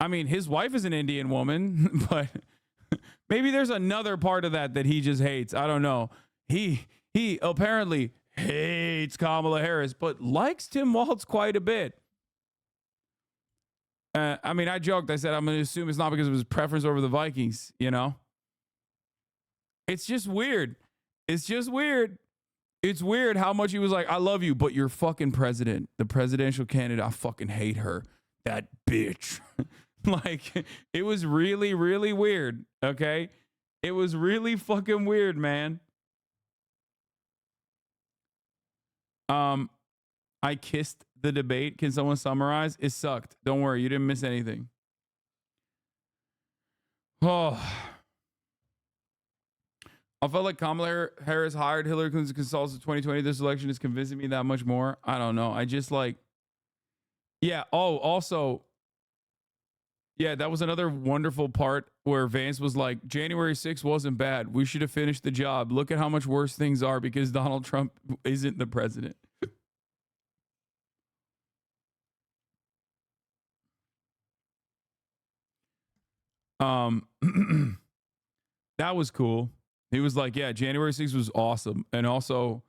I mean, his wife is an Indian woman, but maybe there's another part of that he just hates. I don't know. He apparently hates Kamala Harris, but likes Tim Walz quite a bit. I mean, I joked. I said, I'm going to assume it's not because of his preference over the Vikings, you know? It's just weird. It's weird how much he was like, I love you, but you're fucking president. The presidential candidate, I fucking hate her. That bitch. Like, it was really, really weird, okay? It was really fucking weird, man. I kissed the debate. Can someone summarize? It sucked. Don't worry. You didn't miss anything. Oh. I felt like Kamala Harris hired Hillary Clinton's consultants in 2020. This election is convincing me that much more. I don't know. I just like, yeah. Oh, also, yeah, that was another wonderful part where Vance was like, January 6th wasn't bad. We should have finished the job. Look at how much worse things are because Donald Trump isn't the president. That was cool. He was like, yeah, January 6th was awesome. And also,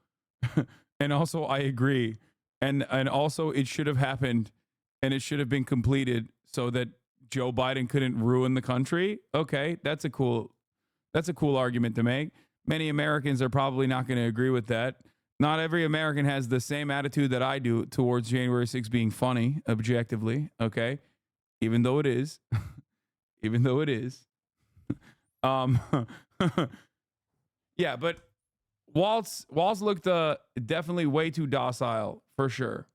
I agree. And also it should have happened and it should have been completed so that Joe Biden couldn't ruin the country. Okay. That's a cool argument to make. Many Americans are probably not going to agree with that. Not every American has the same attitude that I do towards January 6th being funny, objectively. Okay. Even though it is. Yeah, but Walz looked definitely way too docile for sure.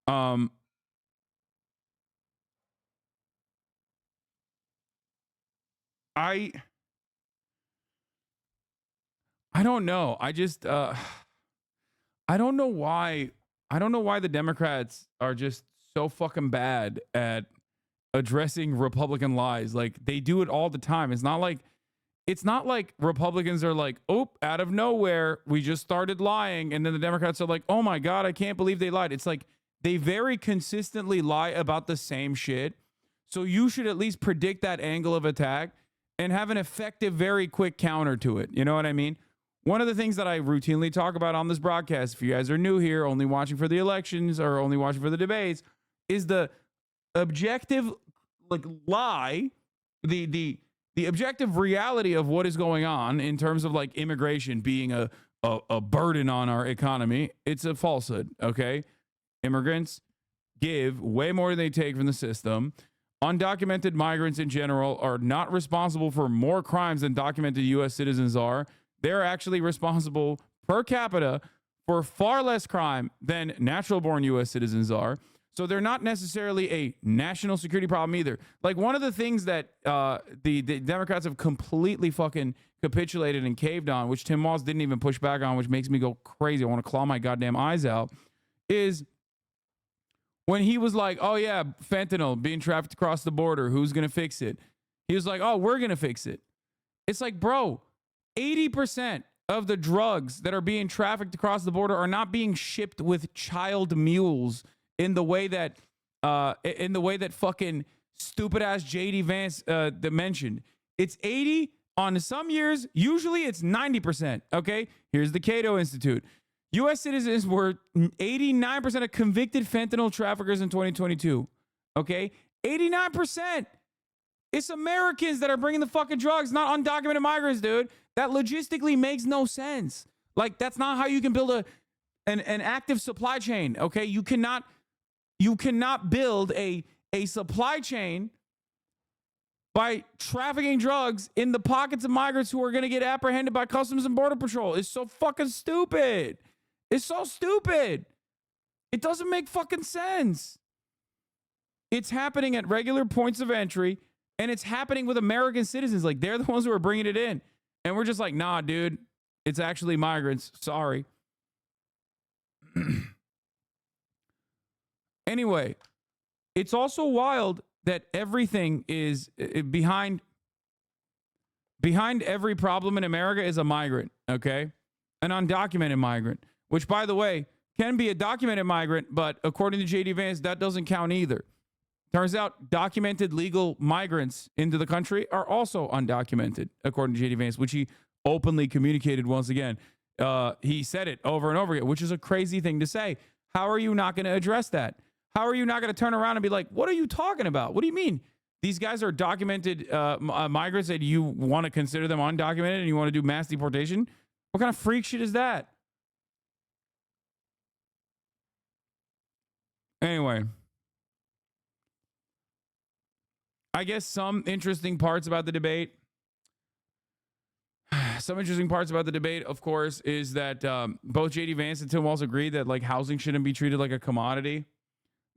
I don't know. I just I don't know why the Democrats are just so fucking bad at addressing Republican lies. Like, they do it all the time. It's not like Republicans are like, oh, out of nowhere, we just started lying. And then the Democrats are like, oh my God, I can't believe they lied. It's like they very consistently lie about the same shit. So you should at least predict that angle of attack and have an effective, very quick counter to it. You know what I mean? One of the things that I routinely talk about on this broadcast, if you guys are new here, only watching for the elections or only watching for the debates, is the objective lie, the objective reality of what is going on in terms of like immigration being a burden on our economy. It's a falsehood. Okay. Immigrants give way more than they take from the system. Undocumented migrants in general are not responsible for more crimes than documented U.S. citizens are. They're actually responsible per capita for far less crime than natural born U.S. citizens are. So they're not necessarily a national security problem either. Like, one of the things that the Democrats have completely fucking capitulated and caved on, which Tim Walz didn't even push back on, which makes me go crazy. I want to claw my goddamn eyes out, is when he was like, oh yeah, fentanyl being trafficked across the border, who's going to fix it? He was like, oh, we're going to fix it. It's like, bro, 80% of the drugs that are being trafficked across the border are not being shipped with child mules in the way that fucking stupid ass JD Vance that mentioned. It's 80 on some years. Usually it's 90%. Okay. Here's the Cato Institute. U.S. citizens were 89% of convicted fentanyl traffickers in 2022. Okay. 89%. It's Americans that are bringing the fucking drugs, not undocumented migrants, dude. That logistically makes no sense. Like, that's not how you can build an active supply chain. Okay. You cannot build a supply chain by trafficking drugs in the pockets of migrants who are going to get apprehended by Customs and Border Patrol. It's so fucking stupid. It's so stupid. It doesn't make fucking sense. It's happening at regular points of entry, and it's happening with American citizens. Like, they're the ones who are bringing it in. And we're just like, nah, dude, it's actually migrants. Sorry. Anyway, it's also wild that everything is behind every problem in America is a migrant, okay? An undocumented migrant, which, by the way, can be a documented migrant, but according to JD Vance, that doesn't count either. Turns out documented legal migrants into the country are also undocumented, according to JD Vance, which he openly communicated once again. He said it over and over again, which is a crazy thing to say. How are you not going to address that? How are you not going to turn around and be like, what are you talking about? What do you mean? These guys are documented migrants and you want to consider them undocumented and you want to do mass deportation? What kind of freak shit is that? Anyway, I guess some interesting parts about the debate. Some interesting parts about the debate, of course, is that both JD Vance and Tim Walz agreed that like housing shouldn't be treated like a commodity.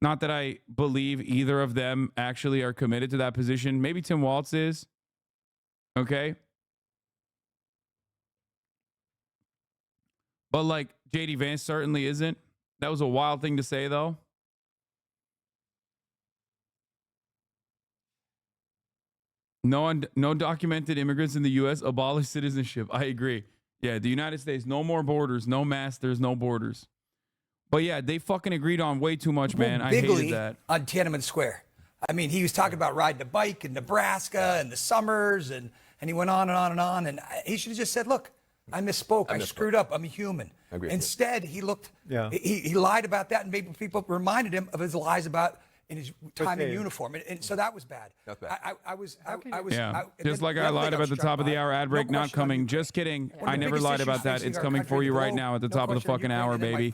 Not that I believe either of them actually are committed to that position. Maybe Tim Walz is. Okay. But like JD Vance certainly isn't. That was a wild thing to say, though. No documented immigrants in the U.S. Abolish citizenship. I agree. Yeah, the United States, no more borders, no mask, there's no borders. But yeah, they fucking agreed on way too much, man. I hated that. On Tiananmen Square. I mean, he was talking about riding a bike in Nebraska and the summers, and he went on and on and on. And he should have just said, look, I misspoke. I screwed up. I'm a human. Instead, he looked, he lied about that, and maybe people reminded him of his lies about in his time in uniform. And so that was bad. That's bad. I was just like I lied about the top of the hour ad break not coming. Just kidding. I never lied about that. It's coming for you right now at the top of the fucking hour, baby.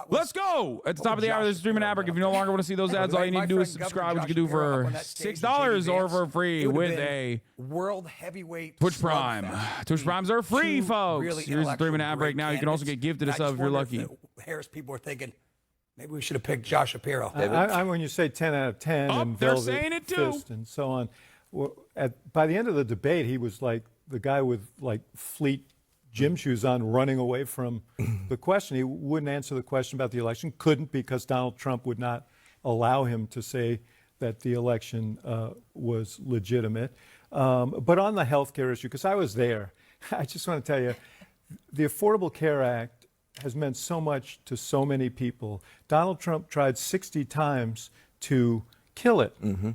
Let's go. At the top of the hour, there's a streaming ad break. If you no longer want to see those ads, all you need to do is subscribe, which you can do for $6 or for free with a world heavyweight Twitch Prime. Twitch Primes are free, folks. Here's the streaming ad break now. You can also get gifted a sub if you're lucky. Harris people are thinking, maybe we should have picked Josh Shapiro. When you say 10 out of 10 and they're Velvet saying it too. Fist and so on, by the end of the debate, he was like the guy with like fleet gym shoes on running away from the question. He wouldn't answer the question about the election, couldn't because Donald Trump would not allow him to say that the election was legitimate. But on the health care issue, because I was there, I just want to tell you, the Affordable Care Act has meant so much to so many people. Donald Trump tried 60 times to kill it.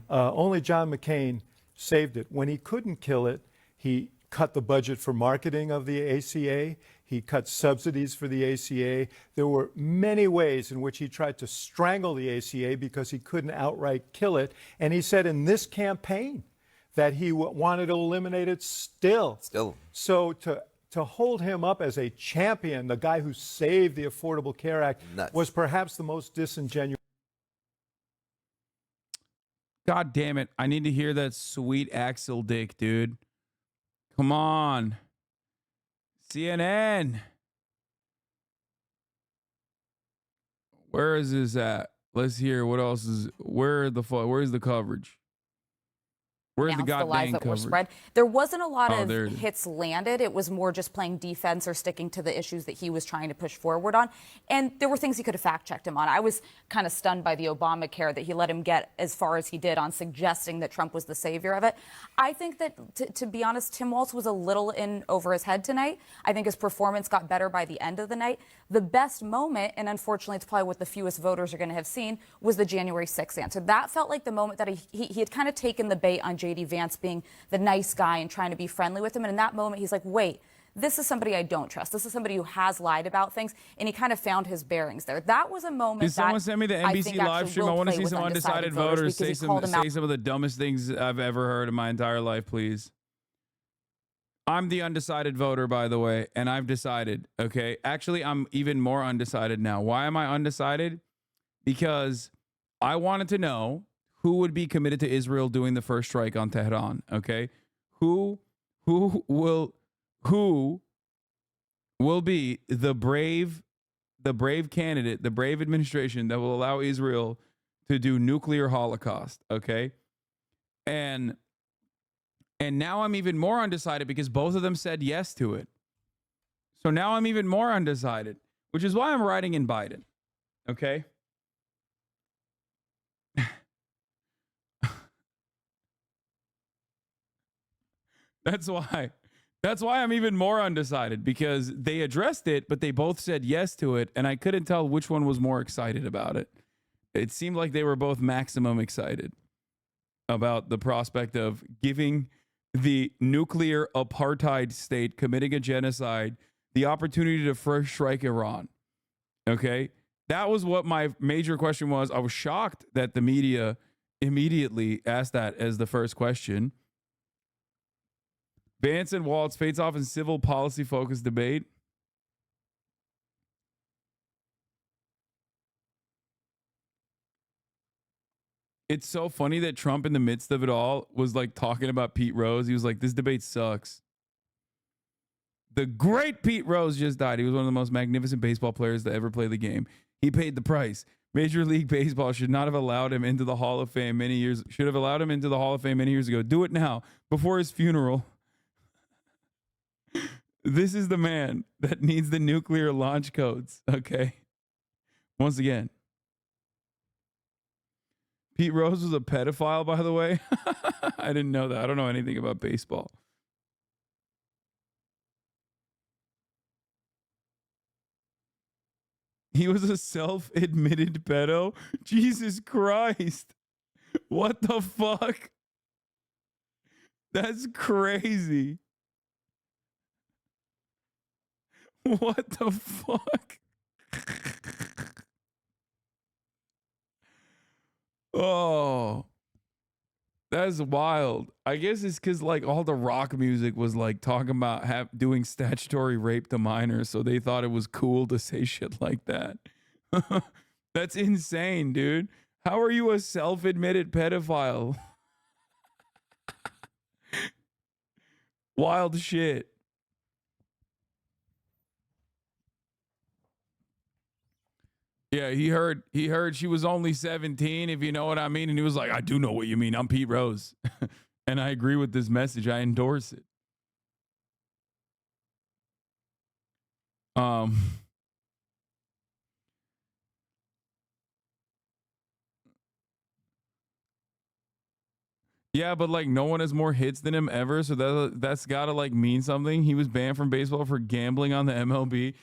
Only John McCain saved it. When he couldn't kill it, he cut the budget for marketing of the ACA. He cut subsidies for the ACA. There were many ways in which he tried to strangle the ACA because he couldn't outright kill it. And he said in this campaign that he wanted to eliminate it still. So to hold him up as a champion, the guy who saved the Affordable Care Act, was perhaps the most disingenuous. God damn it. I need to hear that sweet Axel dick, dude. Come on. CNN. Where is this at? Let's hear what else is, where's the coverage? Where's announced the lies that were spread. There wasn't a lot of hits landed. It was more just playing defense or sticking to the issues that he was trying to push forward on. And there were things he could have fact-checked him on. I was kind of stunned by the Obamacare, that he let him get as far as he did on suggesting that Trump was the savior of it. I think that, to be honest, Tim Walz was a little in over his head tonight. I think his performance got better by the end of the night. The best moment, and unfortunately it's probably what the fewest voters are going to have seen, was the January 6th answer. That felt like the moment that he had kind of taken the bait on J.D. Vance being the nice guy and trying to be friendly with him. And in that moment, he's like, wait, this is somebody I don't trust. This is somebody who has lied about things. And he kind of found his bearings there. That was a moment Did someone send me the NBC live stream? I want to see some undecided voters say some of the dumbest things I've ever heard in my entire life, please. I'm the undecided voter, by the way, and I've decided, okay? Actually, I'm even more undecided now. Why am I undecided? Because I wanted to know who would be committed to Israel doing the first strike on Tehran, okay? Who will be the brave candidate, the brave administration that will allow Israel to do nuclear holocaust, okay? And now I'm even more undecided because both of them said yes to it. So now I'm even more undecided, which is why I'm writing in Biden, okay? That's why I'm even more undecided, because they addressed it, but they both said yes to it, and I couldn't tell which one was more excited about it. It seemed like they were both maximum excited about the prospect of giving the nuclear apartheid state committing a genocide the opportunity to first strike Iran. Okay? That was what my major question was. I was shocked that the media immediately asked that as the first question. Vance and Walz face off in civil policy focused debate. It's so funny that Trump, in the midst of it all, was like talking about Pete Rose. He was like, this debate sucks. The great Pete Rose just died. He was one of the most magnificent baseball players to ever play the game. He paid the price. Major League Baseball should not have allowed him into the Hall of Fame many years. Should have allowed him into the Hall of Fame many years ago. Do it now, before his funeral. This is the man that needs the nuclear launch codes, okay? Once again. Pete Rose was a pedophile, by the way. I didn't know that. I don't know anything about baseball. He was a self-admitted pedo? Jesus Christ. What the fuck? That's crazy. What the fuck? Oh, that's wild. I guess it's because like all the rock music was like talking about doing statutory rape to minors, so they thought it was cool to say shit like that. That's insane, dude. How are you a self-admitted pedophile? Wild shit. Yeah, he heard she was only 17, if you know what I mean. And he was like, I do know what you mean. I'm Pete Rose. And I agree with this message. I endorse it. Yeah, but like no one has more hits than him ever. So that's got to like mean something. He was banned from baseball for gambling on the MLB.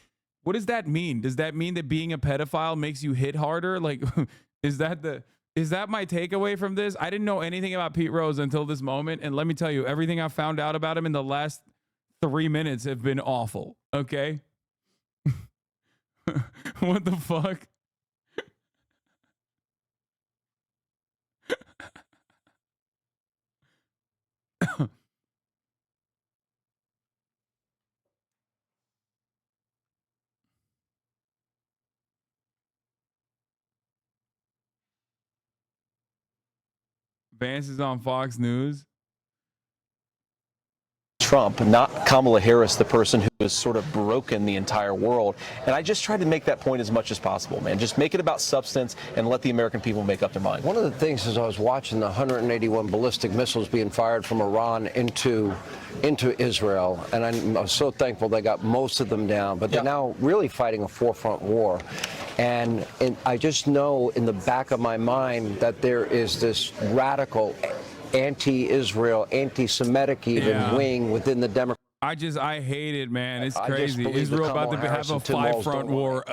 What does that mean? Does that mean that being a pedophile makes you hit harder? Like, is that my takeaway from this? I didn't know anything about Pete Rose until this moment. And let me tell you, everything I found out about him in the last 3 minutes have been awful. Okay. What the fuck? Vance is on Fox News. Trump, not Kamala Harris, the person who has sort of broken the entire world. And I just tried to make that point as much as possible, man. Just make it about substance and let the American people make up their mind. One of the things is I was watching the 181 ballistic missiles being fired from Iran into Israel, and I'm so thankful they got most of them down, but they're now really fighting a forefront war. And I just know in the back of my mind that there is this radical anti-Israel, anti-Semitic even wing within the Democrat. I hate it, man. It's crazy. Israel about to have a 5-front war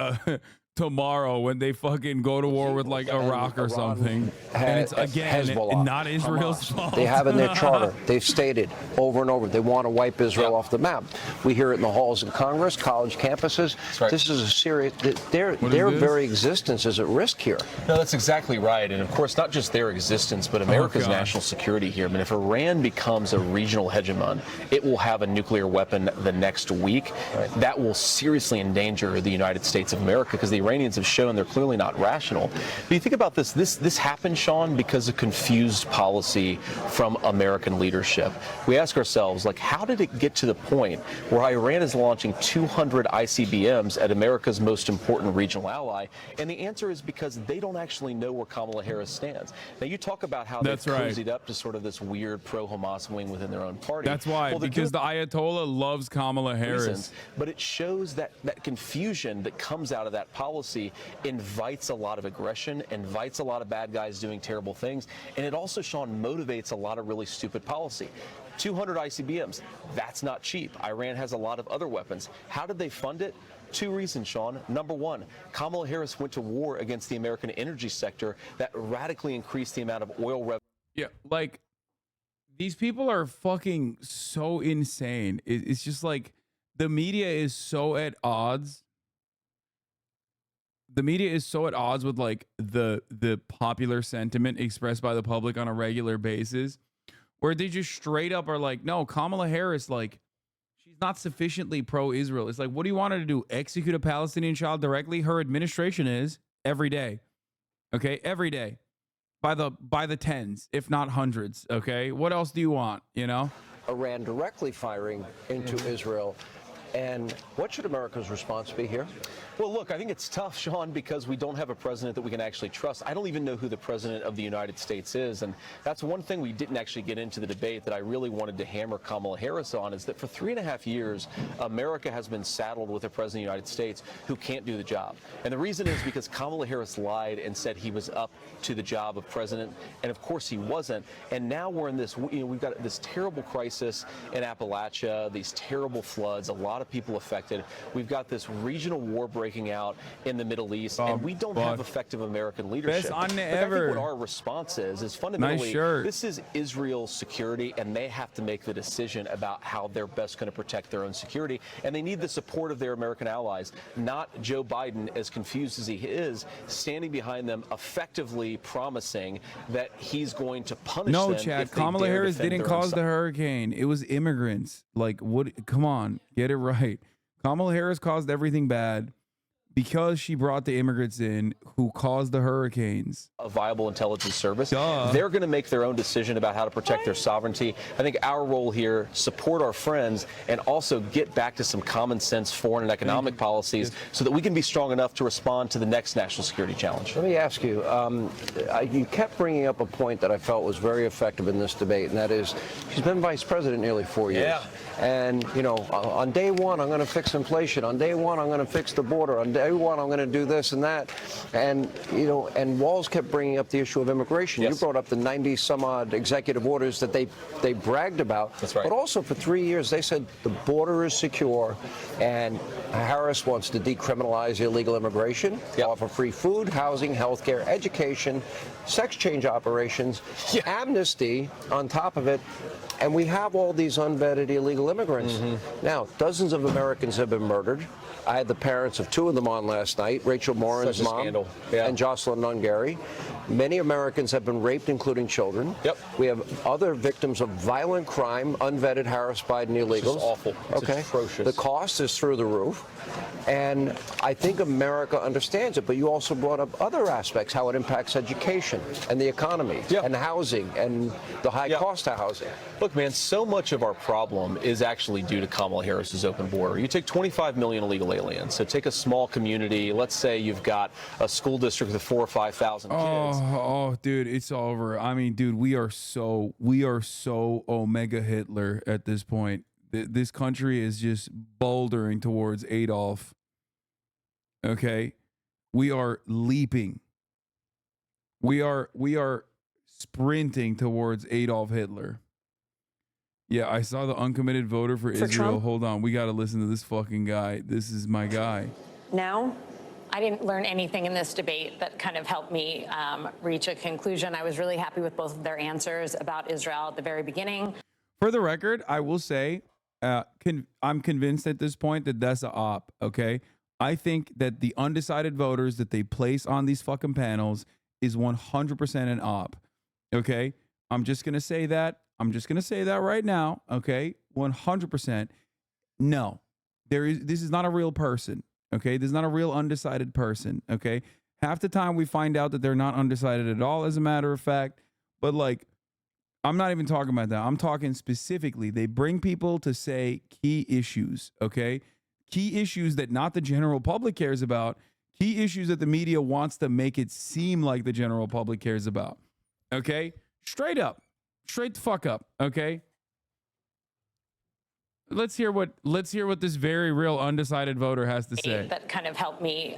tomorrow when they fucking go to war with like Iraq or something. And it's again Hezbollah, not Israel's fault. They have in their charter, they've stated over and over, they want to wipe Israel off the map. We hear it in the halls of Congress, college campuses. Right. This is a serious, their very existence is at risk here. No, that's exactly right. And of course, not just their existence, but America's national security here. I mean, if Iran becomes a regional hegemon, it will have a nuclear weapon the next week. Right. That will seriously endanger the United States of America, because the Iranians have shown they're clearly not rational. But you think about this happened, Sean, because of confused policy from American leadership. We ask ourselves, like, how did it get to the point where Iran is launching 200 ICBMs at America's most important regional ally? And the answer is because they don't actually know where Kamala Harris stands. Now, you talk about how they've cozied up to sort of this weird pro-Hamas wing within their own party. That's why, because the Ayatollah loves Kamala Harris. But it shows that confusion that comes out of that policy invites a lot of aggression, invites a lot of bad guys doing terrible things, and it also, Sean, motivates a lot of really stupid policy. 200 ICBMs, that's not cheap. Iran has a lot of other weapons. How did they fund it? 2 reasons, Sean. Number 1, Kamala Harris went to war against the American energy sector that radically increased the amount of oil revenue. Yeah, like, these people are fucking so insane. It's just like the media is so at odds. The media is so at odds with like the popular sentiment expressed by the public on a regular basis, where they just straight up are like, no, Kamala Harris, like, she's not sufficiently pro-Israel. It's like, what do you want her to do? Execute a Palestinian child directly? Her administration is every day. Okay, every day. By the tens, if not hundreds. Okay, what else do you want? You know, Iran directly firing into Israel. And what should America's response be here? Well, look, I think it's tough, Sean, because we don't have a president that we can actually trust. I don't even know who the president of the United States is. And that's one thing we didn't actually get into the debate that I really wanted to hammer Kamala Harris on, is that for 3.5 years, America has been saddled with a president of the United States who can't do the job. And the reason is because Kamala Harris lied and said he was up to the job of president. And of course he wasn't. And now we're in this, we've got this terrible crisis in Appalachia, these terrible floods, a lot of people affected. We've got this regional war breaking out in the Middle East, and we don't have effective American leadership. Best on I ever. think what our response is fundamentally, this is Israel's security, and they have to make the decision about how they're best going to protect their own security, and they need the support of their American allies, not Joe Biden, as confused as he is, standing behind them, effectively promising that he's going to punish them. No, Chad, Kamala Harris didn't cause the hurricane. It was immigrants. Like, what? Come on, get it right. Kamala Harris caused everything bad because she brought the immigrants in who caused the hurricanes. A viable intelligence service. They're going to make their own decision about how to protect their sovereignty. I think our role here, support our friends, and also get back to some common sense foreign and economic policies so that we can be strong enough to respond to the next national security challenge. Let me ask you, you kept bringing up a point that I felt was very effective in this debate, and that is she's been vice president nearly 4 years. Yeah. And, you know, on day one, I'm going to fix inflation. On day one, I'm going to fix the border. On day one, I'm going to do this and that. And, you know, and Walz kept bringing up the issue of immigration. You brought up the 90-some-odd executive orders that they bragged about. That's right. But also for 3 years, they said the border is secure, and Harris wants to decriminalize illegal immigration, offer free food, housing, health care, education, sex change operations, amnesty on top of it. And we have all these unvetted illegal immigrants. Now, dozens of Americans have been murdered. I had the parents of 2 of them on last night, Rachel Morin's mom and Jocelyn Nungary. Many Americans have been raped, including children. We have other victims of violent crime, unvetted Harris-Biden illegals. It's awful. It's atrocious. The cost is through the roof. And I think America understands it, but you also brought up other aspects, how it impacts education. immigration and the economy and housing and the high cost of housing. Look, man, so much of our problem is actually due to Kamala Harris's open border. You take 25 million illegal aliens. So take a small community. Let's say you've got a school district with 4,000 or 5,000 kids. Oh, dude, it's over. I mean, dude, we are so Omega Hitler at this point. This country is just bouldering towards Adolf. Okay, we are leaping. We are sprinting towards Adolf Hitler. Yeah, I saw the uncommitted voter for Israel. Trump? Hold on, we got to listen to this fucking guy. This is my guy. Now? I didn't learn anything in this debate that kind of helped me reach a conclusion. I was really happy with both of their answers about Israel at the very beginning. For the record, I will say I'm convinced at this point that that's a op, okay? I think that the undecided voters that they place on these fucking panels is 100% an op, okay? I'm just going to say that. I'm just going to say that right now, okay? 100%. No, this is not a real person, okay? This is not a real undecided person, okay? Half the time we find out that they're not undecided at all, as a matter of fact. But, like, I'm not even talking about that. I'm talking specifically. They bring people to say key issues, okay? Key issues that not the general public cares about. Key issues that the media wants to make it seem like the general public cares about, okay? Straight up. Straight the fuck up, okay? Let's hear what this very real undecided voter has to say. That kind of helped me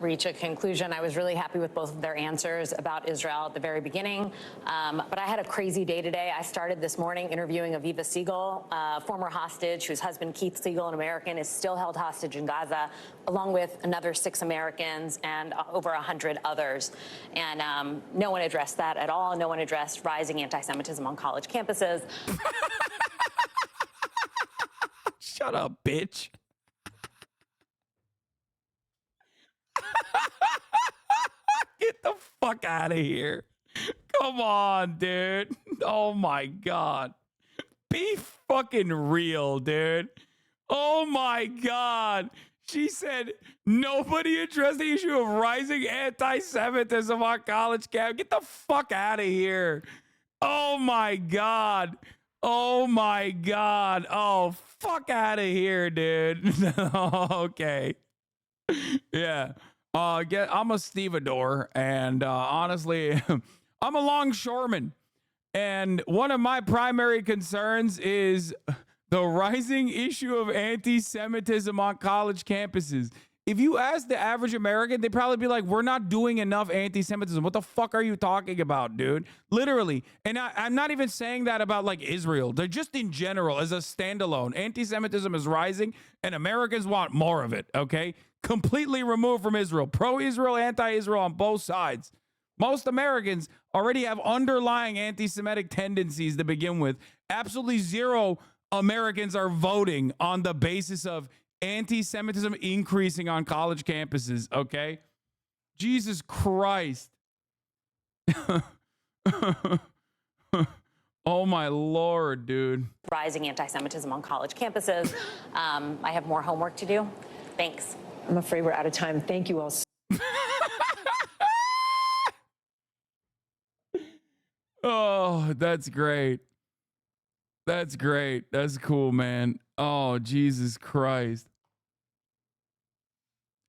reach a conclusion. I was really happy with both of their answers about Israel at the very beginning. But I had a crazy day today. I started this morning interviewing Aviva Siegel, former hostage whose husband, Keith Siegel, an American, is still held hostage in Gaza, along with another 6 Americans and over 100 others. And no one addressed that at all. No one addressed rising anti-Semitism on college campuses. Shut up, bitch. Get the fuck out of here. Come on, dude. Oh my God. Be fucking real, dude. Oh my God. She said nobody addressed the issue of rising anti-Semitism on college camp. Get the fuck out of here. Oh my God. Oh my God. Oh, fuck out of here, dude. Okay. Yeah. I'm a stevedore, and honestly, I'm a longshoreman. And one of my primary concerns is the rising issue of anti-Semitism on college campuses. If you ask the average American, they'd probably be like, we're not doing enough anti-Semitism. What the fuck are you talking about, dude? Literally. And I'm not even saying that about like Israel. They're just in general, as a standalone. Anti-Semitism is rising and Americans want more of it, okay? Completely removed from Israel. Pro-Israel, anti-Israel on both sides. Most Americans already have underlying anti-Semitic tendencies to begin with. Absolutely zero Americans are voting on the basis of anti-Semitism increasing on college campuses, okay? Jesus Christ. Oh my Lord, dude. Rising anti-Semitism on college campuses. I have more homework to do. Thanks. I'm afraid we're out of time. Thank you all. Oh, that's great. That's great. That's cool, man. Oh, Jesus Christ.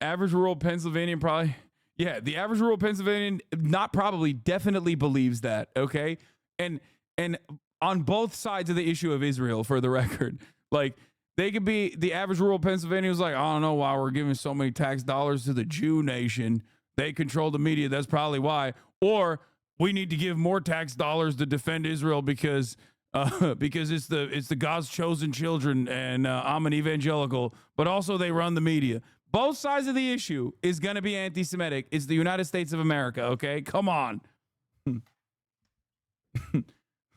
Average rural Pennsylvanian probably, yeah, the average rural Pennsylvanian definitely believes that, okay? And on both sides of the issue of Israel, for the record, like, they could be, the average rural Pennsylvanian was like, I don't know why we're giving so many tax dollars to the Jew nation. They control the media. That's probably why. Or we need to give more tax dollars to defend Israel because it's the God's chosen children, and I'm an evangelical, but also they run the media. Both sides of the issue is going to be anti-Semitic. It's the United States of America, okay? Come on.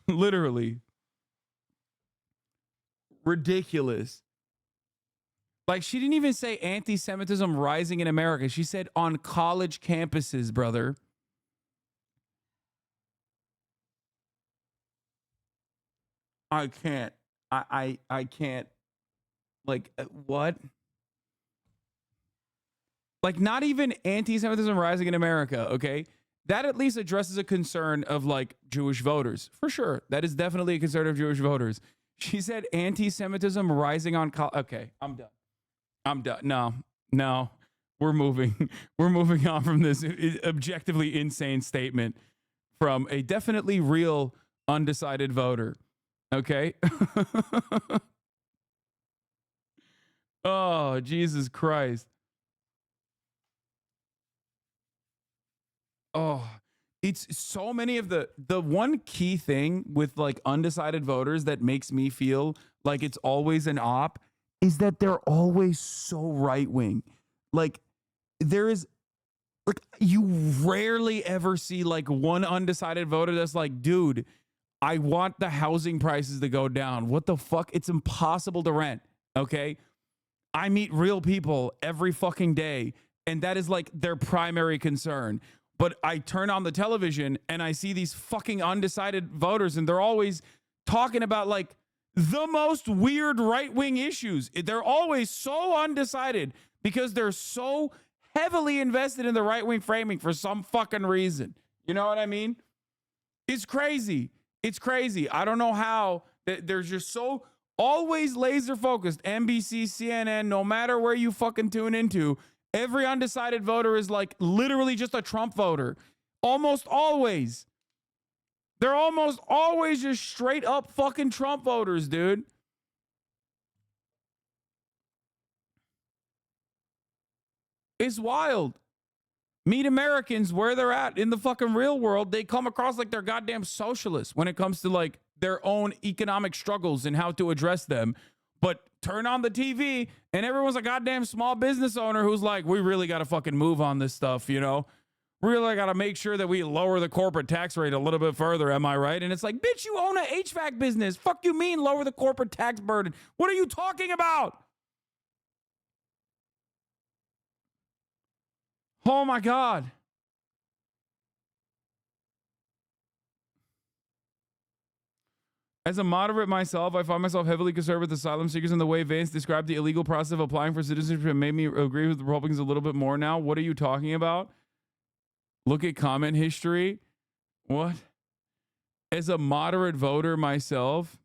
Literally. Ridiculous. Like, she didn't even say anti-Semitism rising in America. She said on college campuses, brother. I can't. I can't. Like, what? Like, not even anti-Semitism rising in America, okay? that at least addresses a concern of like Jewish voters. For sure. That is definitely a concern of Jewish voters. She said anti-Semitism rising on okay, I'm done. No. We're moving on from this objectively insane statement from a definitely real undecided voter. Okay? Oh, Jesus Christ. Oh, it's so many of the one key thing with like undecided voters that makes me feel like it's always an op is that they're always so right wing. Like there is like you rarely ever see like one undecided voter that's like, dude, I want the housing prices to go down. What the fuck? It's impossible to rent. Okay. I meet real people every fucking day, and that is like their primary concern. But I turn on the television and I see these fucking undecided voters, and they're always talking about like the most weird right-wing issues. They're always so undecided because they're so heavily invested in the right-wing framing for some fucking reason. You know what I mean? It's crazy. It's crazy. I don't know how they're just so always laser focused. NBC, CNN, no matter where you fucking tune into, every undecided voter is like literally just a Trump voter. Almost always. They're almost always just straight up fucking Trump voters, dude. It's wild. Meet Americans where they're at in the fucking real world. They come across like they're goddamn socialists when it comes to like their own economic struggles and how to address them. But turn on the TV and everyone's a goddamn small business owner who's like, we really got to fucking move on this stuff, you know? We really got to make sure that we lower the corporate tax rate a little bit further, am I right? And it's like, bitch, you own an HVAC business. Fuck you mean lower the corporate tax burden? What are you talking about? Oh my God. As a moderate myself, I find myself heavily concerned with asylum seekers and the way Vance described the illegal process of applying for citizenship and made me agree with the Republicans a little bit more now. What are you talking about? Look at comment history. What? As a moderate voter myself.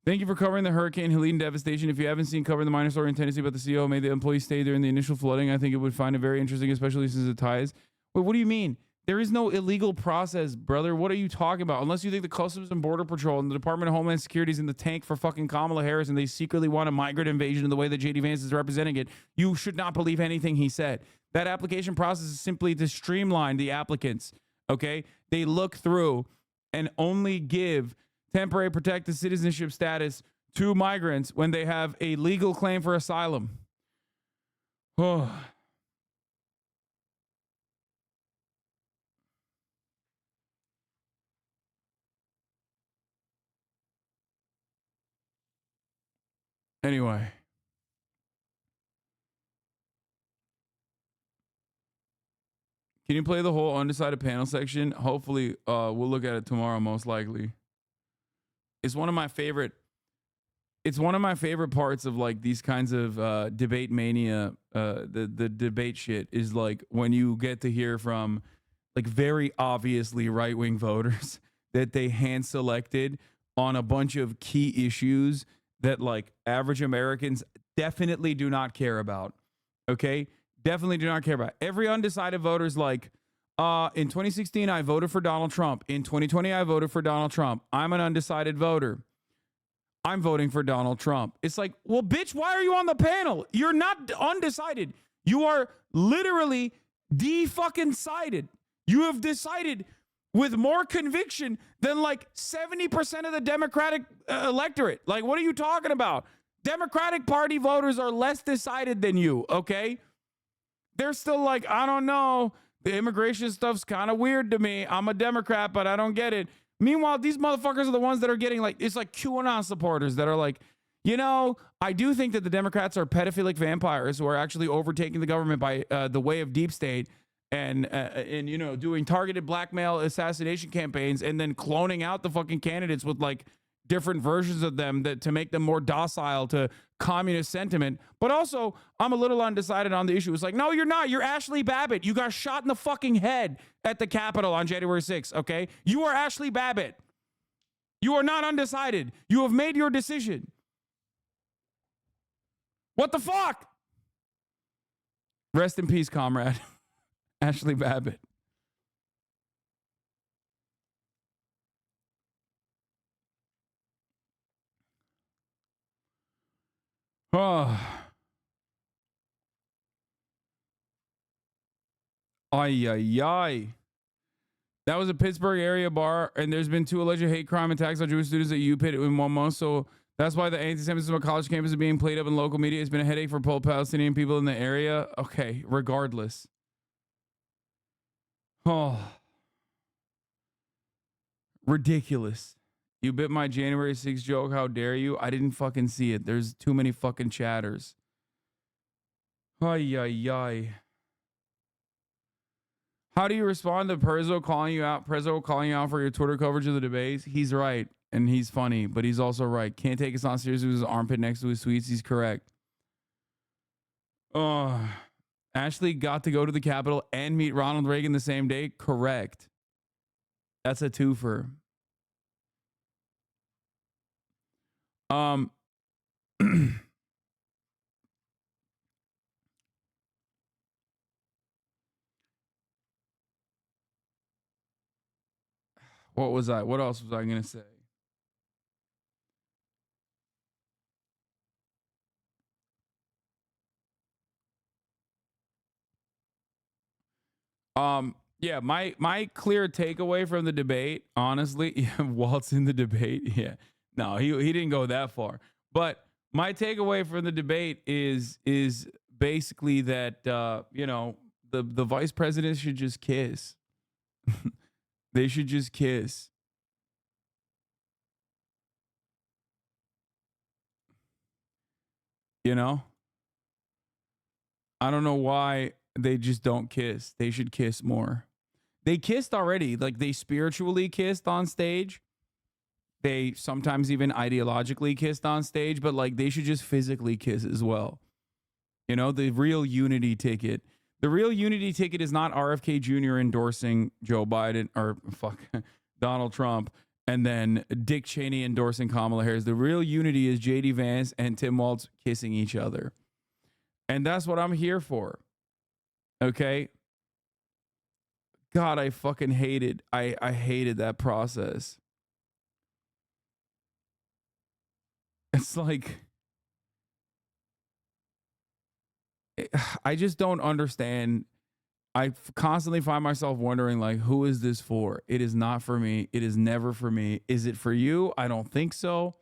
Thank you for covering the Hurricane Helene devastation. If you haven't seen covering the minor story in Tennessee about the CEO made the employees stay during the initial flooding, I think it would find it very interesting, especially since it ties. Wait, what do you mean? There is no illegal process, brother. What are you talking about? Unless you think the Customs and Border Patrol and the Department of Homeland Security is in the tank for fucking Kamala Harris and they secretly want a migrant invasion in the way that J.D. Vance is representing it, you should not believe anything he said. That application process is simply to streamline the applicants, okay? They look through and only give temporary protected citizenship status to migrants when they have a legal claim for asylum. Oh. Anyway. Can you play the whole undecided panel section? Hopefully, we'll look at it tomorrow, most likely. It's one of my favorite parts of like these kinds of debate mania, the debate shit is like when you get to hear from like very obviously right-wing voters that they hand selected on a bunch of key issues that like average Americans definitely do not care about. Okay? Definitely do not care about. Every undecided voter is like, in 2016, I voted for Donald Trump. In 2020, I voted for Donald Trump. I'm an undecided voter. I'm voting for Donald Trump. It's like, well, bitch, why are you on the panel? You're not undecided. You are literally de-fucking-sided. You have decided with more conviction than like 70% of the Democratic electorate. Like, what are you talking about? Democratic Party voters are less decided than you, okay? They're still like, I don't know. The immigration stuff's kind of weird to me. I'm a Democrat, but I don't get it. Meanwhile, these motherfuckers are the ones that are getting like, it's like QAnon supporters that are like, you know, I do think that the Democrats are pedophilic vampires who are actually overtaking the government by the way of deep state and you know, doing targeted blackmail assassination campaigns and then cloning out the fucking candidates with like different versions of them that to make them more docile to communist sentiment. But also, I'm a little undecided on the issue. It's like, no, you're not. You're Ashley Babbitt. You got shot in the fucking head at the Capitol on January 6th, okay? You are Ashley Babbitt. You are not undecided. You have made your decision. What the fuck? Rest in peace, comrade. Ashley Babbitt. Oh. Ay, ay, ay. That was a Pittsburgh area bar, and there's been 2 alleged hate crime attacks on Jewish students at UPitt in 1 month. So that's why the anti-Semitism on college campus is being played up in local media. It's been a headache for Palestinian people in the area. Okay, regardless. Oh. Ridiculous. You bit my January 6th joke. How dare you? I didn't fucking see it. There's too many fucking chatters. Ay, ay, ay. How do you respond to Perzo calling you out for your Twitter coverage of the debates? He's right, and he's funny, but he's also right. Can't take us on seriously with his armpit next to his tweets. He's correct. Ashley got to go to the Capitol and meet Ronald Reagan the same day? Correct. That's a twofer. What else was I going to say? Yeah, my clear takeaway from the debate, honestly, Waltz in the debate. Yeah. No, he didn't go that far. But my takeaway from the debate is basically that the vice president should just kiss. They should just kiss. You know? I don't know why they just don't kiss. They should kiss more. They kissed already. Like, they spiritually kissed on stage. They sometimes even ideologically kissed on stage, but like they should just physically kiss as well. You know, the real unity ticket. The real unity ticket is not RFK Jr. endorsing Joe Biden or Donald Trump and then Dick Cheney endorsing Kamala Harris. The real unity is JD Vance and Tim Walz kissing each other. And that's what I'm here for. Okay? God, I fucking hated. I hated that process. It's like, I just don't understand. I constantly find myself wondering, like, who is this for? It is not for me. It is never for me. Is it for you? I don't think so.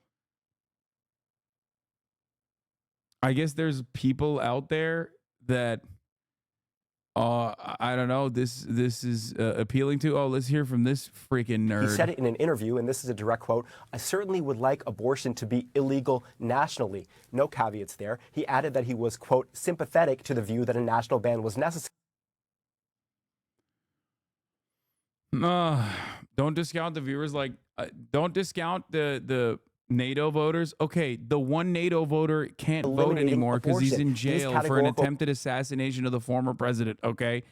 I guess there's people out there that, I don't know, this is appealing to. Oh, let's hear from this freaking nerd. He said it in an interview, and this is a direct quote, "I certainly would like abortion to be illegal nationally." No caveats there. He added that he was, quote, sympathetic to the view that a national ban was necessary. Don't discount the viewers. Like, don't discount the NATO voters. Okay, the one NATO voter can't vote anymore because he's in jail for an attempted assassination of the former president. Okay,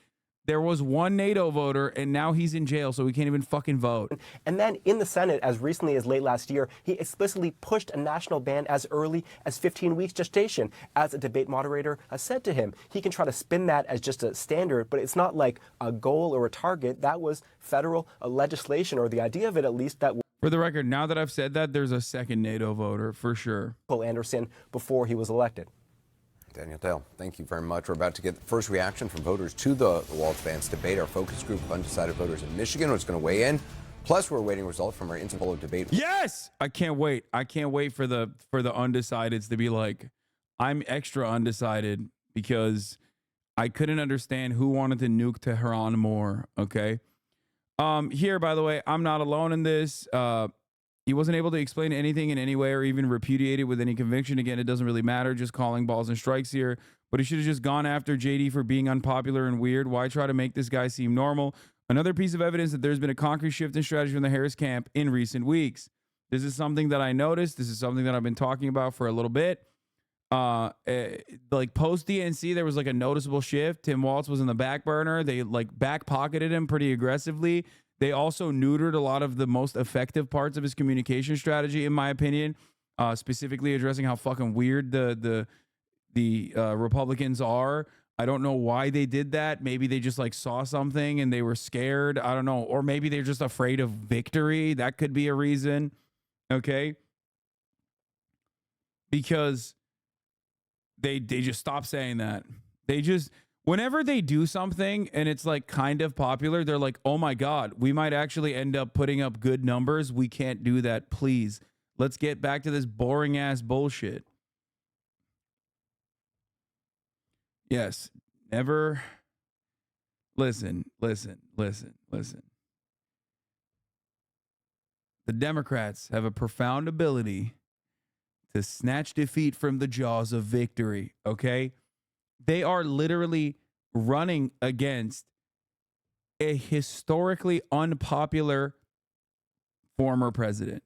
there was one NATO voter and now he's in jail, so he can't even fucking vote. And then in the Senate, as recently as late last year, he explicitly pushed a national ban as early as 15 weeks gestation. As a debate moderator said to him, he can try to spin that as just a standard, but it's not like a goal or a target. That was federal legislation, or the idea of it at least, that. For the record, now that I've said that, there's a second NATO voter for sure. Anderson before he was elected. Daniel Dale, thank you very much. We're about to get the first reaction from voters to the Walz Vance debate. Our focus group of undecided voters in Michigan is going to weigh in. Plus, we're awaiting results from our instant poll debate. Yes, I can't wait. I can't wait for the undecideds to be like, I'm extra undecided because I couldn't understand who wanted to nuke Tehran more. Okay. Here, by the way, I'm not alone in this. He wasn't able to explain anything in any way or even repudiate it with any conviction. Again, it doesn't really matter, just calling balls and strikes here. But he should have just gone after JD for being unpopular and weird. Why try to make this guy seem normal? Another piece of evidence that there's been a concrete shift in strategy from the Harris camp in recent weeks. This is something that I noticed. This is something that I've been talking about for a little bit. Like post DNC, there was like a noticeable shift. Tim Walz was in the back burner. They like back pocketed him pretty aggressively. They also neutered a lot of the most effective parts of his communication strategy, in my opinion, specifically addressing how fucking weird the Republicans are. I don't know why they did that. Maybe they just like saw something and they were scared. I don't know. Or maybe they're just afraid of victory. That could be a reason. Okay. Because they just stop saying that. They just, whenever they do something and it's like kind of popular, they're like, oh my God, we might actually end up putting up good numbers. We can't do that. Please, let's get back to this boring ass bullshit. Yes, never. Listen. The Democrats have a profound ability to snatch defeat from the jaws of victory, okay? They are literally running against a historically unpopular former president.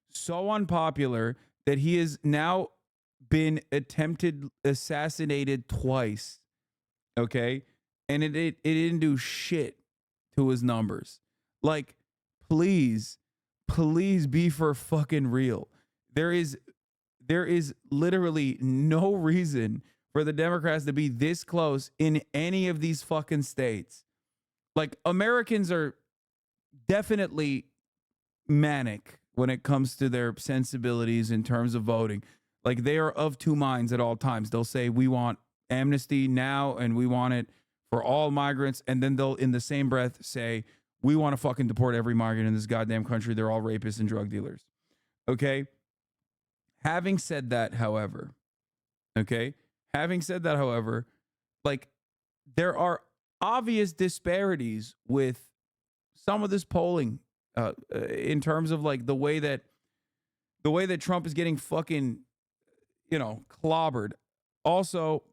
So unpopular that he has now been assassinated twice, okay? And it didn't do shit to his numbers. Like, please be for fucking real. There is literally no reason for the Democrats to be this close in any of these fucking states. Like, Americans are definitely manic when it comes to their sensibilities in terms of voting. Like, they are of two minds at all times. They'll say, we want amnesty now and we want it for all migrants. And then they'll, in the same breath, say, we want to fucking deport every migrant in this goddamn country. They're all rapists and drug dealers. Okay? Having said that, however, like, there are obvious disparities with some of this polling in terms of like the way that Trump is getting fucking, clobbered. Also,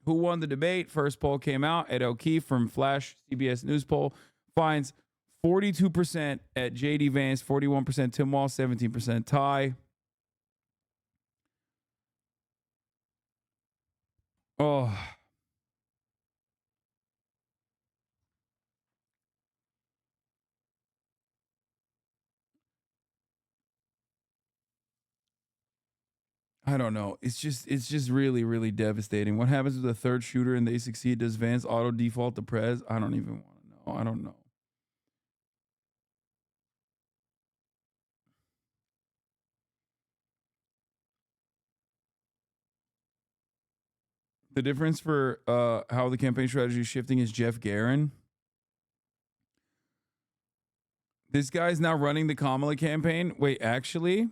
who won the debate? First poll came out. Ed O'Keefe from Flash CBS News poll finds 42% at JD Vance, 41% Tim Walz, 17% Ty. Oh. I don't know. It's just really, really devastating. What happens with the third shooter and they succeed? Does Vance auto default to Prez? I don't even want to know. I don't know. The difference for how the campaign strategy is shifting is Jeff Guerin. This guy's now running the Kamala campaign. Wait, actually,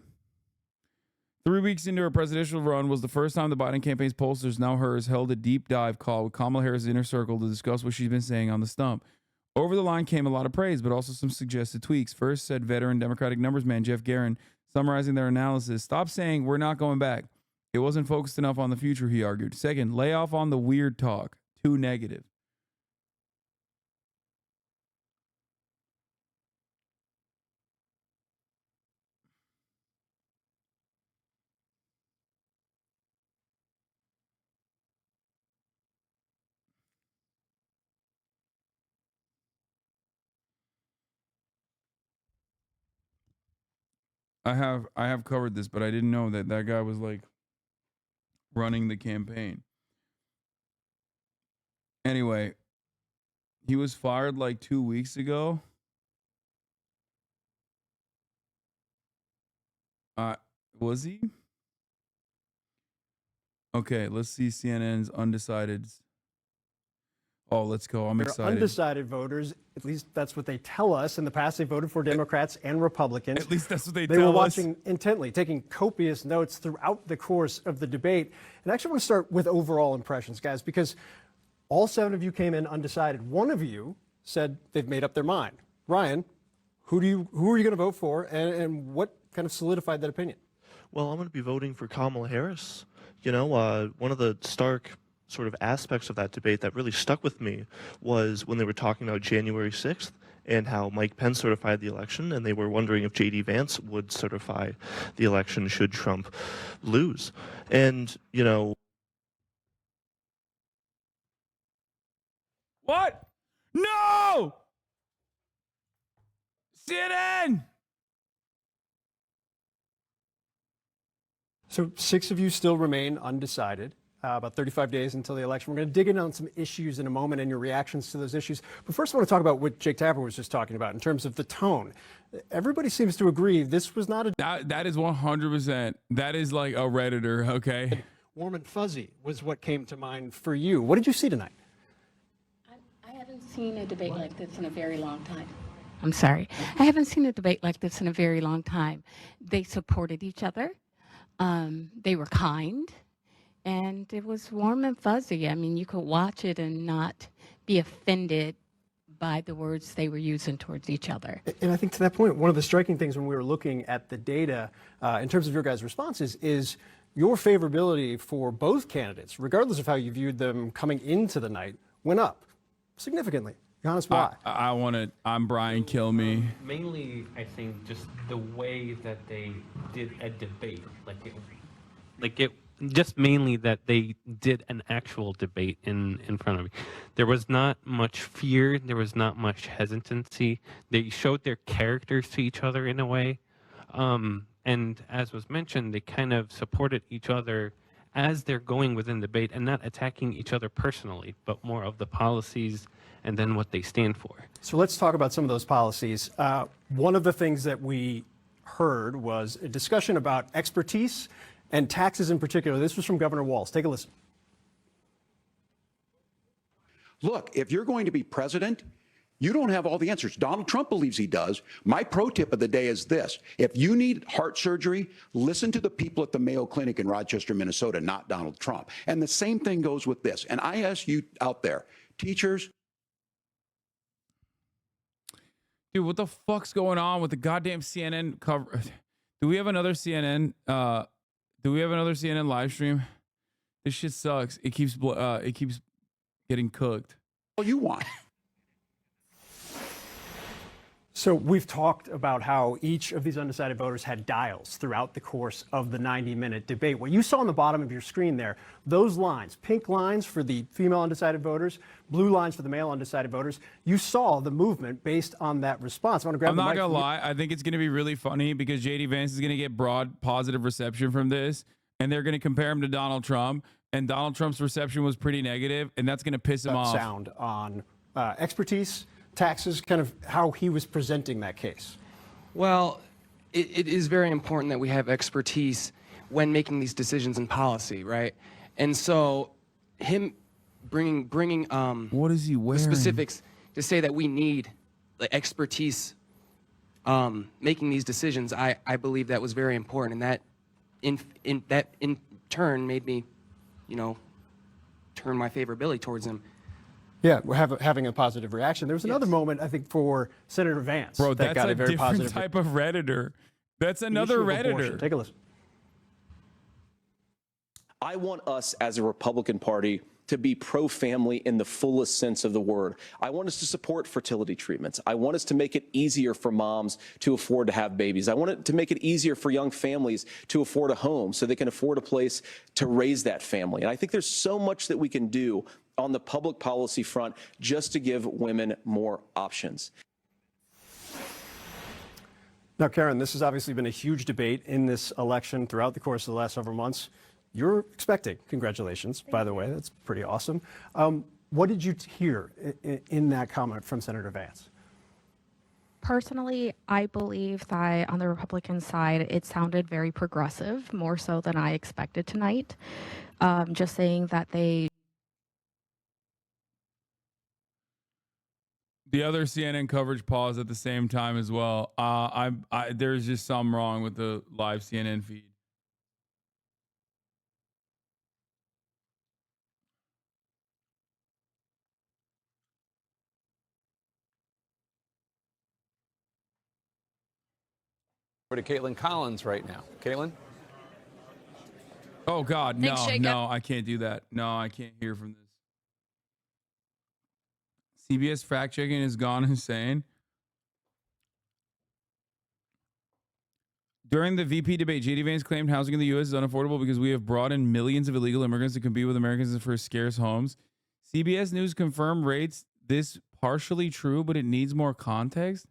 3 weeks into her presidential run was the first time the Biden campaign's pollsters, now hers, held a deep dive call with Kamala Harris' inner circle to discuss what she's been saying on the stump. Over the line came a lot of praise, but also some suggested tweaks. First, said veteran Democratic numbers man Jeff Guerin, summarizing their analysis, stop saying we're not going back. It wasn't focused enough on the future, he argued. Second, lay off on the weird talk. Too negative. I have covered this, but I didn't know that guy was like running the campaign. Anyway, he was fired like 2 weeks ago. Was he? Okay, let's see CNN's undecided. Oh, let's go. I'm excited. Undecided voters, at least that's what they tell us. In the past, they voted for Democrats and Republicans. At least that's what they tell us. They were watching intently, taking copious notes throughout the course of the debate. And I actually want to start with overall impressions, guys, because all 7 of you came in undecided. 1 of you said they've made up their mind. Ryan, who are you going to vote for, and what kind of solidified that opinion? Well, I'm going to be voting for Kamala Harris. One of the stark sort of aspects of that debate that really stuck with me was when they were talking about January 6th and how Mike Pence certified the election, and they were wondering if J.D. Vance would certify the election should Trump lose. And, you know... What? No! CNN! So 6 of you still remain undecided. About 35 days until the election. We're going to dig in on some issues in a moment and your reactions to those issues. But first, I want to talk about what Jake Tapper was just talking about in terms of the tone. Everybody seems to agree this was not a... That is 100%. That is like a Redditor, okay? Warm and fuzzy was what came to mind for you. What did you see tonight? I haven't seen a debate like this in a very long time. I'm sorry. I haven't seen a debate like this in a very long time. They supported each other. They were kind. And it was warm and fuzzy. I mean, you could watch it and not be offended by the words they were using towards each other. And I think to that point, one of the striking things when we were looking at the data in terms of your guys' responses is your favorability for both candidates, regardless of how you viewed them coming into the night, went up significantly. Johannes, why? I'm Brian Kilme. Mainly, I think just the way that they did a debate, just mainly that they did an actual debate in front of me. There was not much fear. There was not much hesitancy. They showed their characters to each other in a way. And as was mentioned, they kind of supported each other as they're going within debate and not attacking each other personally, but more of the policies and then what they stand for. So let's talk about some of those policies. One of the things that we heard was a discussion about expertise and taxes in particular. This was from Governor Walz. Take a listen. Look, if you're going to be president, you don't have all the answers. Donald Trump believes he does. My pro tip of the day is this. If you need heart surgery, listen to the people at the Mayo Clinic in Rochester, Minnesota, not Donald Trump. And the same thing goes with this. And I ask you out there, teachers. Dude, what the fuck's going on with the goddamn CNN cover? Do we have another CNN? Do we have another CNN live stream? This shit sucks. It keeps getting cooked. All you want. So we've talked about how each of these undecided voters had dials throughout the course of the 90-minute debate. What you saw on the bottom of your screen there, those lines, pink lines for the female undecided voters, blue lines for the male undecided voters, you saw the movement based on that response. I'm not gonna lie, I think it's gonna be really funny because J.D. Vance is gonna get broad positive reception from this, and they're gonna compare him to Donald Trump, and Donald Trump's reception was pretty negative, and that's gonna piss him off. Sound on expertise, taxes, kind of how he was presenting that case. Well, it is very important that we have expertise when making these decisions in policy, right? And so him bringing what is he wearing? Specifics to say that we need expertise making these decisions, I believe that was very important, and that in turn made me, turn my favorability towards him. Yeah, we're having a positive reaction. There was another moment, I think, for Senator Vance. Bro, that that's got a very different positive type of Redditor. That's another Redditor. Take a listen. I want us as a Republican Party to be pro-family in the fullest sense of the word. I want us to support fertility treatments. I want us to make it easier for moms to afford to have babies. I want it to make it easier for young families to afford a home so they can afford a place to raise that family. And I think there's so much that we can do on the public policy front just to give women more options. Now, Karen, this has obviously been a huge debate in this election throughout the course of the last several months. You're expecting, congratulations, by the way, that's pretty awesome. What did you hear in that comment from Senator Vance? Personally, I believe that on the Republican side, it sounded very progressive, more so than I expected tonight. Just saying that they... The other CNN coverage paused at the same time as well. There's just something wrong with the live CNN feed. To Caitlin Collins right now. Caitlin? Oh, God, Thanks, no, Jacob. no, I can't do that. No, I can't hear from this. CBS fact-checking has gone insane. During the VP debate, JD Vance claimed housing in the U.S. is unaffordable because we have brought in millions of illegal immigrants to compete with Americans for scarce homes. CBS News confirmed rates this partially true, but it needs more context.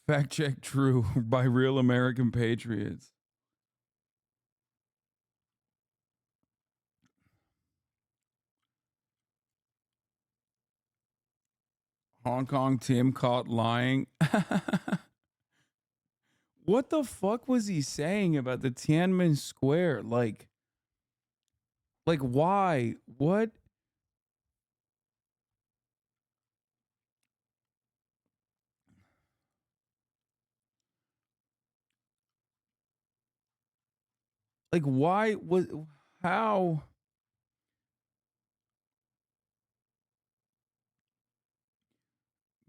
Fact check true by real American patriots. Hong Kong Tim caught lying. What the fuck was he saying about the Tiananmen Square? Like why? What? Like why was how?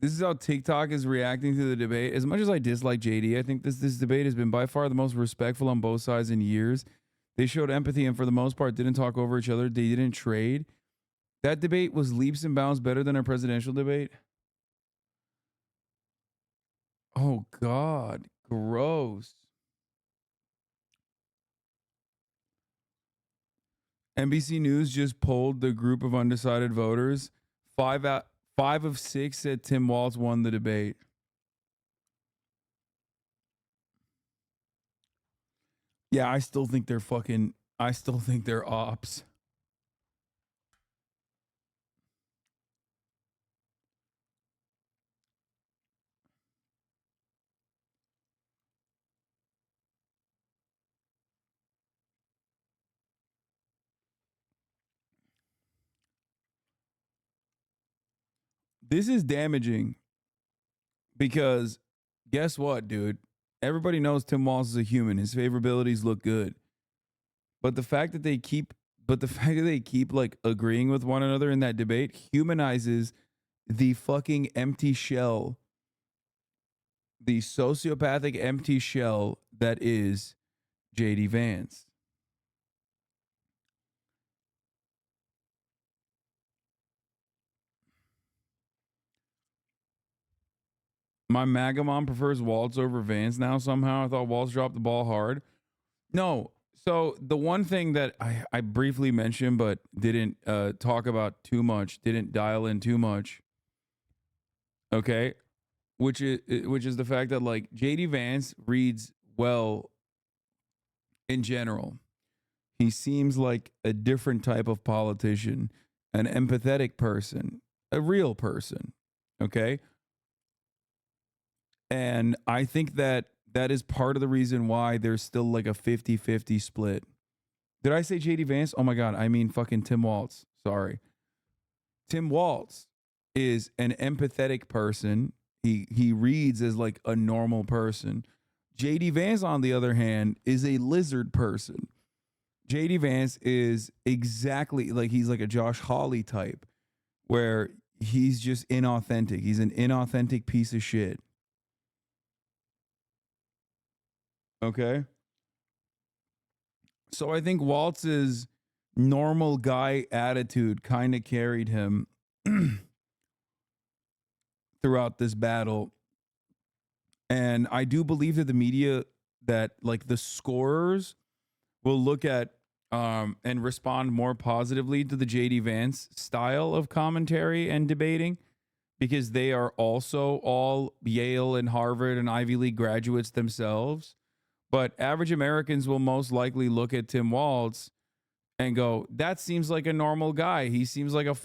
This is how TikTok is reacting to the debate. As much as I dislike JD, I think this debate has been by far the most respectful on both sides in years. They showed empathy and for the most part didn't talk over each other. They didn't trade. That debate was leaps and bounds better than our presidential debate. Oh God, gross. NBC News just polled the group of undecided voters. 5 of 6 said Tim Walz won the debate. Yeah, I still think they're ops. This is damaging because guess what, dude? Everybody knows Tim Walz is a human. His favorabilities look good. But the fact that they keep like agreeing with one another in that debate humanizes the fucking empty shell, the sociopathic empty shell that is JD Vance. My MAGA mom prefers Walz over Vance now somehow. I thought Walz dropped the ball hard. No. So the one thing that I briefly mentioned but didn't talk about too much, didn't dial in too much, okay, which is the fact that like JD Vance reads well in general. He seems like a different type of politician, an empathetic person, a real person, okay? And I think that is part of the reason why there's still like a 50-50 split. Did I say JD Vance? Oh my God, I mean fucking Tim Walz. Sorry. Tim Walz is an empathetic person. He reads as like a normal person. JD Vance, on the other hand, is a lizard person. JD Vance is exactly like he's like a Josh Hawley type where he's just inauthentic. He's an inauthentic piece of shit. Okay. So I think Waltz's normal guy attitude kind of carried him throughout this battle. And I do believe that the media, that like the scorers will look at and respond more positively to the JD Vance style of commentary and debating because they are also all Yale and Harvard and Ivy League graduates themselves. But average Americans will most likely look at Tim Walz and go, that seems like a normal guy. He seems like a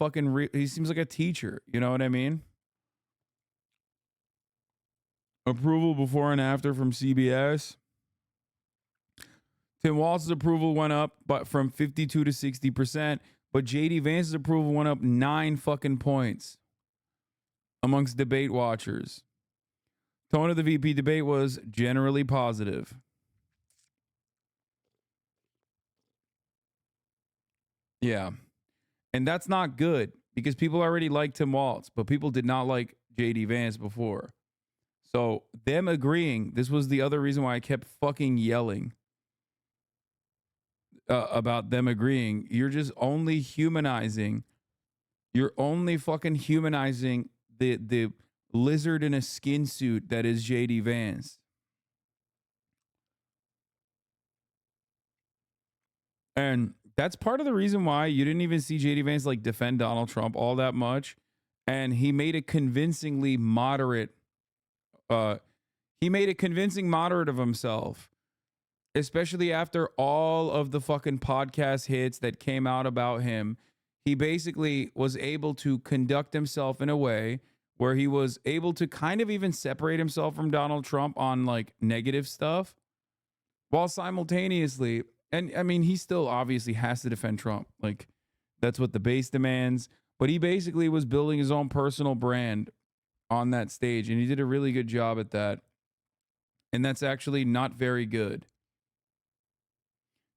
he seems like a teacher. You know what I mean? Approval before and after from CBS. Tim Walz's approval went up but from 52 to 60%, but JD Vance's approval went up 9 fucking points amongst debate watchers. Tone of the VP debate was generally positive. Yeah. And that's not good because people already liked Tim Walz, but people did not like JD Vance before. So them agreeing, this was the other reason why I kept fucking yelling about them agreeing. You're just only humanizing. You're only fucking humanizing the lizard in a skin suit that is JD Vance. And that's part of the reason why you didn't even see JD Vance like defend Donald Trump all that much. And he made a convincingly moderate of himself, especially after all of the fucking podcast hits that came out about him. He basically was able to conduct himself in a way where he was able to kind of even separate himself from Donald Trump on like negative stuff, while simultaneously, and I mean, he still obviously has to defend Trump. Like, that's what the base demands. But he basically was building his own personal brand on that stage, and he did a really good job at that. And that's actually not very good.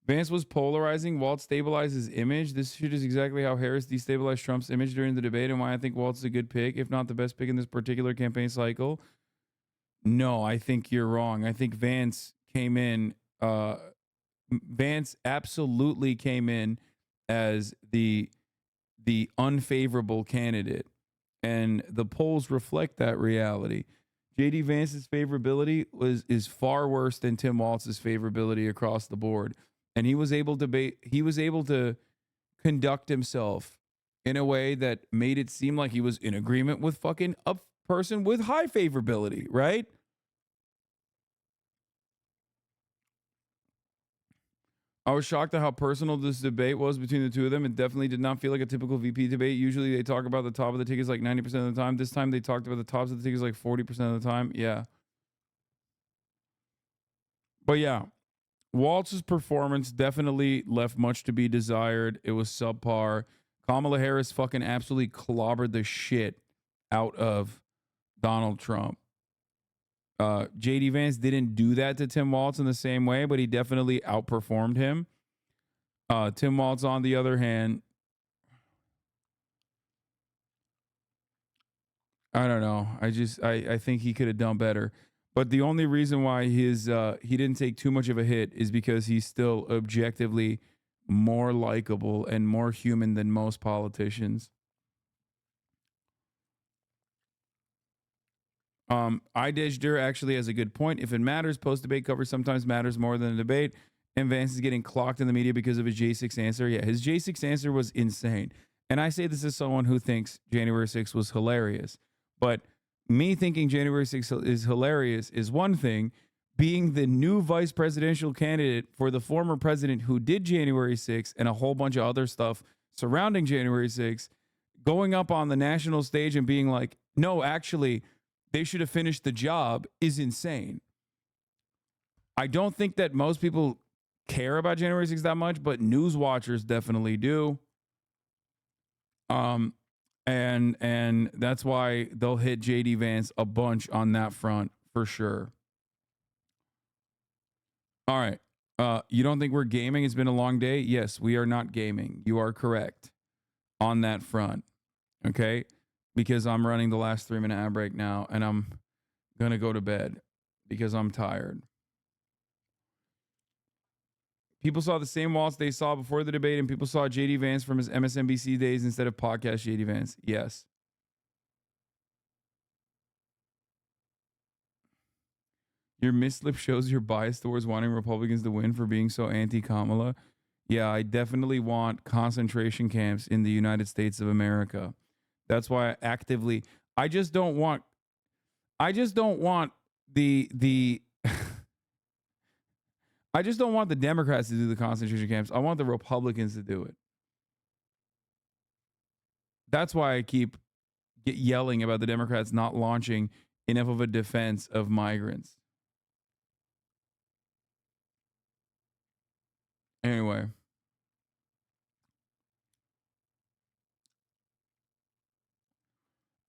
Vance was polarizing. Walz stabilized his image. This shit is exactly how Harris destabilized Trump's image during the debate, and why I think Walz is a good pick, if not the best pick in this particular campaign cycle. No, I think you're wrong. I think Vance came in. Vance absolutely came in as the unfavorable candidate, and the polls reflect that reality. JD Vance's favorability is far worse than Tim Walz's favorability across the board, and he was able to conduct himself in a way that made it seem like he was in agreement with fucking a person with high favorability, right? I was shocked at how personal this debate was between the two of them. It definitely did not feel like a typical VP debate. Usually they talk about the top of the tickets like 90% of the time. This time they talked about the tops of the tickets like 40% of the time. Yeah. But yeah, Walz's performance definitely left much to be desired. It was subpar. Kamala Harris fucking absolutely clobbered the shit out of Donald Trump. JD Vance didn't do that to Tim Walz in the same way, but he definitely outperformed him. Tim Walz, on the other hand, I don't know. I think he could have done better. But the only reason why he didn't take too much of a hit is because he's still objectively more likable and more human than most politicians. Ideshdur actually has a good point. If it matters, post-debate coverage sometimes matters more than a debate. And Vance is getting clocked in the media because of his J6 answer. Yeah, his J6 answer was insane. And I say this as someone who thinks January 6th was hilarious. But me thinking January 6th is hilarious is one thing. Being the new vice presidential candidate for the former president who did January 6th and a whole bunch of other stuff surrounding January 6th, going up on the national stage and being like, no, actually, they should have finished the job is insane. I don't think that most people care about January 6th that much, but news watchers definitely do. And that's why they'll hit JD Vance a bunch on that front for sure. All right. You don't think we're gaming? It's been a long day. Yes, we are not gaming. You are correct on that front. Okay. Because I'm running the last 3-minute ad break now, and I'm going to go to bed because I'm tired. People saw the same Walz they saw before the debate, and people saw JD Vance from his MSNBC days instead of podcast JD Vance. Yes. Your mislip shows your bias towards wanting Republicans to win for being so anti-Kamala. Yeah, I definitely want concentration camps in the United States of America. That's why I actively, I just don't want the I just don't want the Democrats to do the concentration camps. I want the Republicans to do it. That's why I keep yelling about the Democrats not launching enough of a defense of migrants. Anyway.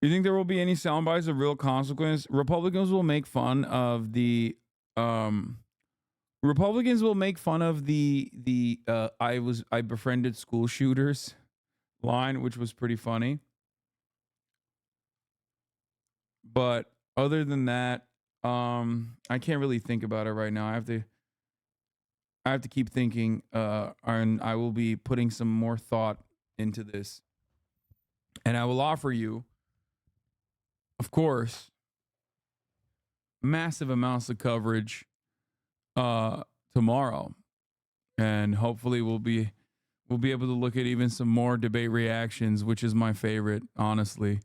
You think there will be any sound bites of real consequence? Republicans will make fun of the I befriended school shooters line, which was pretty funny. But other than that, I can't really think about it right now. I have to keep thinking, and I will be putting some more thought into this. And I will offer you, of course, massive amounts of coverage tomorrow. And hopefully we'll be able to look at even some more debate reactions, which is my favorite, honestly.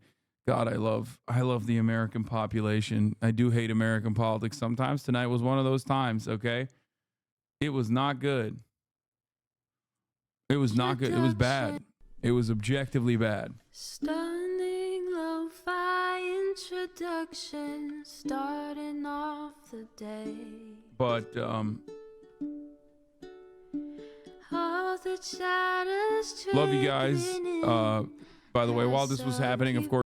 God, I love the American population. I do hate American politics sometimes. Tonight was one of those times, okay? It was not good. It was not good. It was bad. It was objectively bad. Stunning lo-fi introduction, starting off the day. But all the chatters love you guys. By the way, while this was happening, of course.